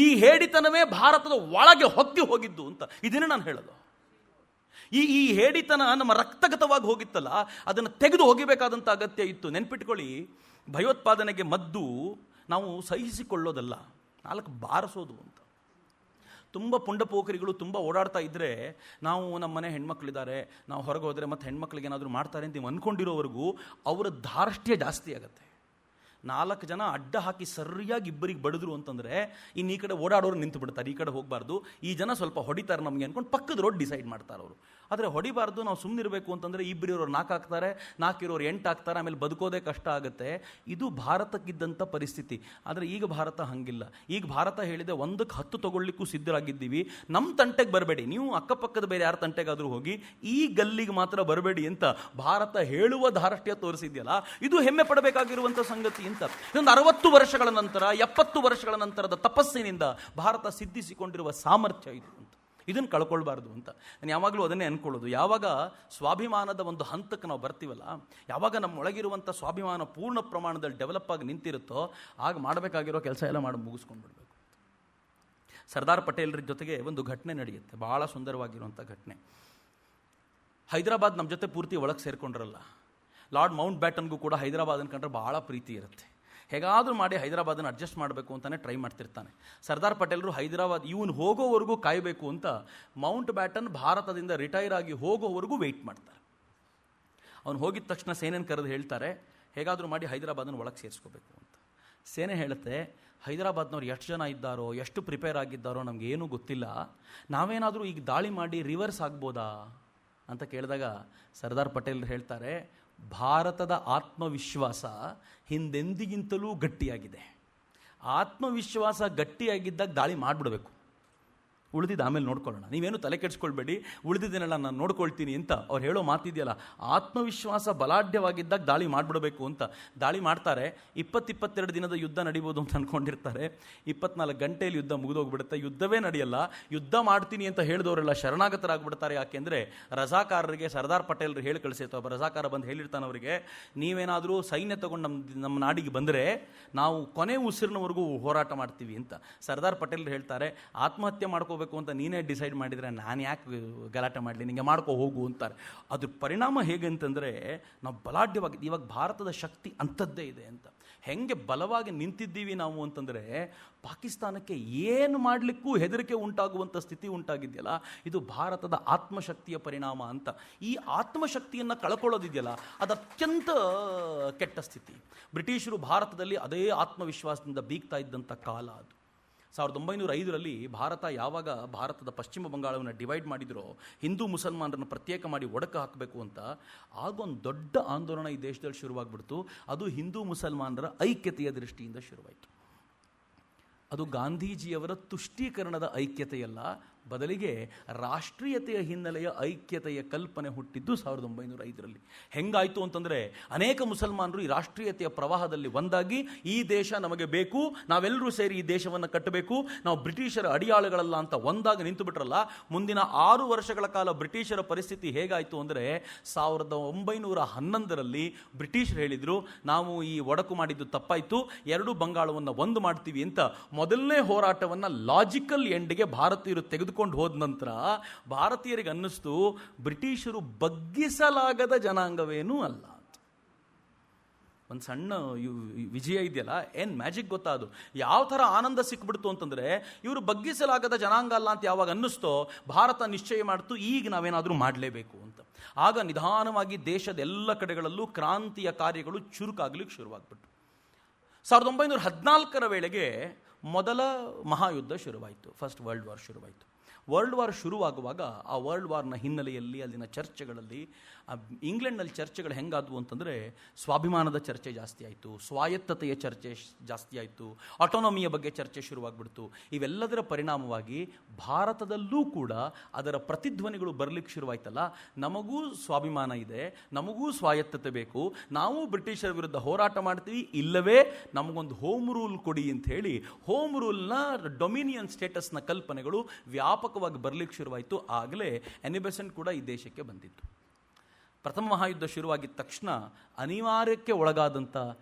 ಈ ಹೇಡಿತನವೇ ಭಾರತದ ಒಳಗೆ ಹೊಕ್ಕಿ ಹೋಗಿದ್ದು ಅಂತ ಇದನ್ನೇ ನಾನು ಹೇಳೋದು. ಈ ಹೇಡಿತನ ನಮ್ಮ ರಕ್ತಗತವಾಗಿ ಹೋಗಿತ್ತಲ್ಲ, ಅದನ್ನು ತೆಗೆದು ಹೋಗಿಬೇಕಾದಂಥ ಅಗತ್ಯ ಇತ್ತು. ನೆನ್ಪಿಟ್ಕೊಳ್ಳಿ, ಭಯೋತ್ಪಾದನೆಗೆ ಮದ್ದು ನಾವು ಸಹಿಸಿಕೊಳ್ಳೋದಲ್ಲ, 4 ಬಾರಿಸೋದು ಅಂತ. ತುಂಬ ಪುಂಡಪೋಖರಿಗಳು ತುಂಬ ಓಡಾಡ್ತಾ ಇದ್ದರೆ ನಾವು ನಮ್ಮ ಮನೆ ಹೆಣ್ಮಕ್ಳಿದ್ದಾರೆ, ನಾವು ಹೊರಗೆ ಹೋದರೆ ಮತ್ತೆ ಹೆಣ್ಮಕ್ಳಿಗೆ ಏನಾದರೂ ಮಾಡ್ತಾರೆ ಅಂತ ನೀವು ಅಂದ್ಕೊಂಡಿರೋವರೆಗೂ ಅವರ ಧಾರ್ಷ್ಟ್ಯ ಜಾಸ್ತಿ ಆಗುತ್ತೆ. 4 ಜನ ಅಡ್ಡ ಹಾಕಿ ಸರಿಯಾಗಿ ಇಬ್ಬರಿಗೆ ಬಡಿದ್ರು ಅಂತಂದರೆ ಇನ್ನು ಈ ಕಡೆ ಓಡಾಡೋರು ನಿಂತು ಬಿಡ್ತಾರೆ, ಈ ಕಡೆ ಹೋಗಬಾರ್ದು, ಈ ಜನ ಸ್ವಲ್ಪ ಹೊಡಿತಾರೆ ನಮಗೆ ಅಂದ್ಕೊಂಡು ಪಕ್ಕದ ರೋಡ್ ಡಿಸೈಡ್ ಮಾಡ್ತಾರೆ ಅವರು. ಆದರೆ ಹೊಡಿಬಾರ್ದು, ನಾವು ಸುಮ್ಮನಿರಬೇಕು ಅಂತಂದರೆ ಇಬ್ಬರಿರೋರು 4 ಹಾಕ್ತಾರೆ, 4 ಇರೋರು 8 ಹಾಕ್ತಾರೆ, ಆಮೇಲೆ ಬದುಕೋದೇ ಕಷ್ಟ ಆಗುತ್ತೆ. ಇದು ಭಾರತಕ್ಕಿದ್ದಂಥ ಪರಿಸ್ಥಿತಿ. ಆದರೆ ಈಗ ಭಾರತ ಹಂಗಿಲ್ಲ. ಈಗ ಭಾರತ ಹೇಳಿದೆ 1ಕ್ಕೆ 10 ತಗೊಳ್ಳಿಕ್ಕೂ ಸಿದ್ಧರಾಗಿದ್ದೀವಿ, ನಮ್ಮ ತಂಟೆಗೆ ಬರಬೇಡಿ, ನೀವು ಅಕ್ಕಪಕ್ಕದ ಬೇರೆ ಯಾರ ತಂಟೆಗಾದರೂ ಹೋಗಿ, ಈ ಗಲ್ಲಿಗೆ ಮಾತ್ರ ಬರಬೇಡಿ ಅಂತ ಭಾರತ ಹೇಳುವ ಧಾರ್ಷ್ಟ್ಯ ತೋರಿಸಿದೆಯಲ್ಲ, ಇದು ಹೆಮ್ಮೆ ಪಡಬೇಕಾಗಿರುವಂಥ ಸಂಗತಿ ಅಂತ. ಇದೊಂದು 60 ವರ್ಷಗಳ ನಂತರ 70 ವರ್ಷಗಳ ನಂತರದ ತಪಸ್ಸಿನಿಂದ ಭಾರತ ಸಿದ್ಧಿಸಿಕೊಂಡಿರುವ ಸಾಮರ್ಥ್ಯ ಇದು ಅಂತ. ಇದನ್ನು ಕಳ್ಕೊಳ್ಬಾರ್ದು ಅಂತ ನಾನು ಯಾವಾಗಲೂ ಅದನ್ನೇ ಅಂದ್ಕೊಳ್ಳೋದು. ಯಾವಾಗ ಸ್ವಾಭಿಮಾನದ ಒಂದು ಹಂತಕ್ಕೆ ನಾವು ಬರ್ತೀವಲ್ಲ, ಯಾವಾಗ ನಮ್ಮೊಳಗಿರುವಂಥ ಸ್ವಾಭಿಮಾನ ಪೂರ್ಣ ಪ್ರಮಾಣದಲ್ಲಿ ಡೆವಲಪ್ ಆಗಿ ನಿಂತಿರುತ್ತೋ, ಆಗ ಮಾಡಬೇಕಾಗಿರೋ ಕೆಲಸ ಎಲ್ಲ ಮಾಡಿ ಮುಗಿಸ್ಕೊಂಡ್ಬಿಡ್ಬೇಕು. ಸರ್ದಾರ್ ಪಟೇಲ್ರ ಜೊತೆಗೆ ಒಂದು ಘಟನೆ ನಡೆಯುತ್ತೆ, ಭಾಳ ಸುಂದರವಾಗಿರುವಂಥ ಘಟನೆ. ಹೈದರಾಬಾದ್ ನಮ್ಮ ಜೊತೆ ಪೂರ್ತಿ ಒಳಗೆ ಸೇರಿಕೊಂಡ್ರಲ್ಲ, ಲಾರ್ಡ್ ಮೌಂಟ್ ಬ್ಯಾಟನ್ಗೂ ಕೂಡ ಹೈದರಾಬಾದನ್ನು ಕಂಡ್ರೆ ಭಾಳ ಪ್ರೀತಿ ಇರುತ್ತೆ. ಹೇಗಾದರೂ ಮಾಡಿ ಹೈದರಾಬಾದನ್ನು ಅಡ್ಜಸ್ಟ್ ಮಾಡಬೇಕು ಅಂತಲೇ ಟ್ರೈ ಮಾಡ್ತಿರ್ತಾನೆ. ಸರ್ದಾರ್ ಪಟೇಲರು ಹೈದರಾಬಾದ್ ಇವನು ಹೋಗೋವರೆಗೂ ಕಾಯಬೇಕು ಅಂತ ಮೌಂಟ್ ಬ್ಯಾಟನ್ ಭಾರತದಿಂದ ರಿಟೈರ್ ಆಗಿ ಹೋಗೋವರೆಗೂ ವೆಯ್ಟ್ ಮಾಡ್ತಾರೆ. ಅವನು ಹೋಗಿದ ತಕ್ಷಣ ಸೇನೆನ ಕರೆದು ಹೇಳ್ತಾರೆ, ಹೇಗಾದರೂ ಮಾಡಿ ಹೈದರಾಬಾದನ್ನು ಒಳಗೆ ಸೇರಿಸ್ಕೋಬೇಕು ಅಂತ. ಸೇನೆ ಹೇಳುತ್ತೆ, ಹೈದರಾಬಾದ್ನವ್ರು ಎಷ್ಟು ಜನ ಇದ್ದಾರೋ, ಎಷ್ಟು ಪ್ರಿಪೇರ್ ಆಗಿದ್ದಾರೋ ನಮಗೇನೂ ಗೊತ್ತಿಲ್ಲ, ನಾವೇನಾದರೂ ಈಗ ದಾಳಿ ಮಾಡಿ ರಿವರ್ಸ್ ಆಗ್ಬೋದಾ ಅಂತ ಕೇಳಿದಾಗ ಸರ್ದಾರ್ ಪಟೇಲ್ ಹೇಳ್ತಾರೆ, ಭಾರತದ ಆತ್ಮವಿಶ್ವಾಸ ಹಿಂದೆಂದಿಗಿಂತಲೂ ಗಟ್ಟಿಯಾಗಿದೆ. ಆತ್ಮವಿಶ್ವಾಸ ಗಟ್ಟಿಯಾಗಿದ್ದಾಗ ದಾಳಿ ಮಾಡಿಬಿಡಬೇಕು, ಉಳಿದಿದ್ದು ಆಮೇಲೆ ನೋಡ್ಕೊಳ್ಳೋಣ, ನೀವೇನು ತಲೆ ಕೆಡಿಸ್ಕೊಳ್ಬೇಡಿ, ಉಳಿದಿದ್ದೇನೆಲ್ಲ ನಾನು ನೋಡ್ಕೊಳ್ತೀನಿ ಅಂತ ಅವ್ರು ಹೇಳೋ ಮಾತಿದೆಯಲ್ಲ, ಆತ್ಮವಿಶ್ವಾಸ ಬಲಾಢ್ಯವಾಗಿದ್ದಾಗ ದಾಳಿ ಮಾಡಿಬಿಡಬೇಕು ಅಂತ. ದಾಳಿ ಮಾಡ್ತಾರೆ, 20-22 ದಿನದ ಯುದ್ಧ ನಡೀಬೋದು ಅಂತ ಅಂದ್ಕೊಂಡಿರ್ತಾರೆ. 24 ಗಂಟೆಯಲ್ಲಿ ಯುದ್ಧ ಮುಗಿದೋಗ್ಬಿಡುತ್ತೆ, ಯುದ್ಧವೇ ನಡೆಯಲ್ಲ. ಯುದ್ಧ ಮಾಡ್ತೀನಿ ಅಂತ ಹೇಳಿದವರೆಲ್ಲ ಶರಣಾಗತರಾಗ್ಬಿಡ್ತಾರೆ. ಯಾಕೆಂದರೆ ರಜಾಕಾರರಿಗೆ ಸರ್ದಾರ್ ಪಟೇಲ್ರು ಹೇಳಿ ಕಳಿಸಿರ್ತಾರೆ, ಒಬ್ಬ ರಜಾಕಾರ ಬಂದು ಹೇಳಿರ್ತಾನೆ ಅವರಿಗೆ, ನೀವೇನಾದರೂ ಸೈನ್ಯ ತಗೊಂಡು ನಮ್ಮ ನಾಡಿಗೆ ಬಂದರೆ ನಾವು ಕೊನೆ ಉಸಿರಿನವರೆಗೂ ಹೋರಾಟ ಮಾಡ್ತೀವಿ ಅಂತ. ಸರ್ದಾರ್ ಪಟೇಲ್ರು ಹೇಳ್ತಾರೆ, ಆತ್ಮಹತ್ಯೆ ಮಾಡ್ಕೋ ಅಂತ ನೀನೇ ಡಿಸೈಡ್ ಮಾಡಿದರೆ ನಾನು ಯಾಕೆ ಗಲಾಟೆ ಮಾಡಲಿ, ನಿಮಗೆ ಮಾಡ್ಕೋ ಹೋಗು ಅಂತಾರೆ. ಅದ್ರ ಪರಿಣಾಮ ಹೇಗೆ ಅಂತಂದರೆ, ನಾವು ಬಲಾಢ್ಯವಾಗಿ ಇವಾಗ ಭಾರತದ ಶಕ್ತಿ ಅಂಥದ್ದೇ ಇದೆ ಅಂತ. ಹೆಂಗೆ ಬಲವಾಗಿ ನಿಂತಿದ್ದೀವಿ ನಾವು ಅಂತಂದರೆ, ಪಾಕಿಸ್ತಾನಕ್ಕೆ ಏನು ಮಾಡಲಿಕ್ಕೂ ಹೆದರಿಕೆ ಉಂಟಾಗುವಂಥ ಸ್ಥಿತಿ ಉಂಟಾಗಿದೆಯಲ್ಲ, ಇದು ಭಾರತದ ಆತ್ಮಶಕ್ತಿಯ ಪರಿಣಾಮ ಅಂತ. ಈ ಆತ್ಮಶಕ್ತಿಯನ್ನು ಕಳ್ಕೊಳ್ಳೋದಿದೆಯಲ್ಲ, ಅದು ಅತ್ಯಂತ ಕೆಟ್ಟ ಸ್ಥಿತಿ. ಬ್ರಿಟಿಷರು ಭಾರತದಲ್ಲಿ ಅದೇ ಆತ್ಮವಿಶ್ವಾಸದಿಂದ ಬೀಗ್ತಾ ಇದ್ದಂಥ ಕಾಲ ಅದು. 1905ರಲ್ಲಿ ಭಾರತ ಯಾವಾಗ ಭಾರತದ ಪಶ್ಚಿಮ ಬಂಗಾಳವನ್ನು ಡಿವೈಡ್ ಮಾಡಿದರೋ, ಹಿಂದೂ ಮುಸಲ್ಮಾನರನ್ನು ಪ್ರತ್ಯೇಕ ಮಾಡಿ ಒಡಕ ಹಾಕಬೇಕು ಅಂತ, ಆಗೊಂದು ದೊಡ್ಡ ಆಂದೋಲನ ಈ ದೇಶದಲ್ಲಿ ಶುರುವಾಗ್ಬಿಡ್ತು. ಅದು ಹಿಂದೂ ಮುಸಲ್ಮಾನರ ಐಕ್ಯತೆಯ ದೃಷ್ಟಿಯಿಂದ ಶುರುವಾಯಿತು. ಅದು ಗಾಂಧೀಜಿಯವರ ತುಷ್ಟೀಕರಣದ ಐಕ್ಯತೆಯಲ್ಲ, ಬದಲಿಗೆ ರಾಷ್ಟ್ರೀಯತೆಯ ಹಿನ್ನೆಲೆಯ ಐಕ್ಯತೆಯ ಕಲ್ಪನೆ ಹುಟ್ಟಿದ್ದು 1905ರಲ್ಲಿ. ಹೆಂಗಾಯಿತು ಅಂತಂದರೆ, ಅನೇಕ ಮುಸಲ್ಮಾನರು ಈ ರಾಷ್ಟ್ರೀಯತೆಯ ಪ್ರವಾಹದಲ್ಲಿ ಒಂದಾಗಿ, ಈ ದೇಶ ನಮಗೆ ಬೇಕು, ನಾವೆಲ್ಲರೂ ಸೇರಿ ಈ ದೇಶವನ್ನು ಕಟ್ಟಬೇಕು, ನಾವು ಬ್ರಿಟಿಷರ ಅಡಿಯಾಳುಗಳಲ್ಲ ಅಂತ ಒಂದಾಗಿ ನಿಂತು ಬಿಟ್ರಲ್ಲ. ಮುಂದಿನ 6 ವರ್ಷಗಳ ಕಾಲ ಬ್ರಿಟಿಷರ ಪರಿಸ್ಥಿತಿ ಹೇಗಾಯಿತು ಅಂದರೆ, 1911ರಲ್ಲಿ ಬ್ರಿಟಿಷರು ಹೇಳಿದರು, ನಾವು ಈ ಒಡಕು ಮಾಡಿದ್ದು ತಪ್ಪಾಯಿತು, 2 ಬಂಗಾಳವನ್ನು ಒಂದು ಮಾಡ್ತೀವಿ ಅಂತ ಮೊದಲನೇ ಹೋರಾಟವನ್ನು ಲಾಜಿಕಲ್ ಎಂಡ್ಗೆ ಭಾರತೀಯರು ತೆಗೆದುಕೊಂಡು ಹೋದ ನಂತರ ಭಾರತೀಯರಿಗೆ ಅನ್ನಿಸ್ತು, ಬ್ರಿಟಿಷರು ಬಗ್ಗಿಸಲಾಗದ ಜನಾಂಗವೇನೂ ಅಲ್ಲ. ಒಂದು ಸಣ್ಣ ವಿಜಯ ಇದೆಯಲ್ಲ, ಏನು ಮ್ಯಾಜಿಕ್ ಗೊತ್ತಾ ಅದು? ಯಾವ ಥರ ಆನಂದ ಸಿಕ್ಬಿಡ್ತು ಅಂತಂದರೆ, ಇವರು ಬಗ್ಗಿಸಲಾಗದ ಜನಾಂಗ ಅಲ್ಲ ಅಂತ ಯಾವಾಗ ಅನ್ನಿಸ್ತೋ, ಭಾರತ ನಿಶ್ಚಯ ಮಾಡ್ತು ಈಗ ನಾವೇನಾದರೂ ಮಾಡಲೇಬೇಕು ಅಂತ. ಆಗ ನಿಧಾನವಾಗಿ ದೇಶದ ಎಲ್ಲ ಕಡೆಗಳಲ್ಲೂ ಕ್ರಾಂತಿಯ ಕಾರ್ಯಗಳು ಚುರುಕಾಗ್ಲಿಕ್ಕೆ ಶುರುವಾಗ್ಬಿಟ್ಟು 1914ರ ವೇಳೆಗೆ ಮೊದಲ ಮಹಾಯುದ್ಧ ಶುರುವಾಯಿತು, ಫಸ್ಟ್ ವರ್ಲ್ಡ್ ವಾರ್ ಶುರುವಾಯಿತು. ವರ್ಲ್ಡ್ ವಾರ್ ಶುರುವಾಗುವಾಗ ಆ ವರ್ಲ್ಡ್ ವಾರ್ನ ಹಿನ್ನೆಲೆಯಲ್ಲಿ ಅಲ್ಲಿನ ಚರ್ಚೆಗಳಲ್ಲಿ, ಇಂಗ್ಲೆಂಡ್ನಲ್ಲಿ ಚರ್ಚೆಗಳು ಹೆಂಗಾದವು ಅಂತಂದರೆ, ಸ್ವಾಭಿಮಾನದ ಚರ್ಚೆ ಜಾಸ್ತಿ ಆಯಿತು, ಸ್ವಾಯತ್ತತೆಯ ಚರ್ಚೆ ಜಾಸ್ತಿ ಆಯಿತು, ಆಟೋನಮಿಯ ಬಗ್ಗೆ ಚರ್ಚೆ ಶುರುವಾಗ್ಬಿಡ್ತು. ಇವೆಲ್ಲದರ ಪರಿಣಾಮವಾಗಿ ಭಾರತದಲ್ಲೂ ಕೂಡ ಅದರ ಪ್ರತಿಧ್ವನಿಗಳು ಬರಲಿಕ್ಕೆ ಶುರುವಾಯ್ತಲ್ಲ, ನಮಗೂ ಸ್ವಾಭಿಮಾನ ಇದೆ, ನಮಗೂ ಸ್ವಾಯತ್ತತೆ ಬೇಕು, ನಾವು ಬ್ರಿಟಿಷರ ವಿರುದ್ಧ ಹೋರಾಟ ಮಾಡ್ತೀವಿ, ಇಲ್ಲವೇ ನಮಗೊಂದು ಹೋಮ್ ರೂಲ್ ಕೊಡಿ ಅಂತ ಹೇಳಿ ಹೋಮ್ ರೂಲ್ನ ಡೊಮಿನಿಯನ್ ಸ್ಟೇಟಸ್ನ ಕಲ್ಪನೆಗಳು ವ್ಯಾಪಕವಾಗಿ ಬರಲಿಕ್ಕೆ ಶುರುವಾಯಿತು. ಆಗಲೇ ಎನಿ ಬೆಸೆಂಟ್ ಕೂಡ ಈ ದೇಶಕ್ಕೆ ಬಂದಿತ್ತು. ಪ್ರಥಮ ಮಹಾಯುದ್ಧ ಶುರುವಾಗಿದ್ದ ತಕ್ಷಣ ಅನಿವಾರ್ಯಕ್ಕೆ ಒಳಗಾದಂಥ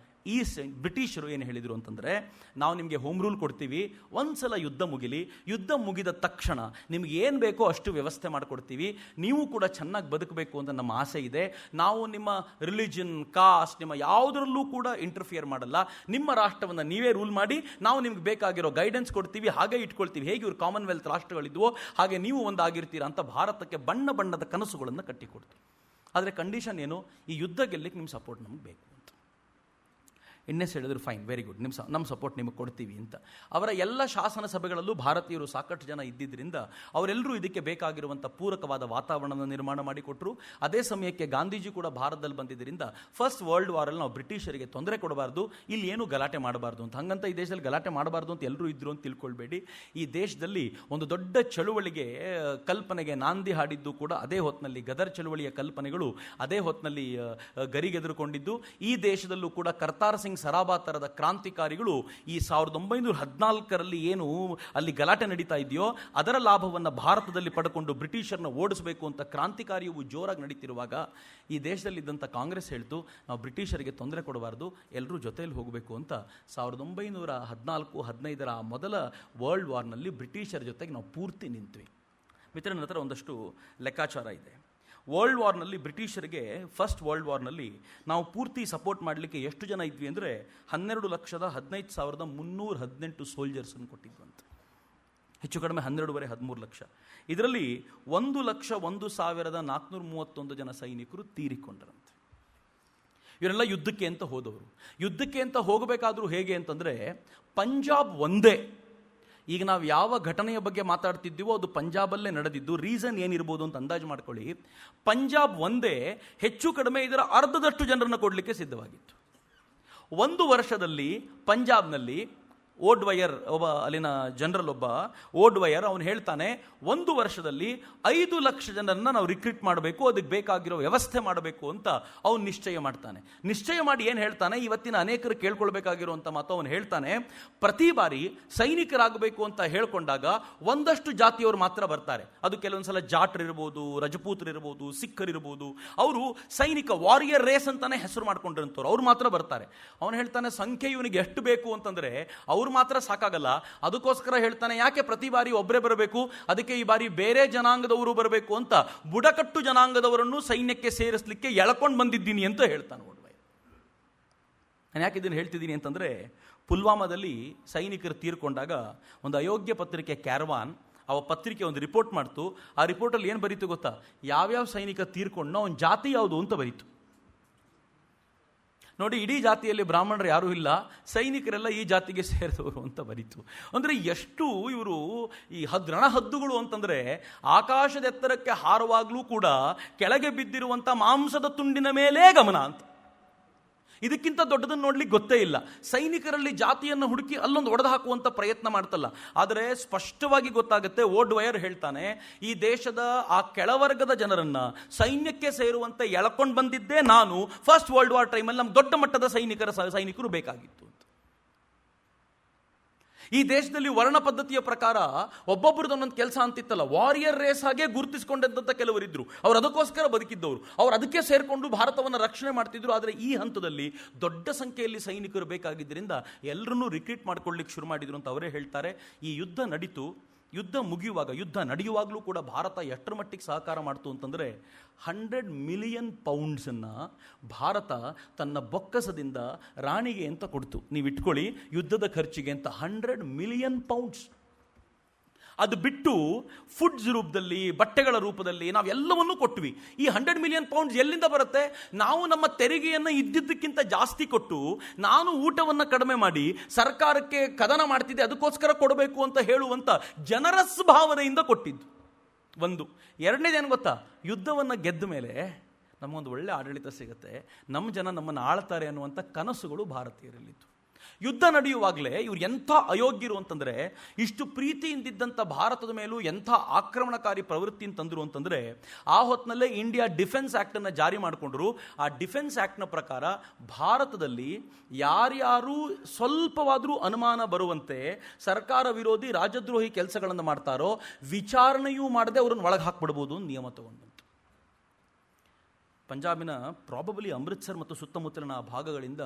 ಈ ಬ್ರಿಟಿಷರು ಏನು ಹೇಳಿದರು ಅಂತಂದರೆ, ನಾವು ನಿಮಗೆ ಹೋಮ್ ರೂಲ್ ಕೊಡ್ತೀವಿ, ಒಂದ್ಸಲ ಯುದ್ಧ ಮುಗಿಲಿ, ಯುದ್ಧ ಮುಗಿದ ತಕ್ಷಣ ನಿಮ್ಗೆ ಏನು ಬೇಕೋ ಅಷ್ಟು ವ್ಯವಸ್ಥೆ ಮಾಡಿಕೊಡ್ತೀವಿ, ನೀವು ಕೂಡ ಚೆನ್ನಾಗಿ ಬದುಕಬೇಕು ಅಂತ ನಮ್ಮ ಆಸೆ ಇದೆ, ನಾವು ನಿಮ್ಮ ರಿಲಿಜನ್, ಕಾಸ್ಟ್, ನಿಮ್ಮ ಯಾವುದರಲ್ಲೂ ಕೂಡ ಇಂಟರ್ಫಿಯರ್ ಮಾಡಲ್ಲ, ನಿಮ್ಮ ರಾಷ್ಟ್ರವನ್ನು ನೀವೇ ರೂಲ್ ಮಾಡಿ, ನಾವು ನಿಮ್ಗೆ ಬೇಕಾಗಿರೋ ಗೈಡೆನ್ಸ್ ಕೊಡ್ತೀವಿ, ಹಾಗೆ ಇಟ್ಕೊಳ್ತೀವಿ, ಹೇಗೆ ಇವರು ಕಾಮನ್ವೆಲ್ತ್ ರಾಷ್ಟ್ರಗಳಿದ್ವೋ ಹಾಗೆ ನೀವು ಒಂದಾಗಿರ್ತೀರ ಅಂತ ಭಾರತಕ್ಕೆ ಬಣ್ಣ ಬಣ್ಣದ ಕನಸುಗಳನ್ನು ಕಟ್ಟಿಕೊಡ್ತೀವಿ. ಆದರೆ ಕಂಡೀಷನ್ ಏನು? ಈ ಯುದ್ಧ ಗೆಲ್ಲಕ್ಕೆ ನಿಮ್ಮ ಸಪೋರ್ಟ್ ನಮಗೆ ಬೇಕು ಅಂತ. ಎನ್ಎಸ್ ಹೇಳಿದ್ರು, ಫೈನ್, ವೆರಿ ಗುಡ್, ನಮ್ಮ ಸಪೋರ್ಟ್ ನಿಮಗೆ ಕೊಡ್ತೀವಿ ಅಂತ. ಅವರ ಎಲ್ಲ ಶಾಸನ ಸಭೆಗಳಲ್ಲೂ ಭಾರತೀಯರು ಸಾಕಷ್ಟು ಜನ ಇದ್ದಿದ್ದರಿಂದ ಅವರೆಲ್ಲರೂ ಇದಕ್ಕೆ ಬೇಕಾಗಿರುವಂಥ ಪೂರಕವಾದ ವಾತಾವರಣವನ್ನು ನಿರ್ಮಾಣ ಮಾಡಿಕೊಟ್ರು. ಅದೇ ಸಮಯಕ್ಕೆ ಗಾಂಧೀಜಿ ಕೂಡ ಭಾರತದಲ್ಲಿ ಬಂದಿದ್ದರಿಂದ ಫಸ್ಟ್ ವರ್ಲ್ಡ್ ವಾರಲ್ಲಿ ನಾವು ಬ್ರಿಟಿಷರಿಗೆ ತೊಂದರೆ ಕೊಡಬಾರ್ದು, ಇಲ್ಲಿ ಏನು ಗಲಾಟೆ ಮಾಡಬಾರ್ದು ಅಂತ. ಹಂಗಂತ ಈ ದೇಶದಲ್ಲಿ ಗಲಾಟೆ ಮಾಡಬಾರ್ದು ಅಂತ ಎಲ್ಲರೂ ಇದ್ರು ಅಂತ ತಿಳ್ಕೊಳ್ಬೇಡಿ. ಈ ದೇಶದಲ್ಲಿ ಒಂದು ದೊಡ್ಡ ಚಳುವಳಿಗೆ ಕಲ್ಪನೆಗೆ ನಾಂದಿ ಹಾಡಿದ್ದು ಕೂಡ ಅದೇ ಹೊತ್ತಿನಲ್ಲಿ, ಗದರ್ ಚಳುವಳಿಯ ಕಲ್ಪನೆಗಳು ಅದೇ ಹೊತ್ತಿನಲ್ಲಿ ಗರಿಗೆದರುಕೊಂಡಿದ್ದು. ಈ ದೇಶದಲ್ಲೂ ಕೂಡ ಕರ್ತಾರ್ ಸಿಂಗ್ ಸರಾಬಾ ತರದ ಕ್ರಾಂತಿಕಾರಿಗಳು ಈ 1914ರಲ್ಲಿ ಏನು ಅಲ್ಲಿ ಗಲಾಟೆ ನಡೀತಾ ಇದೆಯೋ ಅದರ ಲಾಭವನ್ನು ಭಾರತದಲ್ಲಿ ಪಡ್ಕೊಂಡು ಬ್ರಿಟಿಷರ್ನ ಓಡಿಸಬೇಕು ಅಂತ ಕ್ರಾಂತಿಕಾರ್ಯವು ಜೋರಾಗಿ ನಡೀತಿರುವಾಗ ಈ ದೇಶದಲ್ಲಿದ್ದಂಥ ಕಾಂಗ್ರೆಸ್ ಹೇಳ್ತು, ನಾವು ಬ್ರಿಟಿಷರಿಗೆ ತೊಂದರೆ ಕೊಡಬಾರ್ದು, ಎಲ್ಲರೂ ಜೊತೆಯಲ್ಲಿ ಹೋಗಬೇಕು ಅಂತ 1914-15 ಮೊದಲ ವರ್ಲ್ಡ್ ವಾರ್ನಲ್ಲಿ ಬ್ರಿಟಿಷರ ಜೊತೆಗೆ ನಾವು ಪೂರ್ತಿ ನಿಂತ್ವಿ. ಮಿತ್ರನ ಹತ್ರ ಒಂದಷ್ಟು ಲೆಕ್ಕಾಚಾರ ಇದೆ. ವರ್ಲ್ಡ್ ವಾರ್ನಲ್ಲಿ ಬ್ರಿಟಿಷರಿಗೆ, ಫಸ್ಟ್ ವರ್ಲ್ಡ್ ವಾರ್ನಲ್ಲಿ ನಾವು ಪೂರ್ತಿ ಸಪೋರ್ಟ್ ಮಾಡಲಿಕ್ಕೆ ಎಷ್ಟು ಜನ ಇದ್ವಿ ಅಂದರೆ 12,15,318 ಸೋಲ್ಜರ್ಸನ್ನು ಕೊಟ್ಟಿದ್ವಂತೆ. ಹೆಚ್ಚು ಕಡಿಮೆ 12.5-13 ಲಕ್ಷ. ಇದರಲ್ಲಿ 1,01,431 ಜನ ಸೈನಿಕರು ತೀರಿಕೊಂಡರಂತೆ. ಇವರೆಲ್ಲ ಯುದ್ಧಕ್ಕೆ ಅಂತ ಹೋದವರು. ಯುದ್ಧಕ್ಕೆ ಅಂತ ಹೋಗಬೇಕಾದ್ರೂ ಹೇಗೆ ಅಂತಂದರೆ, ಪಂಜಾಬ್ ಒಂದೇ, ಈಗ ನಾವು ಯಾವ ಘಟನೆಯ ಬಗ್ಗೆ ಮಾತಾಡ್ತಿದ್ದೀವೋ ಅದು ಪಂಜಾಬಲ್ಲೇ ನಡೆದಿದ್ದು. ರೀಸನ್ ಏನಿರ್ಬೋದು ಅಂತ ಅಂದಾಜು ಮಾಡ್ಕೊಳ್ಳಿ. ಪಂಜಾಬ್ ಒಂದೇ ಹೆಚ್ಚು ಕಡಿಮೆ ಇದರ ಅರ್ಧದಷ್ಟು ಜನರನ್ನು ಕೊಡಲಿಕ್ಕೆ ಸಿದ್ಧವಾಗಿತ್ತು. 1 ವರ್ಷದಲ್ಲಿ ಪಂಜಾಬ್ನಲ್ಲಿ ಓಡ್ವಯರ್, ಒಬ್ಬ ಅಲ್ಲಿನ ಜನರಲ್, ಒಬ್ಬ ಓಡ್ವಯರ್, ಅವನು ಹೇಳ್ತಾನೆ, 1 ವರ್ಷದಲ್ಲಿ 5 ಲಕ್ಷ ಜನರನ್ನ ನಾವು ರಿಕ್ರೂಟ್ ಮಾಡಬೇಕು, ಅದಕ್ಕೆ ಬೇಕಾಗಿರೋ ವ್ಯವಸ್ಥೆ ಮಾಡಬೇಕು ಅಂತ ಅವನು ನಿಶ್ಚಯ ಮಾಡ್ತಾನೆ. ನಿಶ್ಚಯ ಮಾಡಿ ಏನು ಹೇಳ್ತಾನೆ, ಇವತ್ತಿನ ಅನೇಕರು ಕೇಳ್ಕೊಳ್ಬೇಕಾಗಿರುವಂಥ ಮಾತು, ಅವನು ಹೇಳ್ತಾನೆ, ಪ್ರತಿ ಬಾರಿ ಸೈನಿಕರಾಗಬೇಕು ಅಂತ ಹೇಳ್ಕೊಂಡಾಗ ಒಂದಷ್ಟು ಜಾತಿಯವರು ಮಾತ್ರ ಬರ್ತಾರೆ. ಅದು ಕೆಲವೊಂದ್ಸಲ ಜಾಟ್ರ್ ಇರ್ಬೋದು, ರಜಪೂತ್ರ ಇರ್ಬೋದು, ಸಿಖ್ಖರ್ ಇರ್ಬೋದು. ಅವರು ಸೈನಿಕ ವಾರಿಯರ್ ರೇಸ್ ಅಂತಾನೆ ಹೆಸರು ಮಾಡ್ಕೊಂಡಿರಂಥವ್ರು, ಅವ್ರು ಮಾತ್ರ ಬರ್ತಾರೆ. ಅವನು ಹೇಳ್ತಾನೆ, ಸಂಖ್ಯೆ ಇವನಿಗೆ ಎಷ್ಟು ಬೇಕು ಅಂತಂದ್ರೆ ಅವ್ರು ಮಾತ್ರ ಸಾಕಾಗಲ್ಲ. ಅದಕ್ಕೋಸ್ಕರ ಹೇಳ್ತಾನೆ, ಯಾಕೆ ಪ್ರತಿ ಬಾರಿ ಒಬ್ಬರೇ ಬರಬೇಕು, ಅದಕ್ಕೆ ಈ ಬಾರಿ ಬೇರೆ ಜನಾಂಗದವರು ಬರಬೇಕು ಅಂತ ಬುಡಕಟ್ಟು ಜನಾಂಗದವರನ್ನು ಸೈನ್ಯಕ್ಕೆ ಸೇರಿಸಲಿಕ್ಕೆ ಎಳ್ಕೊಂಡು ಬಂದಿದ್ದೀನಿ ಅಂತ ಹೇಳ್ತಾನೆ. ನಾನು ಯಾಕೆ ಇದನ್ನು ಹೇಳ್ತಿದ್ದೀನಿ ಅಂತಂದರೆ, ಪುಲ್ವಾಮಾದಲ್ಲಿ ಸೈನಿಕರು ತೀರ್ಕೊಂಡಾಗ ಒಂದು ಅಯೋಗ್ಯ ಪತ್ರಿಕೆ ಕ್ಯಾರವಾನ್, ಆ ಪತ್ರಿಕೆ ಒಂದು ರಿಪೋರ್ಟ್ ಮಾಡ್ತು. ಆ ರಿಪೋರ್ಟಲ್ಲಿ ಏನು ಬರೀತು ಗೊತ್ತಾ, ಯಾವ್ಯಾವ ಸೈನಿಕ ತೀರ್ಕೊಂಡೋ ಅವನ ಜಾತಿ ಯಾವುದು ಅಂತ ಬರೀತು. ನೋಡಿ, ಇಡೀ ಜಾತಿಯಲ್ಲಿ ಬ್ರಾಹ್ಮಣರು ಯಾರೂ ಇಲ್ಲ, ಸೈನಿಕರೆಲ್ಲ ಈ ಜಾತಿಗೆ ಸೇರಿದವರು ಅಂತ ಬರೀತು. ಅಂದರೆ ಎಷ್ಟು ಇವರು ಈ ರಣಹದ್ದುಗಳು ಅಂತಂದರೆ, ಆಕಾಶದ ಎತ್ತರಕ್ಕೆ ಹಾರುವಾಗಲೂ ಕೂಡ ಕೆಳಗೆ ಬಿದ್ದಿರುವಂಥ ಮಾಂಸದ ತುಂಡಿನ ಮೇಲೇ ಗಮನ ಅಂತ. ಇದಕ್ಕಿಂತ ದೊಡ್ಡದನ್ನು ನೋಡ್ಲಿಕ್ಕೆ ಗೊತ್ತೇ ಇಲ್ಲ. ಸೈನಿಕರಲ್ಲಿ ಜಾತಿಯನ್ನು ಹುಡುಕಿ ಅಲ್ಲೊಂದು ಒಡೆದು ಹಾಕುವಂಥ ಪ್ರಯತ್ನ ಮಾಡ್ತಲ್ಲ. ಆದರೆ ಸ್ಪಷ್ಟವಾಗಿ ಗೊತ್ತಾಗುತ್ತೆ, ಓಡ್ವಯರ್ ಹೇಳ್ತಾನೆ, ಈ ದೇಶದ ಆ ಕೆಳವರ್ಗದ ಜನರನ್ನ ಸೈನ್ಯಕ್ಕೆ ಸೇರುವಂತೆ ಎಳ್ಕೊಂಡು ಬಂದಿದ್ದೇ ನಾನು. ಫಸ್ಟ್ ವರ್ಲ್ಡ್ ವಾರ್ ಟೈಮಲ್ಲಿ ನಮ್ಗೆ ದೊಡ್ಡ ಮಟ್ಟದ ಸೈನಿಕರು ಬೇಕಾಗಿತ್ತು ಅಂತ. ಈ ದೇಶದಲ್ಲಿ ವರ್ಣ ಪದ್ಧತಿಯ ಪ್ರಕಾರ ಒಬ್ಬೊಬ್ಬರದ್ದು ಒಂದೊಂದು ಕೆಲಸ ಅಂತಿತ್ತಲ್ಲ, ವಾರಿಯರ್ ರೇಸ್ ಹಾಗೆ ಗುರುತಿಸಿಕೊಂಡಂತ ಕೆಲವರಿದ್ರು. ಅವ್ರು ಅದಕ್ಕೋಸ್ಕರ ಬದುಕಿದ್ದವರು, ಅವ್ರು ಅದಕ್ಕೆ ಸೇರಿಕೊಂಡು ಭಾರತವನ್ನು ರಕ್ಷಣೆ ಮಾಡ್ತಿದ್ರು. ಆದರೆ ಈ ಹಂತದಲ್ಲಿ ದೊಡ್ಡ ಸಂಖ್ಯೆಯಲ್ಲಿ ಸೈನಿಕರು ಬೇಕಾಗಿದ್ದರಿಂದ ಎಲ್ಲರನ್ನೂ ರಿಕ್ರೂಟ್ ಮಾಡ್ಕೊಳ್ಳಿಕ್ಕೆ ಶುರು ಮಾಡಿದ್ರು ಅಂತ ಅವರೇ ಹೇಳ್ತಾರೆ. ಈ ಯುದ್ಧ ನಡೀತು. ಯುದ್ಧ ಮುಗಿಯುವಾಗ, ಯುದ್ಧ ನಡೆಯುವಾಗಲೂ ಕೂಡ ಭಾರತ ಎಷ್ಟರ ಮಟ್ಟಿಗೆ ಸಹಕಾರ ಮಾಡ್ತು ಅಂತಂದರೆ, 100 ಮಿಲಿಯನ್ ಪೌಂಡ್ಸನ್ನು ಭಾರತ ತನ್ನ ಬೊಕ್ಕಸದಿಂದ ರಾಣಿಗೆ ಅಂತ ಕೊಡ್ತು. ನೀವು ಇಟ್ಕೊಳ್ಳಿ, ಯುದ್ಧದ ಖರ್ಚಿಗೆ ಅಂತ 100 ಮಿಲಿಯನ್ ಪೌಂಡ್ಸ್. ಅದು ಬಿಟ್ಟು ಫುಡ್ಸ್ ರೂಪದಲ್ಲಿ, ಬಟ್ಟೆಗಳ ರೂಪದಲ್ಲಿ ನಾವೆಲ್ಲವನ್ನೂ ಕೊಟ್ವಿ. ಈ 100 ಮಿಲಿಯನ್ ಪೌಂಡ್ಸ್ ಎಲ್ಲಿಂದ ಬರುತ್ತೆ? ನಾವು ನಮ್ಮ ತೆರಿಗೆಯನ್ನು ಇದ್ದಿದ್ದಕ್ಕಿಂತ ಜಾಸ್ತಿ ಕೊಟ್ಟು, ನಾನು ಊಟವನ್ನು ಕಡಿಮೆ ಮಾಡಿ ಸರ್ಕಾರಕ್ಕೆ ಕದನ ಮಾಡ್ತಿದ್ದೆ, ಅದಕ್ಕೋಸ್ಕರ ಕೊಡಬೇಕು ಅಂತ ಹೇಳುವಂಥ ಜನರಸ್ ಭಾವನೆಯಿಂದ ಕೊಟ್ಟಿದ್ದು ಒಂದು. ಎರಡನೇದೇನು ಗೊತ್ತಾ, ಯುದ್ಧವನ್ನು ಗೆದ್ದ ಮೇಲೆ ನಮಗೊಂದು ಒಳ್ಳೆ ಆಡಳಿತ ಸಿಗುತ್ತೆ, ನಮ್ಮ ಜನ ನಮ್ಮನ್ನು ಆಳ್ತಾರೆ ಅನ್ನುವಂಥ ಕನಸುಗಳು ಭಾರತೀಯರಲ್ಲಿತ್ತು. ಯುದ್ಧ ನಡೆಯುವಾಗಲೇ ಇವ್ರು ಎಂಥ ಅಯೋಗ್ಯರು ಅಂತಂದರೆ, ಇಷ್ಟು ಪ್ರೀತಿಯಿಂದಿದ್ದಂಥ ಭಾರತದ ಮೇಲೂ ಎಂಥ ಆಕ್ರಮಣಕಾರಿ ಪ್ರವೃತ್ತಿಯನ್ನು ತಂದರು ಅಂತಂದರೆ, ಆ ಹೊತ್ತಿನಲ್ಲೇ ಇಂಡಿಯಾ ಡಿಫೆನ್ಸ್ ಆ್ಯಕ್ಟನ್ನು ಜಾರಿ ಮಾಡಿಕೊಂಡ್ರು. ಆ ಡಿಫೆನ್ಸ್ ಆ್ಯಕ್ಟ್ನ ಪ್ರಕಾರ ಭಾರತದಲ್ಲಿ ಯಾರ್ಯಾರು ಸ್ವಲ್ಪವಾದರೂ ಅನುಮಾನ ಬರುವಂತೆ ಸರ್ಕಾರ ವಿರೋಧಿ ರಾಜದ್ರೋಹಿ ಕೆಲಸಗಳನ್ನು ಮಾಡ್ತಾರೋ ವಿಚಾರಣೆಯೂ ಮಾಡದೆ ಅವ್ರನ್ನ ಒಳಗೆ ಹಾಕ್ಬಿಡ್ಬೋದು ನಿಯಮ ತಗೊಂಡು. ಪಂಜಾಬಿನ ಪ್ರಾಬಬಲಿ ಅಮೃತ್ಸರ್ ಮತ್ತು ಸುತ್ತಮುತ್ತಲಿನ ಭಾಗಗಳಿಂದ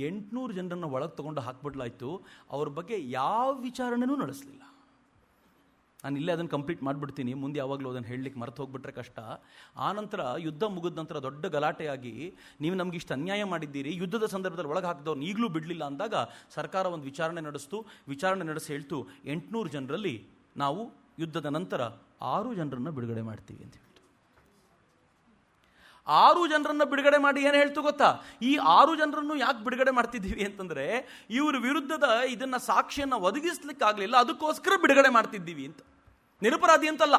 800 ಜನರನ್ನು ಒಳಗೆ ತಗೊಂಡು ಹಾಕ್ಬಿಡ್ಲಾಯ್ತು. ಅವ್ರ ಬಗ್ಗೆ ಯಾವ ವಿಚಾರಣೆನೂ ನಡೆಸಲಿಲ್ಲ. ನಾನು ಇಲ್ಲೇ ಅದನ್ನು ಕಂಪ್ಲೀಟ್ ಮಾಡಿಬಿಡ್ತೀನಿ, ಮುಂದೆ ಯಾವಾಗಲೂ ಅದನ್ನು ಹೇಳಲಿಕ್ಕೆ ಮರೆತು ಹೋಗ್ಬಿಟ್ರೆ ಕಷ್ಟ. ಆನಂತರ ಯುದ್ಧ ಮುಗಿದ ನಂತರ ದೊಡ್ಡ ಗಲಾಟೆಯಾಗಿ ನೀವು ನಮ್ಗೆ ಇಷ್ಟು ಅನ್ಯಾಯ ಮಾಡಿದ್ದೀರಿ, ಯುದ್ಧದ ಸಂದರ್ಭದಲ್ಲಿ ಒಳಗೆ ಹಾಕಿದವ್ರನ್ನ ಈಗಲೂ ಬಿಡಲಿಲ್ಲ ಅಂದಾಗ ಸರ್ಕಾರ ಒಂದು ವಿಚಾರಣೆ ನಡೆಸಿ ಹೇಳ್ತು 800 ಜನರಲ್ಲಿ ನಾವು ಯುದ್ಧದ ನಂತರ 6 ಜನರನ್ನು ಬಿಡುಗಡೆ ಮಾಡ್ತೀವಿ ಅಂತ ಹೇಳ್ತು. 6 ಜನರನ್ನು ಬಿಡುಗಡೆ ಮಾಡಿ ಏನು ಹೇಳ್ತು ಗೊತ್ತಾ? ಈ 6 ಜನರನ್ನು ಯಾಕೆ ಬಿಡುಗಡೆ ಮಾಡ್ತಿದ್ದೀವಿ ಅಂತಂದ್ರೆ ಇವ್ರ ವಿರುದ್ಧದ ಇದನ್ನ ಸಾಕ್ಷಿಯನ್ನು ಒದಗಿಸ್ಲಿಕ್ಕಾಗಲಿಲ್ಲ, ಅದಕ್ಕೋಸ್ಕರ ಬಿಡುಗಡೆ ಮಾಡ್ತಿದ್ದೀವಿ ಅಂತ. ನಿರಪರಾಧಿ ಅಂತಲ್ಲ.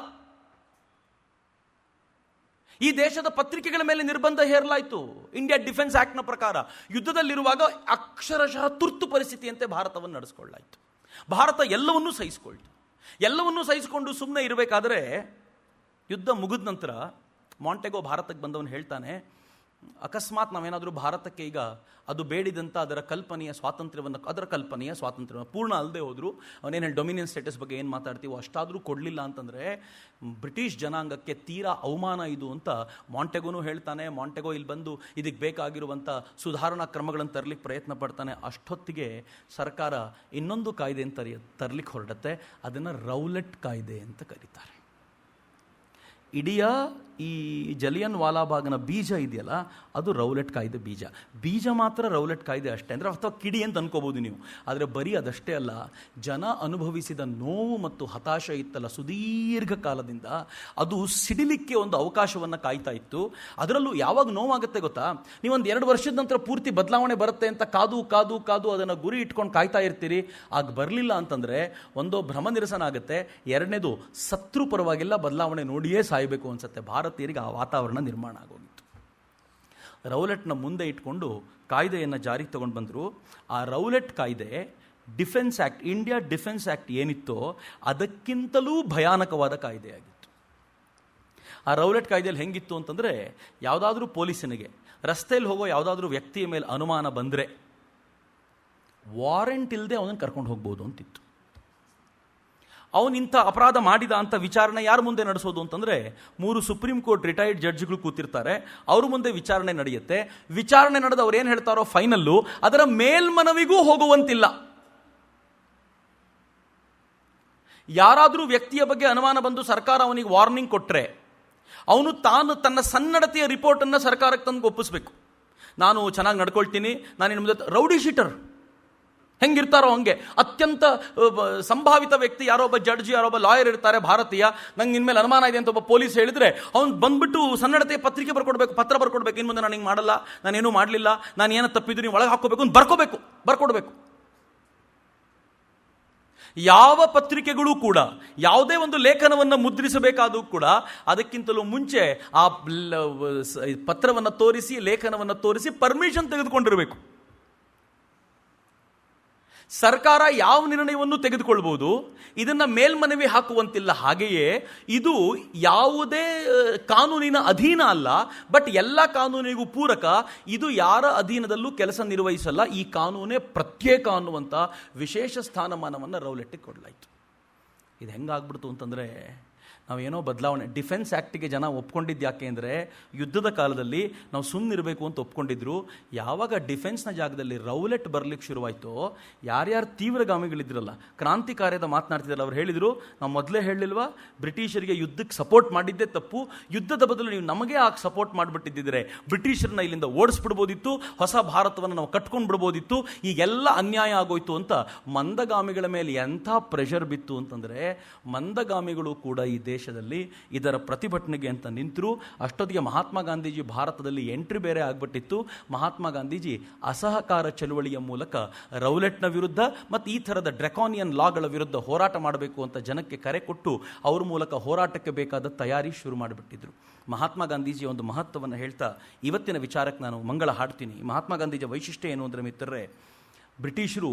ಈ ದೇಶದ ಪತ್ರಿಕೆಗಳ ಮೇಲೆ ನಿರ್ಬಂಧ ಹೇರಲಾಯಿತು ಇಂಡಿಯಾ ಡಿಫೆನ್ಸ್ ಆಕ್ಟ್ನ ಪ್ರಕಾರ. ಯುದ್ಧದಲ್ಲಿರುವಾಗ ಅಕ್ಷರಶಃ ತುರ್ತು ಪರಿಸ್ಥಿತಿಯಂತೆ ಭಾರತವನ್ನು ನಡೆಸಿಕೊಳ್ಳಾಯಿತು. ಭಾರತ ಎಲ್ಲವನ್ನೂ ಸಹಿಸಿಕೊಂಡು ಸುಮ್ಮನೆ ಇರಬೇಕಾದ್ರೆ ಯುದ್ಧ ಮುಗಿದ ನಂತರ ಮಾಂಟೆಗೋ ಭಾರತಕ್ಕೆ ಬಂದವನು ಹೇಳ್ತಾನೆ, ಅಕಸ್ಮಾತ್ ನಾವೇನಾದರೂ ಭಾರತಕ್ಕೆ ಈಗ ಅದು ಬೇಡಿದಂಥ ಅದರ ಕಲ್ಪನೆಯ ಸ್ವಾತಂತ್ರ್ಯವನ್ನು ಪೂರ್ಣ ಅಲ್ಲದೆ ಹೋದ್ರು, ಅವನೇನು ಹೇಳಿ ಡೊಮಿನಿಯನ್ ಸ್ಟೇಟಸ್ ಬಗ್ಗೆ ಏನು ಮಾತಾಡ್ತೀವೋ ಅಷ್ಟಾದರೂ ಕೊಡಲಿಲ್ಲ ಅಂತಂದರೆ ಬ್ರಿಟಿಷ್ ಜನಾಂಗಕ್ಕೆ ತೀರಾ ಅವಮಾನ ಇದು ಅಂತ ಮಾಂಟೆಗೋನು ಹೇಳ್ತಾನೆ. ಮಾಂಟೆಗೋ ಇಲ್ಲಿ ಬಂದು ಇದಕ್ಕೆ ಬೇಕಾಗಿರುವಂಥ ಸುಧಾರಣಾ ಕ್ರಮಗಳನ್ನು ತರಲಿಕ್ಕೆ ಪ್ರಯತ್ನ ಪಡ್ತಾನೆ. ಅಷ್ಟೊತ್ತಿಗೆ ಸರ್ಕಾರ ಇನ್ನೊಂದು ಕಾಯ್ದೆ ಅಂತ ತರಲಿಕ್ಕೆ ಹೊರಡುತ್ತೆ. ಅದನ್ನು ರೌಲೆಟ್ ಕಾಯ್ದೆ ಅಂತ ಕರೀತಾರೆ. ಇಡೀ ಈ ಜಲಿಯನ್ ವಾಲಾಬಾಗ್ನ ಬೀಜ ಇದೆಯಲ್ಲ, ಅದು ರೌಲೆಟ್ ಕಾಯ್ದೆ ಬೀಜ ಮಾತ್ರ ರೌಲೆಟ್ ಕಾಯ್ದೆ ಅಷ್ಟೇ. ಅಂದರೆ ಅಥವಾ ಕಿಡಿ ಅಂತ ಅನ್ಕೋಬೋದು ನೀವು. ಆದರೆ ಬರೀ ಅದಷ್ಟೇ ಅಲ್ಲ, ಜನ ಅನುಭವಿಸಿದ ನೋವು ಮತ್ತು ಹತಾಶೆ ಇತ್ತಲ್ಲ ಸುದೀರ್ಘ ಕಾಲದಿಂದ, ಅದು ಸಿಡಿಲಿಕ್ಕೆ ಒಂದು ಅವಕಾಶವನ್ನು ಕಾಯ್ತಾ ಇತ್ತು. ಅದರಲ್ಲೂ ಯಾವಾಗ ನೋವಾಗುತ್ತೆ ಗೊತ್ತಾ? ನೀವೊಂದು 2 ವರ್ಷದ ನಂತರ ಪೂರ್ತಿ ಬದಲಾವಣೆ ಬರುತ್ತೆ ಅಂತ ಕಾದು ಅದನ್ನು ಗುರಿ ಇಟ್ಕೊಂಡು ಕಾಯ್ತಾ ಇರ್ತೀರಿ. ಆಗ ಬರಲಿಲ್ಲ ಅಂತಂದರೆ ಒಂದೋ ಭ್ರಮ ನಿರಸನ ಆಗುತ್ತೆ, ಎರಡನೇದು ಸತ್ರು ಪರವಾಗಿಲ್ಲ, ಬದಲಾವಣೆ ನೋಡಿಯೇ ಸಾಯಬೇಕು ಅನ್ಸುತ್ತೆ. ಭಾರತೀಯರಿಗೆ ಆ ವಾತಾವರಣ ನಿರ್ಮಾಣ ಆಗೋಗಿತ್ತು. ರೌಲೆಟ್ನ ಮುಂದೆ ಇಟ್ಕೊಂಡು ಕಾಯ್ದೆಯನ್ನು ಜಾರಿಗೆ ತಗೊಂಡು ಬಂದರು. ಆ ರೌಲೆಟ್ ಕಾಯ್ದೆ defence act, India defence act ಏನಿತ್ತೋ ಅದಕ್ಕಿಂತಲೂ ಭಯಾನಕವಾದ ಕಾಯ್ದೆಯಾಗಿತ್ತು. ಆ ರೌಲೆಟ್ ಕಾಯ್ದೆಯಲ್ಲಿ ಹೆಂಗಿತ್ತು ಅಂತಂದರೆ, ಯಾವುದಾದ್ರೂ ಪೊಲೀಸನಿಗೆ ರಸ್ತೆಯಲ್ಲಿ ಹೋಗೋ ಯಾವುದಾದ್ರೂ ವ್ಯಕ್ತಿಯ ಮೇಲೆ ಅನುಮಾನ ಬಂದರೆ ವಾರೆಂಟ್ ಇಲ್ಲದೆ ಅವನನ್ನು ಕರ್ಕೊಂಡು ಹೋಗ್ಬೋದು ಅಂತಿತ್ತು. ಅವನಿಂಥ ಅಪರಾಧ ಮಾಡಿದ ಅಂತ ವಿಚಾರಣೆ ಯಾರ ಮುಂದೆ ನಡೆಸೋದು ಅಂತಂದರೆ 3 ಸುಪ್ರೀಂ ಕೋರ್ಟ್ ರಿಟೈರ್ಡ್ ಜಡ್ಜ್ಗಳು ಕೂತಿರ್ತಾರೆ, ಅವ್ರ ಮುಂದೆ ವಿಚಾರಣೆ ನಡೆಯುತ್ತೆ. ವಿಚಾರಣೆ ನಡೆದು ಅವ್ರು ಏನು ಹೇಳ್ತಾರೋ ಫೈನಲ್ಲು ಅದರ ಮೇಲ್ಮನವಿಗೂ ಹೋಗುವಂತಿಲ್ಲ. ಯಾರಾದರೂ ವ್ಯಕ್ತಿಯ ಬಗ್ಗೆ ಅನುಮಾನ ಬಂದು ಸರ್ಕಾರ ಅವನಿಗೆ ವಾರ್ನಿಂಗ್ ಕೊಟ್ಟರೆ ಅವನು ತನ್ನ ಸನ್ನಡತೆಯ ರಿಪೋರ್ಟನ್ನು ಸರ್ಕಾರಕ್ಕೆ ತಂದು ಒಪ್ಪಿಸ್ಬೇಕು. ನಾನು ಚೆನ್ನಾಗಿ ನಡ್ಕೊಳ್ತೀನಿ, ನಾನು ಇನ್ನು ಮುಂದೆ ರೌಡಿ ಶೀಟರ್ ಹೆಂಗಿರ್ತಾರೋ ಹಂಗೆ ಅತ್ಯಂತ ಸಂಭಾವಿತ ವ್ಯಕ್ತಿ ಯಾರೊಬ್ಬ ಜಡ್ಜ್ ಯಾರೊಬ್ಬ ಲಾಯರ್ ಇರ್ತಾರೆ ಭಾರತೀಯ, ನಂಗೆ ಇನ್ಮೇಲೆ ಅನುಮಾನ ಇದೆ ಅಂತ ಒಬ್ಬ ಪೊಲೀಸ್ ಹೇಳಿದ್ರೆ ಅವ್ನು ಬಂದ್ಬಿಟ್ಟು ಸನ್ನಡತೆ ಪತ್ರ ಬರ್ಕೊಡ್ಬೇಕು. ಇನ್ನು ಮುಂದೆ ನಾನು ಹಿಂಗೆ ಮಾಡಲ್ಲ, ನಾನೇನೂ ಮಾಡಲಿಲ್ಲ, ನಾನು ಏನೋ ತಪ್ಪಿದ್ದು ನೀವು ಒಳಗೆ ಹಾಕೋಬೇಕು ಅಂತ ಬರ್ಕೊಡ್ಬೇಕು. ಯಾವ ಪತ್ರಿಕೆಗಳು ಕೂಡ ಯಾವುದೇ ಒಂದು ಲೇಖನವನ್ನು ಮುದ್ರಿಸಬೇಕಾದರೂ ಕೂಡ ಅದಕ್ಕಿಂತಲೂ ಮುಂಚೆ ಆ ಪತ್ರವನ್ನು ತೋರಿಸಿ ಲೇಖನವನ್ನು ತೋರಿಸಿ ಪರ್ಮಿಷನ್ ತೆಗೆದುಕೊಂಡಿರಬೇಕು. ಸರ್ಕಾರ ಯಾವ ನಿರ್ಣಯವನ್ನು ತೆಗೆದುಕೊಳ್ಬಹುದು, ಇದನ್ನ ಮೇಲ್ಮನವಿ ಹಾಕುವಂತಿಲ್ಲ. ಹಾಗೆಯೇ ಇದು ಯಾವುದೇ ಕಾನೂನಿನ ಅಧೀನ ಅಲ್ಲ, ಬಟ್ ಎಲ್ಲ ಕಾನೂನಿಗೂ ಪೂರಕ. ಇದು ಯಾರ ಅಧೀನದಲ್ಲೂ ಕೆಲಸ ನಿರ್ವಹಿಸಲ್ಲ, ಈ ಕಾನೂನೇ ಪ್ರತ್ಯೇಕ ಅನ್ನುವಂಥ ವಿಶೇಷ ಸ್ಥಾನಮಾನವನ್ನು ರೌಲೆಟ್ಗೆ ಕೊಡಲಾಯಿತು. ಇದು ಹೆಂಗಾಗ್ಬಿಡ್ತು ಅಂತಂದರೆ, ನಾವೇನೋ ಬದಲಾವಣೆ ಡಿಫೆನ್ಸ್ ಆ್ಯಕ್ಟಿಗೆ ಜನ ಒಪ್ಕೊಂಡಿದ್ದು ಯಾಕೆ ಅಂದರೆ ಯುದ್ಧದ ಕಾಲದಲ್ಲಿ ನಾವು ಸುಮ್ಮನಿರಬೇಕು ಅಂತ ಒಪ್ಕೊಂಡಿದ್ರು. ಯಾವಾಗ ಡಿಫೆನ್ಸ್ನ ಜಾಗದಲ್ಲಿ ರೌಲೆಟ್ ಬರಲಿಕ್ಕೆ ಶುರುವಾಯಿತೋ, ಯಾರ್ಯಾರು ತೀವ್ರಗಾಮಿಗಳಿದ್ರಲ್ಲ, ಕ್ರಾಂತಿಕಾರ್ಯದ ಮಾತನಾಡ್ತಿದ್ರಲ್ಲ, ಅವ್ರು ಹೇಳಿದರು, ನಾವು ಮೊದಲೇ ಹೇಳಲಿಲ್ವಾ ಬ್ರಿಟಿಷರಿಗೆ ಯುದ್ಧಕ್ಕೆ ಸಪೋರ್ಟ್ ಮಾಡಿದ್ದೇ ತಪ್ಪು, ಯುದ್ಧದ ಬದಲು ನೀವು ನಮಗೆ ಆಗ ಸಪೋರ್ಟ್ ಮಾಡಿಬಿಟ್ಟಿದ್ದರೆ ಬ್ರಿಟಿಷರನ್ನ ಇಲ್ಲಿಂದ ಓಡಿಸ್ಬಿಡ್ಬೋದಿತ್ತು, ಹೊಸ ಭಾರತವನ್ನು ನಾವು ಕಟ್ಕೊಂಡು ಬಿಡ್ಬೋದಿತ್ತು, ಈಗೆಲ್ಲ ಅನ್ಯಾಯ ಆಗೋಯ್ತು ಅಂತ ಮಂದಗಾಮಿಗಳ ಮೇಲೆ ಎಂಥ ಪ್ರೆಷರ್ ಬಿತ್ತು ಅಂತಂದರೆ, ಮಂದಗಾಮಿಗಳು ಕೂಡ ಈ ದೇಶದಲ್ಲಿ ಇದರ ಪ್ರತಿಭಟನೆಗೆ ಅಂತ ನಿಂತರು. ಅಷ್ಟೊತ್ತಿಗೆ ಮಹಾತ್ಮ ಗಾಂಧೀಜಿ ಭಾರತದಲ್ಲಿ ಎಂಟ್ರಿ ಬೇರೆ ಆಗ್ಬಿಟ್ಟಿತ್ತು. ಮಹಾತ್ಮ ಗಾಂಧೀಜಿ ಅಸಹಕಾರ ಚಳುವಳಿಯ ಮೂಲಕ ರೌಲೆಟ್ನ ವಿರುದ್ಧ ಮತ್ತು ಈ ಥರದ ಡ್ರೆಕಾನಿಯನ್ ಲಾಗಳ ವಿರುದ್ಧ ಹೋರಾಟ ಮಾಡಬೇಕು ಅಂತ ಜನಕ್ಕೆ ಕರೆ ಕೊಟ್ಟು ಅವ್ರ ಮೂಲಕ ಹೋರಾಟಕ್ಕೆ ಬೇಕಾದ ತಯಾರಿ ಶುರು ಮಾಡಿಬಿಟ್ಟಿದ್ರು. ಮಹಾತ್ಮ ಗಾಂಧೀಜಿಯ ಒಂದು ಮಹತ್ವವನ್ನು ಹೇಳ್ತಾ ಇವತ್ತಿನ ವಿಚಾರಕ್ಕೆ ನಾನು ಮಂಗಳ ಹಾಡ್ತೀನಿ. ಮಹಾತ್ಮ ಗಾಂಧೀಜಿಯ ವೈಶಿಷ್ಟ್ಯ ಏನು ಅಂದರೆ ಮಿತ್ರರೇ, ಬ್ರಿಟಿಷರು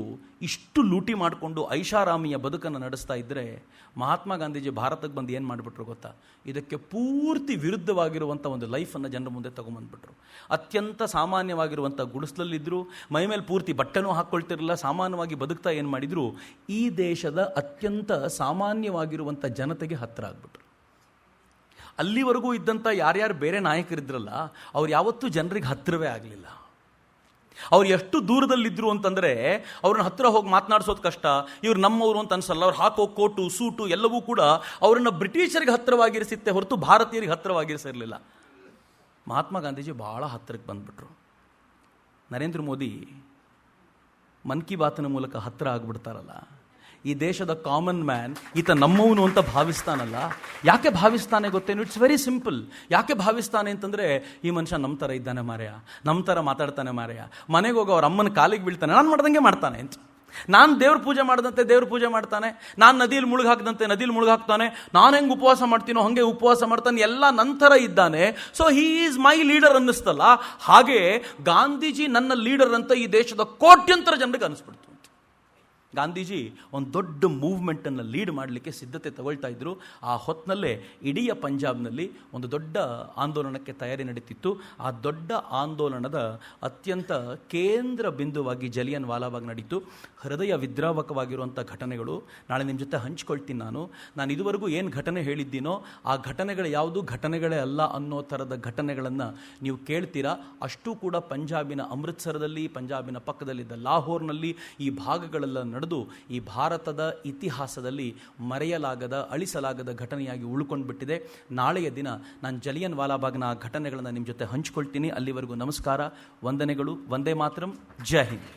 ಇಷ್ಟು ಲೂಟಿ ಮಾಡಿಕೊಂಡು ಐಷಾರಾಮಿಯ ಬದುಕನ್ನು ನಡೆಸ್ತಾ ಇದ್ದರೆ ಮಹಾತ್ಮ ಗಾಂಧೀಜಿ ಭಾರತಕ್ಕೆ ಬಂದು ಏನು ಮಾಡಿಬಿಟ್ರು ಗೊತ್ತಾ? ಇದಕ್ಕೆ ಪೂರ್ತಿ ವಿರುದ್ಧವಾಗಿರುವಂಥ ಒಂದು ಲೈಫನ್ನು ಜನರ ಮುಂದೆ ತೊಗೊಂಬಂದ್ಬಿಟ್ರು. ಅತ್ಯಂತ ಸಾಮಾನ್ಯವಾಗಿರುವಂಥ ಗುಡಿಸಲಲ್ಲಿದ್ದರು, ಮೈಮೇಲೆ ಪೂರ್ತಿ ಬಟ್ಟೆನೂ ಹಾಕ್ಕೊಳ್ತಿರಲಿಲ್ಲ, ಸಾಮಾನ್ಯವಾಗಿ ಬದುಕ್ತಾ ಏನು ಮಾಡಿದರು, ಈ ದೇಶದ ಅತ್ಯಂತ ಸಾಮಾನ್ಯವಾಗಿರುವಂಥ ಜನತೆಗೆ ಹತ್ತಿರ ಆಗ್ಬಿಟ್ರು. ಅಲ್ಲಿವರೆಗೂ ಇದ್ದಂಥ ಯಾರ್ಯಾರು ಬೇರೆ ನಾಯಕರಿದ್ರಲ್ಲ ಅವ್ರು ಯಾವತ್ತೂ ಜನರಿಗೆ ಹತ್ತಿರವೇ ಆಗಲಿಲ್ಲ. ಅವ್ರು ಎಷ್ಟು ದೂರದಲ್ಲಿದ್ದರು ಅಂತಂದರೆ ಅವ್ರನ್ನ ಹತ್ತಿರ ಹೋಗಿ ಮಾತನಾಡಿಸೋದು ಕಷ್ಟ. ಇವ್ರು ನಮ್ಮವರು ಅಂತ ಅನ್ಸಲ್ಲ. ಅವ್ರು ಹಾಕೋ ಕೋಟು ಸೂಟು ಎಲ್ಲವೂ ಕೂಡ ಅವರನ್ನು ಬ್ರಿಟಿಷರಿಗೆ ಹತ್ತಿರವಾಗಿರಿಸುತ್ತೆ ಹೊರತು ಭಾರತೀಯರಿಗೆ ಹತ್ತಿರವಾಗಿರಿಸಿರಲಿಲ್ಲ. ಮಹಾತ್ಮ ಗಾಂಧೀಜಿ ಬಹಳ ಹತ್ತಿರಕ್ಕೆ ಬಂದ್ಬಿಟ್ರು. ನರೇಂದ್ರ ಮೋದಿ ಮನ್ ಕಿ ಬಾತ್ನ ಮೂಲಕ ಹತ್ತಿರ ಆಗ್ಬಿಡ್ತಾರಲ್ಲ, ಈ ದೇಶದ ಕಾಮನ್ ಮ್ಯಾನ್ ಈತ ನಮ್ಮವನು ಅಂತ ಭಾವಿಸ್ತಾನಲ್ಲ. ಯಾಕೆ ಭಾವಿಸ್ತಾನೆ ಗೊತ್ತೇನು? It's very simple. ಯಾಕೆ ಭಾವಿಸ್ತಾನೆ ಅಂತಂದರೆ, ಈ ಮನುಷ್ಯ ನಮ್ಮ ಥರ ಇದ್ದಾನೆ ಮಾರ್ಯ, ನಮ್ಮ ಥರ ಮಾತಾಡ್ತಾನೆ ಮಾರ್ಯ, ಮನೆಗೆ ಹೋಗಿ ಅವ್ರ ಅಮ್ಮನ ಕಾಲಿಗೆ ಬೀಳ್ತಾನೆ, ನಾನು ಮಾಡ್ದಂಗೆ ಮಾಡ್ತಾನೆ ಅಂತ. ನಾನು ದೇವ್ರ ಪೂಜೆ ಮಾಡಿದಂತೆ ದೇವ್ರ ಪೂಜೆ ಮಾಡ್ತಾನೆ, ನಾನು ನದಿಯಲ್ಲಿ ಮುಳುಗಾಕದಂತೆ ನದಿಯಲ್ಲಿ ಮುಳುಗಾಕ್ತಾನೆ, ನಾನು ಹೆಂಗೆ ಉಪವಾಸ ಮಾಡ್ತೀನೋ ಹಾಗೆ ಉಪವಾಸ ಮಾಡ್ತಾನೆ, ಎಲ್ಲ ನಂತರ ಇದ್ದಾನೆ. So he is my leader ಅನ್ನಿಸ್ತಲ್ಲ. ಹಾಗೆ ಗಾಂಧೀಜಿ ನನ್ನ ಲೀಡರ್ ಅಂತ ಈ ದೇಶದ ಕೋಟ್ಯಂತರ ಜನರಿಗೆ ಅನಿಸ್ಬಿಡ್ತು. ಗಾಂಧೀಜಿ ಒಂದು ದೊಡ್ಡ ಮೂವ್ಮೆಂಟನ್ನು ಲೀಡ್ ಮಾಡಲಿಕ್ಕೆ ಸಿದ್ಧತೆ ತಗೊಳ್ತಾ ಇದ್ರು. ಆ ಹೊತ್ತಿನಲ್ಲೇ ಇಡೀ ಪಂಜಾಬ್ನಲ್ಲಿ ಒಂದು ದೊಡ್ಡ ಆಂದೋಲನಕ್ಕೆ ತಯಾರಿ ನಡೀತಿತ್ತು. ಆ ದೊಡ್ಡ ಆಂದೋಲನದ ಅತ್ಯಂತ ಕೇಂದ್ರ ಬಿಂದುವಾಗಿ ಜಲಿಯನ್ ವಾಲಾಬಾಗ್ ನಡೀತು. ಹೃದಯ ವಿದ್ರಾವಕವಾಗಿರುವಂಥ ಘಟನೆಗಳು ನಾಳೆ ನಿಮ್ಮ ಜೊತೆ ಹಂಚ್ಕೊಳ್ತೀನಿ. ನಾನು ಇದುವರೆಗೂ ಏನು ಘಟನೆ ಹೇಳಿದ್ದೀನೋ ಆ ಘಟನೆಗಳು ಯಾವುದು ಘಟನೆಗಳೇ ಅಲ್ಲ ಅನ್ನೋ ಥರದ ಘಟನೆಗಳನ್ನು ನೀವು ಕೇಳ್ತೀರಾ. ಅಷ್ಟೂ ಕೂಡ ಪಂಜಾಬಿನ ಅಮೃತ್ಸರದಲ್ಲಿ, ಪಂಜಾಬಿನ ಪಕ್ಕದಲ್ಲಿದ್ದ ಲಾಹೋರ್ನಲ್ಲಿ ಈ ಭಾಗಗಳೆಲ್ಲ ನಡೆದು ಈ ಭಾರತದ ಇತಿಹಾಸದಲ್ಲಿ ಮರೆಯಲಾಗದ, ಅಳಿಸಲಾಗದ ಘಟನೆಯಾಗಿ ಉಳ್ಕೊಂಡು ಬಿಟ್ಟಿದೆ. ನಾಳೆಯ ದಿನ ನಾನು ಜಲಿಯನ್ ವಾಲಾಬಾಗ್ನ ಘಟನೆಗಳನ್ನು ನಿಮ್ಮ ಜೊತೆ ಹಂಚ್ಕೊಳ್ತೀನಿ. ಅಲ್ಲಿವರೆಗೂ ನಮಸ್ಕಾರ, ವಂದನೆಗಳು, ವಂದೇ ಮಾತರಂ, ಜೈ ಹಿಂದ್.